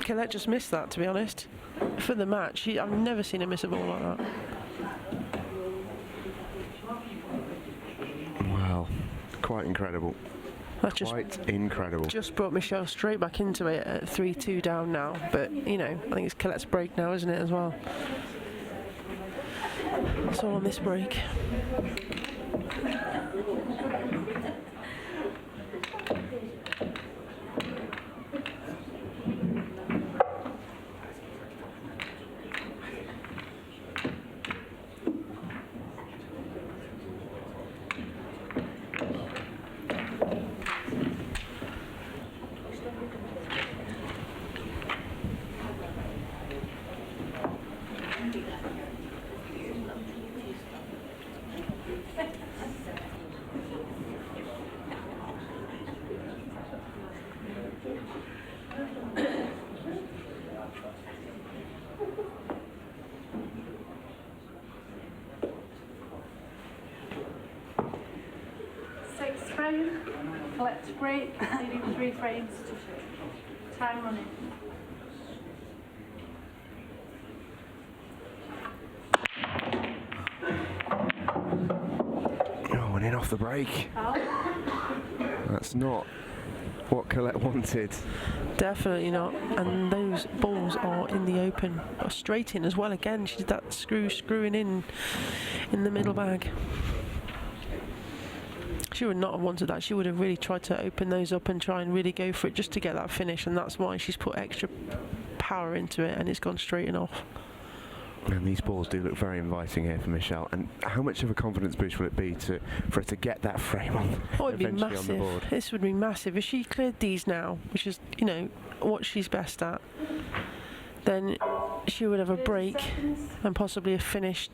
Colette just missed that, to be honest. For the match, I've never seen her miss a ball like that.
Well, quite incredible.
That's
Quite incredible.
Just brought Michelle straight back into it at 3-2 down now. But, you know, I think it's Colette's break now, isn't it, as well? That's all on this break.
Colette to break, leading 3 frames to 2. Time running.
Oh, and in off the break. That's not what Colette wanted.
Definitely not. And those balls are in the open, or straight in as well. Again, she did that screwing in the middle bag. She would not have wanted that. She would have really tried to open those up and try and really go for it just to get that finish, and that's why she's put extra power into it, and it's gone straight and off.
And these balls do look very inviting here for Michelle. And how much of a confidence boost will it be for her to get that frame on,
Oh, it'd be
eventually on the board?
massive. This would be massive. If she cleared these now, which is, you know, what she's best at, then she would have a break and possibly a finish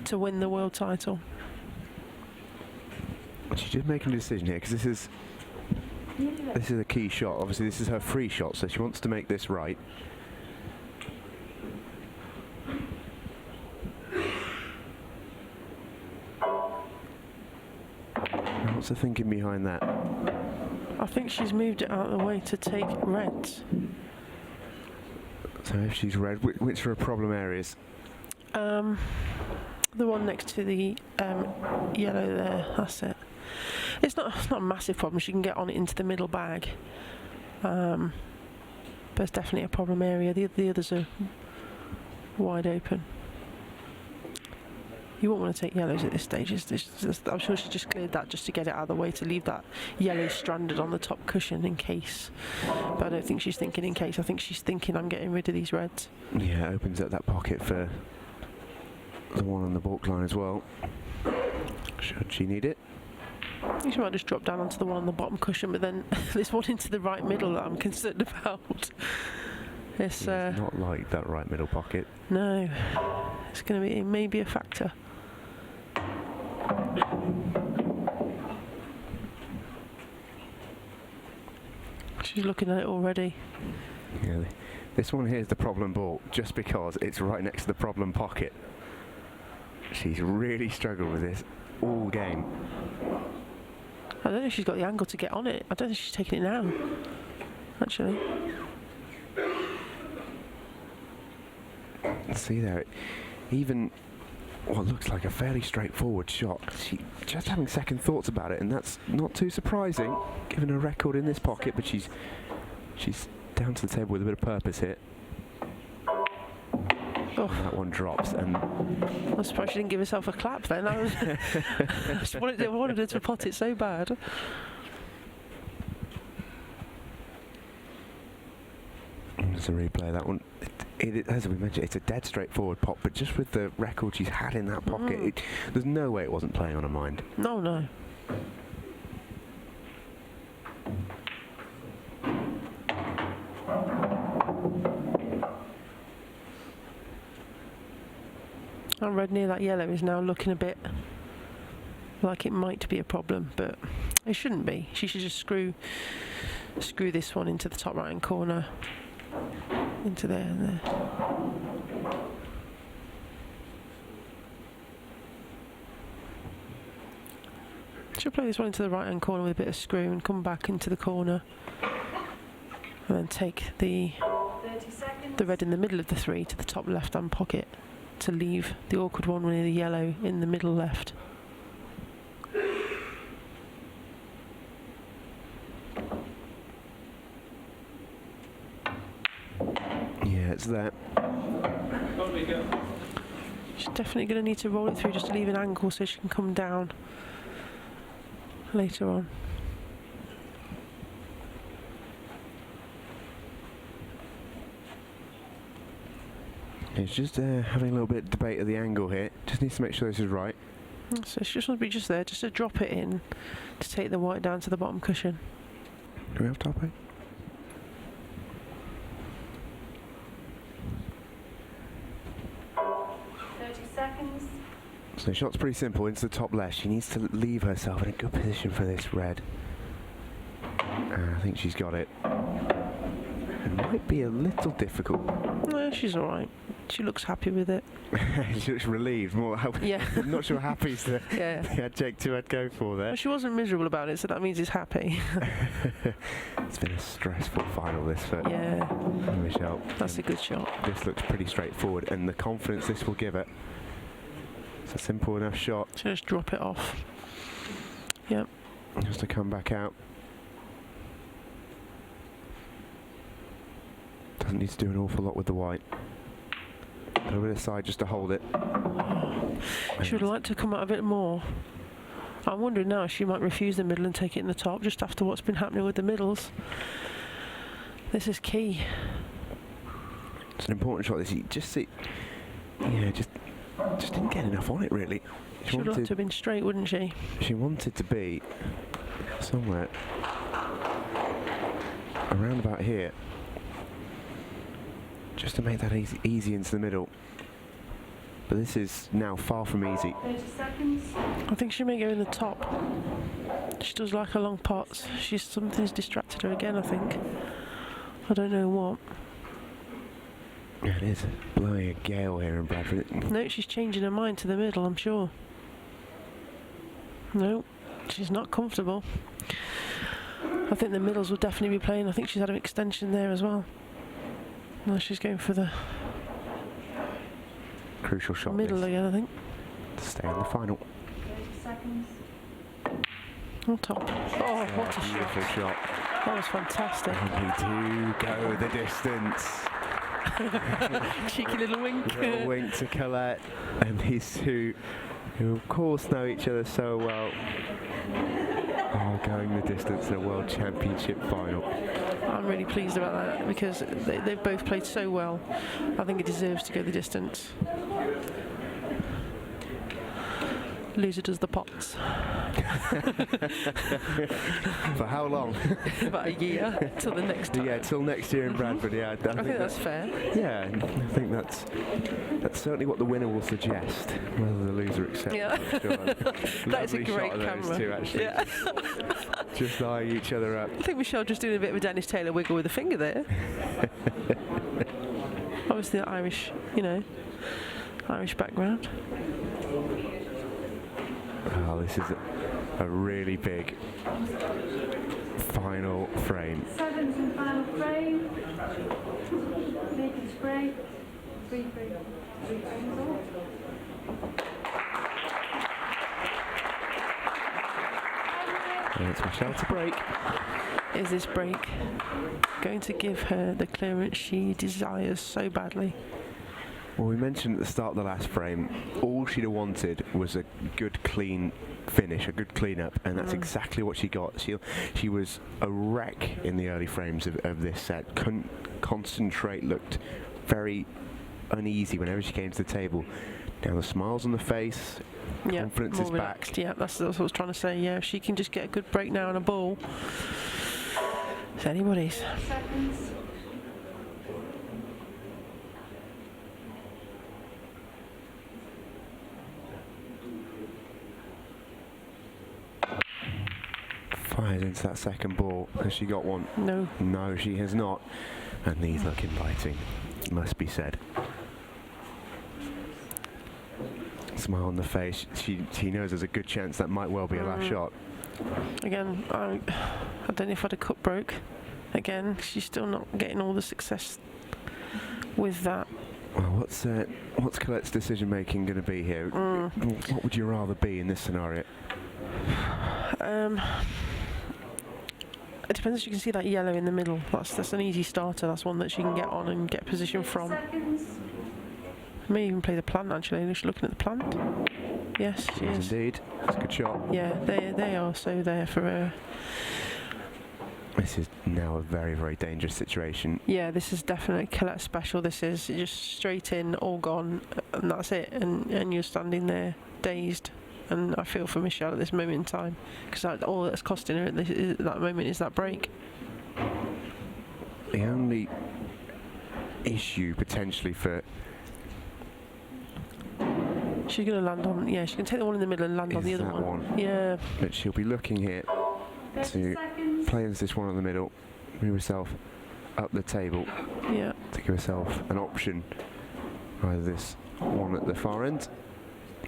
to win the world title.
She's just making a decision here because this is a key shot. Obviously, this is her free shot, so she wants to make this right. What's the thinking behind that?
I think she's moved it out of the way to take reds.
So if she's red, which are her problem areas?
The one next to the yellow there, that's it. It's not a massive problem. She can get on it into the middle bag. But it's definitely a problem area. The others are wide open. You won't want to take yellows at this stage. I'm sure she just cleared that just to get it out of the way, to leave that yellow stranded on the top cushion in case. But I don't think she's thinking in case. I think she's thinking, I'm getting rid of these reds.
Yeah, it opens up that pocket for the one on the balk line as well. Should she need it?
She might just drop down onto the one on the bottom cushion, but then there's one into the right middle that I'm concerned about. It's
not like that right middle pocket.
No, it's going to be, it may be a factor. She's looking at it already.
Yeah, this one here is the problem ball, just because it's right next to the problem pocket. She's really struggled with this all game.
I don't know if she's got the angle to get on it. I don't think she's taking it now, actually.
See there, even what looks like a fairly straightforward shot, she just having second thoughts about it, and that's not too surprising given her record in this pocket. But she's down to the table with a bit of purpose here.
Oh.
And that one drops, and
I'm surprised she didn't give herself a clap then. I wanted her to pot it so bad.
There's a replay of that one. It, as we mentioned, it's a dead straightforward pot, but just with the record she's had in that pocket, there's no way it wasn't playing on her mind.
No. That red near that yellow is now looking a bit like it might be a problem, but it shouldn't be. She should just screw this one into the top right hand corner, into there and there. She'll play this one into the right hand corner with a bit of screw and come back into the corner, and then take the red in the middle of the 3 to the top left hand pocket to leave the awkward one near the yellow in the middle left.
Yeah, it's there.
She's definitely going to need to roll it through just to leave an angle so she can come down later on.
It's just having a little bit of debate of the angle here. Just needs to make sure this is right.
So she just wants to be just there, just to drop it in to take the white down to the bottom cushion.
Do we have top eight?
Seconds.
So the shot's pretty simple, into the top left. She needs to leave herself in a good position for this red. I think she's got it. It might be a little difficult.
No, she's alright. She looks happy with it.
She looks relieved, more happy.
Yeah.
I'm not sure happy's the
Yeah.
adjective I'd go for there.
Well, she wasn't miserable about it, so that means he's happy.
It's been a stressful final, this for
Yeah,
Michelle.
that's a good shot.
This looks pretty straightforward, and the confidence this will give her. It's a simple enough shot.
So just drop it off. Yep.
Just to come back out. Doesn't need to do an awful lot with the white. A little bit of side just to hold it.
She would like to come out a bit more. I'm wondering now if she might refuse the middle and take it in the top just after what's been happening with the middles. This is key.
It's an important shot. This you just see, yeah, just didn't get enough on it really.
She would like to have been straight, wouldn't she?
She wanted to be somewhere around about here, just to make that easy into the middle. But this is now far from easy.
30 seconds.
I think she may go in the top. She does like her long pots. Something's distracted her again, I think. I don't know what.
It is blowing a gale here in Bradford.
No, she's changing her mind to the middle, I'm sure. No, she's not comfortable. I think the middles will definitely be playing. I think she's had an extension there as well. No, she's going for the
Crucial shot.
middle
this,
again, I think.
to stay in the final.
30 seconds.
On top. Oh, what a
Beautiful
shot.
shot.
That was fantastic.
And we do go the distance.
Cheeky little wink.
Little wink to Colette and these two, who of course know each other so well, are going the distance in a World Championship final.
I'm really pleased about that because they've both played so well. I think it deserves to go the distance. Loser does the pots.
For how long?
About a year till the next time.
Yeah, till next year in Bradford. Yeah,
I think that's fair.
Yeah, I think that's certainly what the winner will suggest. Whether the loser accepts.
Yeah. That is a
Lovely
great
shot of
camera.
those two, actually.
Yeah.
Just eyeing each other up.
I think Michelle just doing a bit of a Dennis Taylor wiggle with a finger there. Obviously, the Irish, Irish background.
Oh, this is a really big final frame.
7th and final frame. Naked spray. 3 frames. 3 frames off.
And it's Michelle to break.
Is this break going to give her the clearance she desires so badly?
Well, we mentioned at the start of the last frame, all she'd have wanted was a good clean finish, a good clean up, and that's exactly what she got. She was a wreck in the early frames of this set, couldn't concentrate, looked very uneasy whenever she came to the table. Now the smiles on the face, confidence
more
is
relaxed.
back.
Yeah, that's what I was trying to say. Yeah, if she can just get a good break now and a ball, it's anybody's.
Seconds.
Fires into that second ball. Has she got one?
No.
No, she has not. And these look inviting, must be said. Smile on the face. She knows there's a good chance that might well be a last shot.
Again, I don't know if I'd have cut broke. Again, she's still not getting all the success with that.
Well, what's Colette's decision making going to be here? What would you rather be in this scenario?
It depends if you can see that yellow in the middle. That's an easy starter. That's one that she can get on and get position from.
Seconds.
May even play the plant actually. She's looking at the plant. Yes, she is.
Indeed. It's a good shot.
Yeah, they are so there for her.
This is now a very, very dangerous situation.
Yeah, this is definitely Colette special. This is just straight in, all gone, and that's it. And you're standing there dazed. And I feel for Michelle at this moment in time, because all that's costing her at that moment is that break.
The only issue potentially for
she's going to land on. Yeah, she can take the one in the middle and land on the other one. Yeah.
But she'll be looking here to play this one in the middle, move herself up the table.
Yeah. To
give herself an option, either this one at the far end,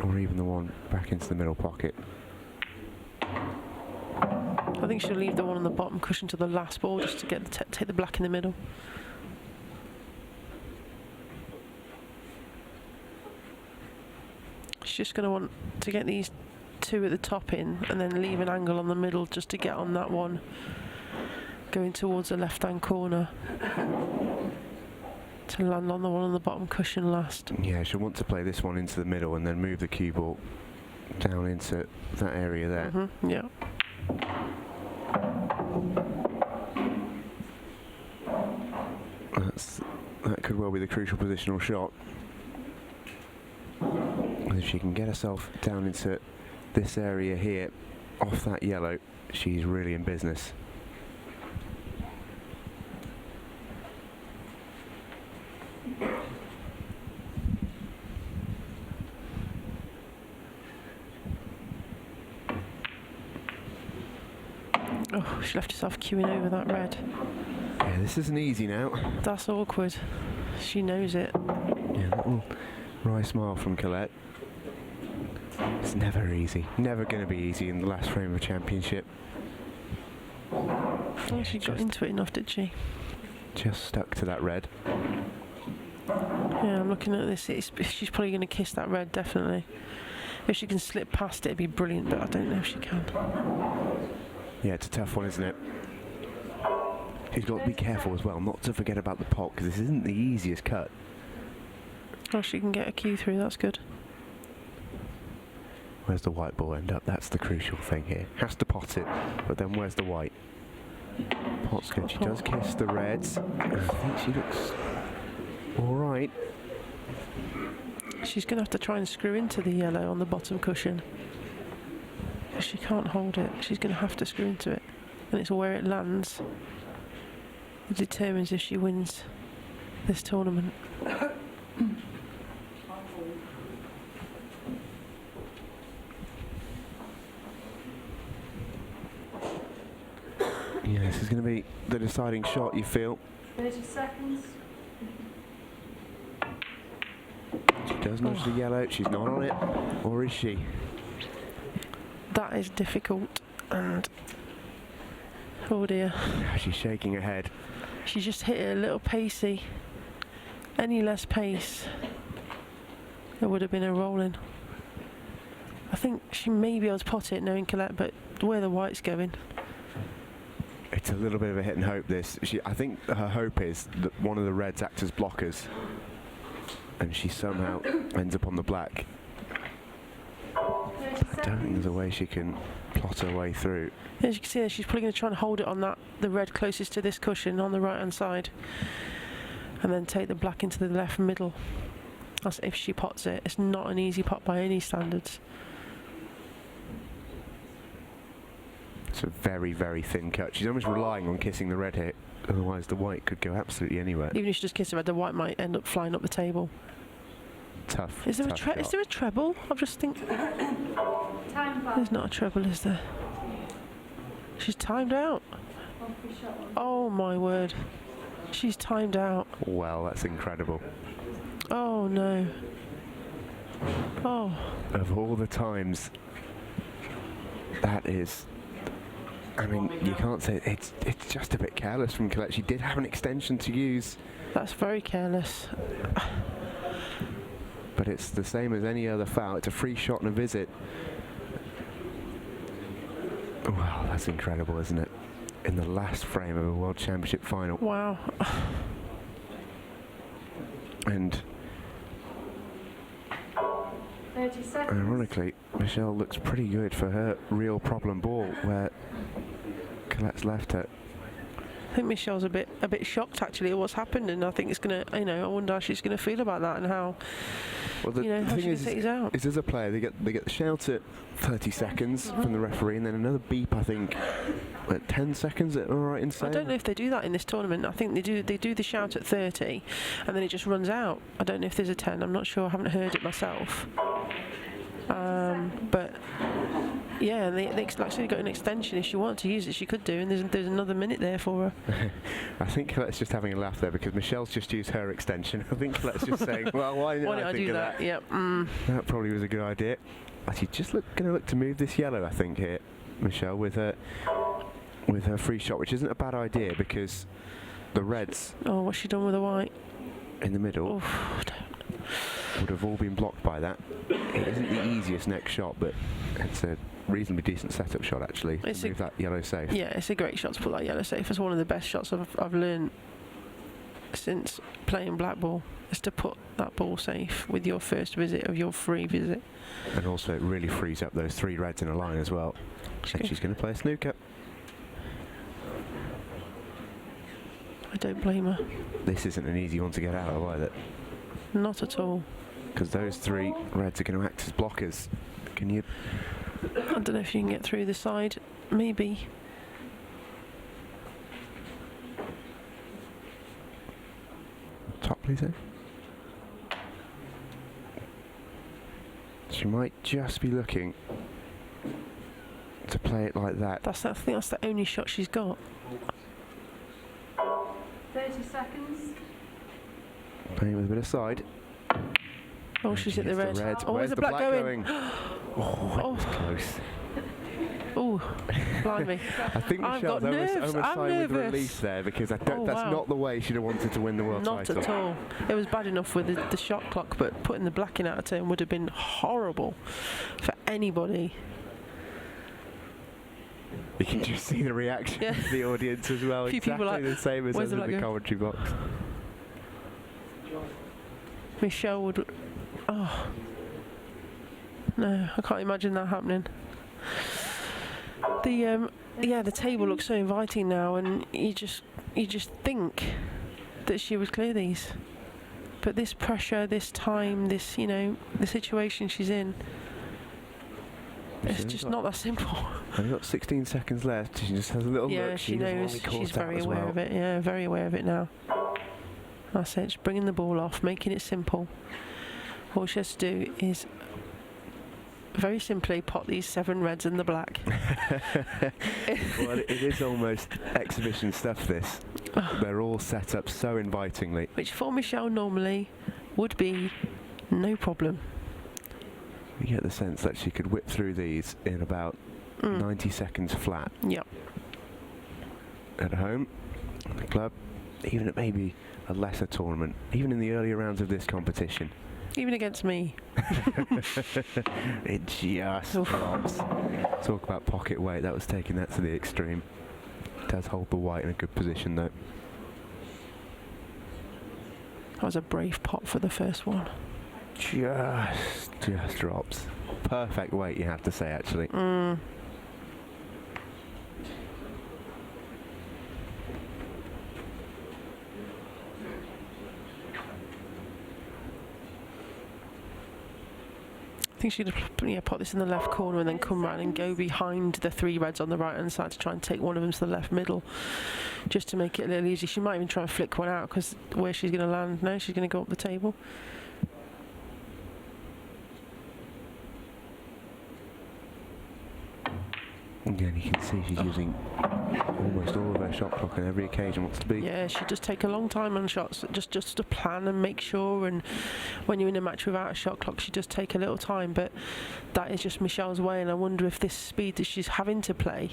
or even the one back into the middle pocket.
I think she'll leave the one on the bottom cushion to the last ball just to get take the black in the middle. She's just going to want to get these two at the top in and then leave an angle on the middle just to get on that one going towards the left hand corner to land on the one on the bottom cushion last.
Yeah, she'll want to play this one into the middle and then move the cue ball down into that area there.
Yeah.
That could well be the crucial positional shot. And if she can get herself down into this area here, off that yellow, she's really in business.
Oh, she left herself queuing over that red.
Yeah, this isn't easy now.
That's awkward. She knows it.
Yeah, that little wry smile from Colette. It's never easy. Never going to be easy in the last frame of a championship.
Oh, she got into it enough, did she?
Just stuck to that red.
Yeah, I'm looking at this. She's probably going to kiss that red, definitely. If she can slip past it, it'd be brilliant, but I don't know if she can.
Yeah, it's a tough one, isn't it? She's got to be careful as well, not to forget about the pot, because this isn't the easiest cut.
Oh, she can get a cue through, that's good.
Where's the white ball end up? That's the crucial thing here. Has to pot it, but then where's the white? Pot's good. She does kiss the reds. I think she looks alright.
She's going to have to try and screw into the yellow on the bottom cushion. She can't hold it. She's going to have to screw into it. And it's where it lands that determines if she wins this tournament.
Yeah, this is going to be the deciding shot, you feel.
30 seconds.
She does nudge the yellow. She's not on it. Or is she?
That is difficult, and oh dear.
She's shaking her head.
She just hit it a little pacey. Any less pace, there would have been a rolling. I think she may be able to pot it, knowing Colette, but where the white's going.
It's a little bit of a hit and hope, this. I think her hope is that one of the reds acts as blockers, and she somehow ends up on the black. I don't think there's a way she can plot her way through.
As you can see there, she's probably going to try and hold it on the red closest to this cushion on the right hand side, and then take the black into the left middle. That's if she pots it. It's not an easy pot by any standards.
It's a very, very thin cut. She's almost relying on kissing the red here, otherwise the white could go absolutely anywhere.
Even if she just kisses the red, the white might end up flying up the table.
Tough.
Is there
tough
is there a treble? I just think there's not a treble, is there? She's timed out. Oh my word, she's timed out.
Well, that's incredible.
Oh no. Oh.
Of all the times, that is. I mean, you can't say it's just a bit careless from Colette. She did have an extension to use.
That's very careless.
But it's the same as any other foul. It's a free shot and a visit. Wow, that's incredible, isn't it? In the last frame of a World Championship final.
Wow.
And
30 seconds.
Ironically, Michelle looks pretty good for her real problem ball, where Colette's left her.
I think Michelle's a bit shocked actually at what's happened, and I think it's gonna, I wonder how she's gonna feel about that and how,
Well, the
how
thing
she can take these out.
is, as a player, they get the shout at 30 seconds from the referee, and then another beep. I think at 10 seconds. All right, in saying.
I don't know if they do that in this tournament. I think they do. They do the shout at 30, and then it just runs out. I don't know if there's a 10. I'm not sure. I haven't heard it myself. But yeah, they actually got an extension. If she wanted to use it, she could do. And there's another minute there for her.
I think Colette's just having a laugh there because Michelle's just used her extension. I think Colette's just saying, "Well, why did I think
do
of
that?"
that?
Yep.
That probably was a good idea. Actually, just going to look to move this yellow. I think here, Michelle, with her free shot, which isn't a bad idea because the reds.
Oh, what's she done with the white?
In the middle. Would have all been blocked by that. It isn't the easiest next shot, but it's a reasonably decent setup shot actually. To move that yellow safe.
Yeah, it's a great shot to put that yellow safe. It's one of the best shots I've learned since playing black ball, is to put that ball safe with your first visit of your free visit.
And also it really frees up those three reds in a line as well. And she's going to play a snooker.
I don't blame her.
This isn't an easy one to get out of either.
Not at all.
Because those three reds are going to act as blockers. Can you?
I don't know if you can get through the side. Maybe.
Top, please. She might just be looking to play it like that.
I think that's the only shot she's got.
30 seconds.
Playing with a bit of side.
Oh, she's hit the red. Oh,
where's
the black going?
Oh, that was close.
Oh, blimey.
I think
I've
Michelle's
got nerves.
almost
I'm
signed with
nervous.
release there because that's
wow.
not the way she'd have wanted to win the world title.
Not at all. It was bad enough with the shot clock, but putting the black in out of turn would have been horrible for anybody.
You can just see the reaction of the audience as well.
A few people
Exactly the same as
"Where's
us
the
in the
black
commentary box.
Michelle would. Oh. No, I can't imagine that happening. The table looks so inviting now, and you just think that she would clear these. But this pressure, this time, this the situation she's in, it's just not that simple.
I've got 16 seconds left. She just has a little look.
She knows. She's very aware of it. Yeah, very aware of it now. That's it. Just bringing the ball off, making it simple. All she has to do is very simply pot these 7 reds and the black.
Well, it is almost exhibition stuff, this. They're all set up so invitingly.
Which for Michelle normally would be no problem.
You get the sense that she could whip through these in about 90 seconds flat.
Yep.
At home, at the club, even at maybe a lesser tournament, even in the earlier rounds of this competition.
Even against me.
It just drops. Talk about pocket weight, that was taking that to the extreme. It does hold the white in a good position though.
That was a brave pot for the first one.
Just drops. Perfect weight, you have to say, actually.
I think she'd put this in the left corner and then come round and go behind the 3 reds on the right hand side to try and take one of them to the left middle, just to make it a little easier. She might even try and flick one out because where she's going to land now, she's going to go up the table.
Again, you can see she's using almost all of her shot clock on every occasion wants to be.
Yeah, she does take a long time on shots, just to plan and make sure. And when you're in a match without a shot clock, she does take a little time. But that is just Michelle's way, and I wonder if this speed that she's having to play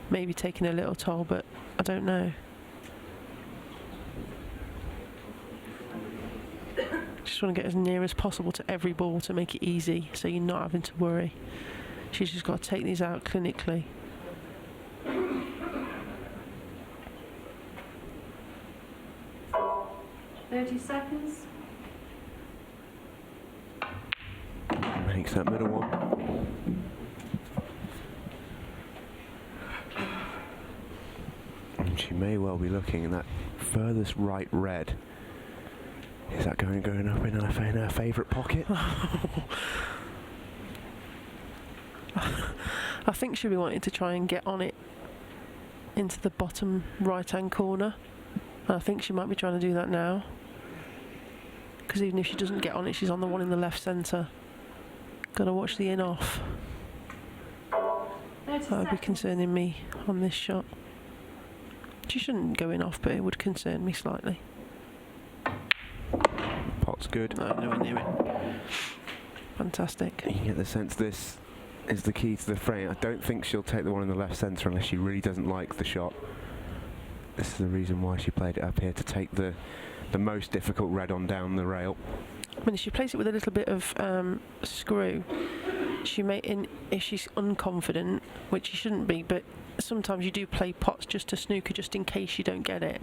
may be taking a little toll. But I don't know. Just want to get as near as possible to every ball to make it easy, so you're not having to worry. She's just got to take these out clinically.
.30 seconds.
Makes that middle one. And she may well be looking in that furthest right red. Is that going up in her favourite pocket?
I think she'll be wanting to try and get on it into the bottom right-hand corner. And I think she might be trying to do that now. Because even if she doesn't get on it, she's on the one in the left centre. Gotta watch the in-off. That would be concerning me on this shot. She shouldn't go in off, but it would concern me slightly.
Pot's good.
No, nowhere near it. Fantastic.
You get the sense this is the key to the frame. I don't think she'll take the one in the left centre unless she really doesn't like the shot. This is the reason why she played it up here, to take the most difficult red on down the rail.
I mean, if she plays it with a little bit of screw, she may, if she's unconfident, which she shouldn't be, but sometimes you do play pots just to snooker, just in case you don't get it.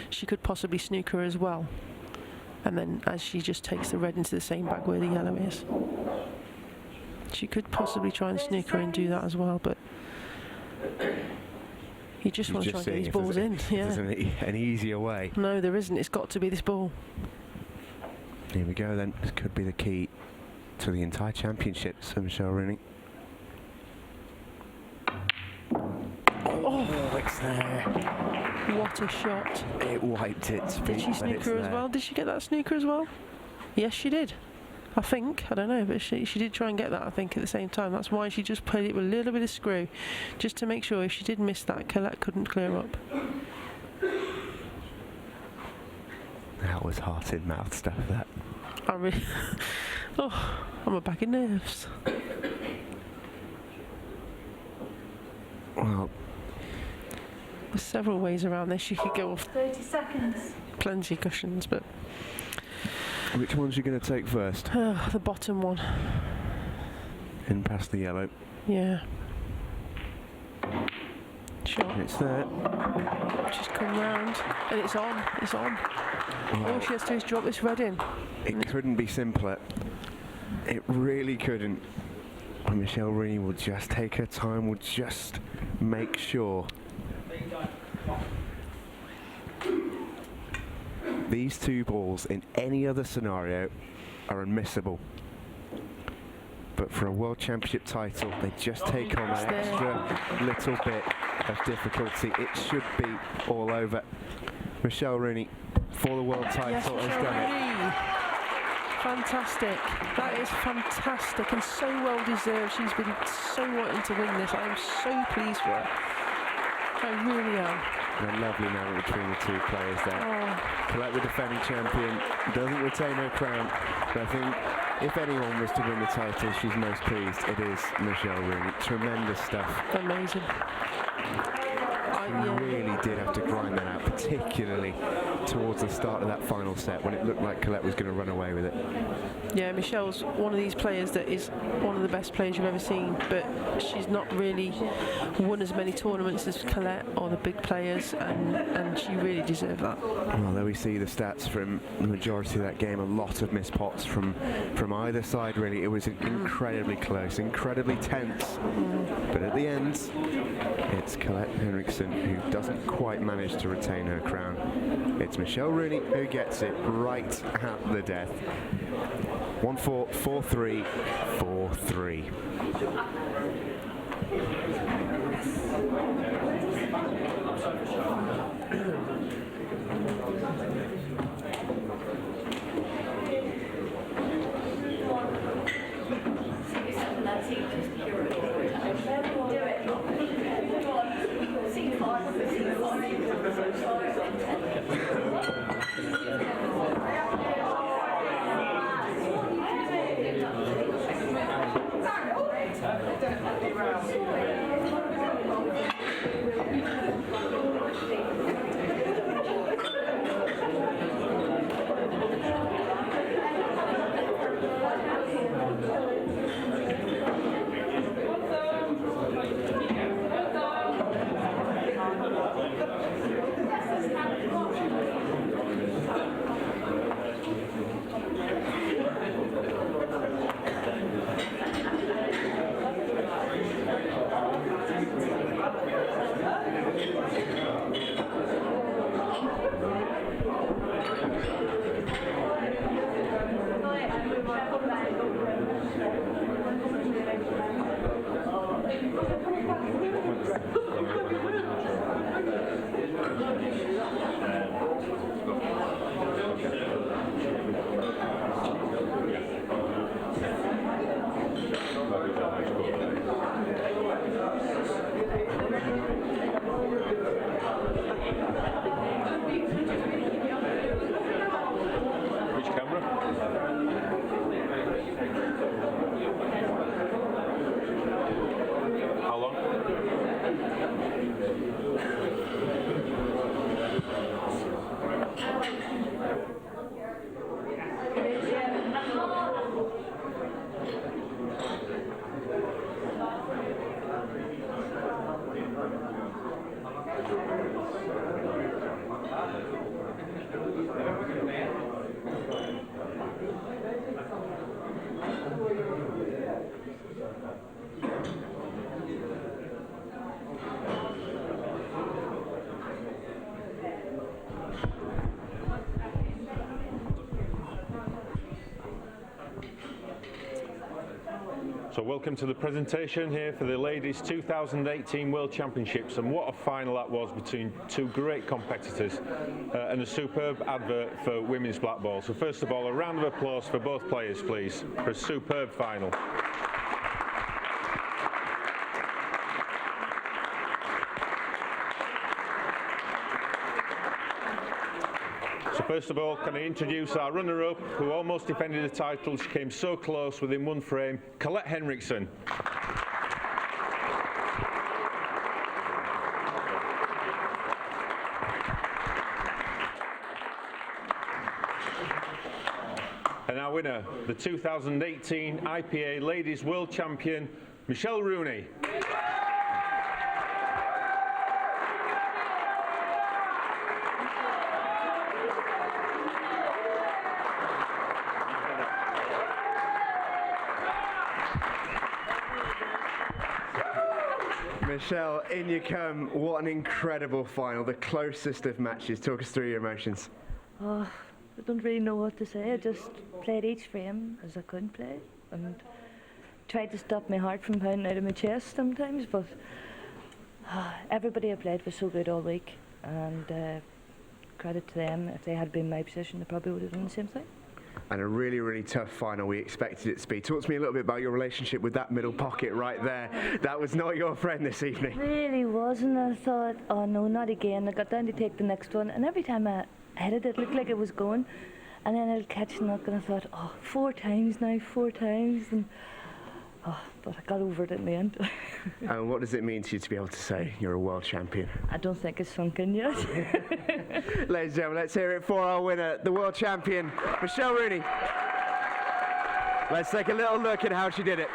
She could possibly snooker as well. And then as she just takes the red into the same bag where the yellow is. She could possibly try and snooker and do that as well, but you just want to try and get these balls in. Yeah.
There's an easier way.
No, there isn't. It's got to be this ball.
Here we go then. This could be the key to the entire championship, so Michelle Rooney.
Oh,
it's there.
What a shot.
It wiped its feet.
Did she snooker as well? Did she get that snooker as well? Yes, she did. I think. I don't know, but she did try and get that, I think, at the same time. That's why she just played it with a little bit of screw, just to make sure if she did miss that, Colette couldn't clear up.
That was heart in mouth stuff, that.
I really... oh, I'm a bag of nerves.
Well,
there's several ways around this. You could go off
30 seconds.
plenty of cushions, but...
which one's you going to take first?
The bottom one.
In past the yellow.
Yeah. Shot.
It's there.
She's come round, and it's on. It's on.
Well,
All she has to do is drop this red in.
it couldn't be simpler. It really couldn't. And Michelle Rooney will just take her time, will just make sure. These two balls in any other scenario are unmissable. But for a World Championship title, they just take on that extra little bit of difficulty. It should be all over. Michelle Rooney, for the world title,
Yes,
has
Michelle
done it.
Rooney. Fantastic. That is fantastic and so well deserved. She's been so wanting to win this. I am so pleased for her. I really am.
A lovely moment between the two players there.
Oh.
Colette, the defending champion, doesn't retain her crown. But I think if anyone was to win the title, she's most pleased. It is Michelle Rooney. Tremendous stuff.
Amazing.
She really did have to grind that out, particularly towards the start of that final set when it looked like Colette was going to run away with it.
Yeah, Michelle's one of these players that is one of the best players you've ever seen, but she's not really won as many tournaments as Colette or the big players, and she really deserved that.
Well, there we see the stats from the majority of that game. A lot of missed pots from either side, really. It was incredibly close, incredibly tense. But at the end, it's Colette Henriksen who doesn't quite manage to retain her crown. It's Michelle Rooney who gets it right at the death. 1-4, 4-3, 4-3.
So welcome to the presentation here for the Ladies 2018 World Championships, and what a final that was between two great competitors and a superb advert for women's black ball. So first of all, a round of applause for both players, please, for a superb final. So first of all, can I introduce our runner-up who almost defended the title? She came so close within one frame, Colette Henriksen. And our winner, the 2018 IPA Ladies World Champion, Rooney.
Michelle, in you come. What an incredible final, the closest of matches. Talk us through your emotions.
Oh, I don't really know what to say. I just played each frame as I could play and tried to stop my heart from pounding out of my chest sometimes, but everybody I played was so good all week, and credit to them. If they had been in my position, they probably would have done the same thing.
And a really, really tough final. We expected it to be. Talk to me a little bit about your relationship with that middle pocket right there. That was not your friend this evening.
It really wasn't. I thought, oh no, not again. I got down to take the next one, and every time I hit it, it looked like it was going, and then I'd catch a knock, and I thought, oh, 4 times now, 4 times, and but I got over it in the end.
And what does it mean to you to be able to say you're a world champion?
I don't think it's sunk in yet.
Ladies and gentlemen, let's hear it for our winner, the world champion, Rooney. Let's take a little look at how she did it.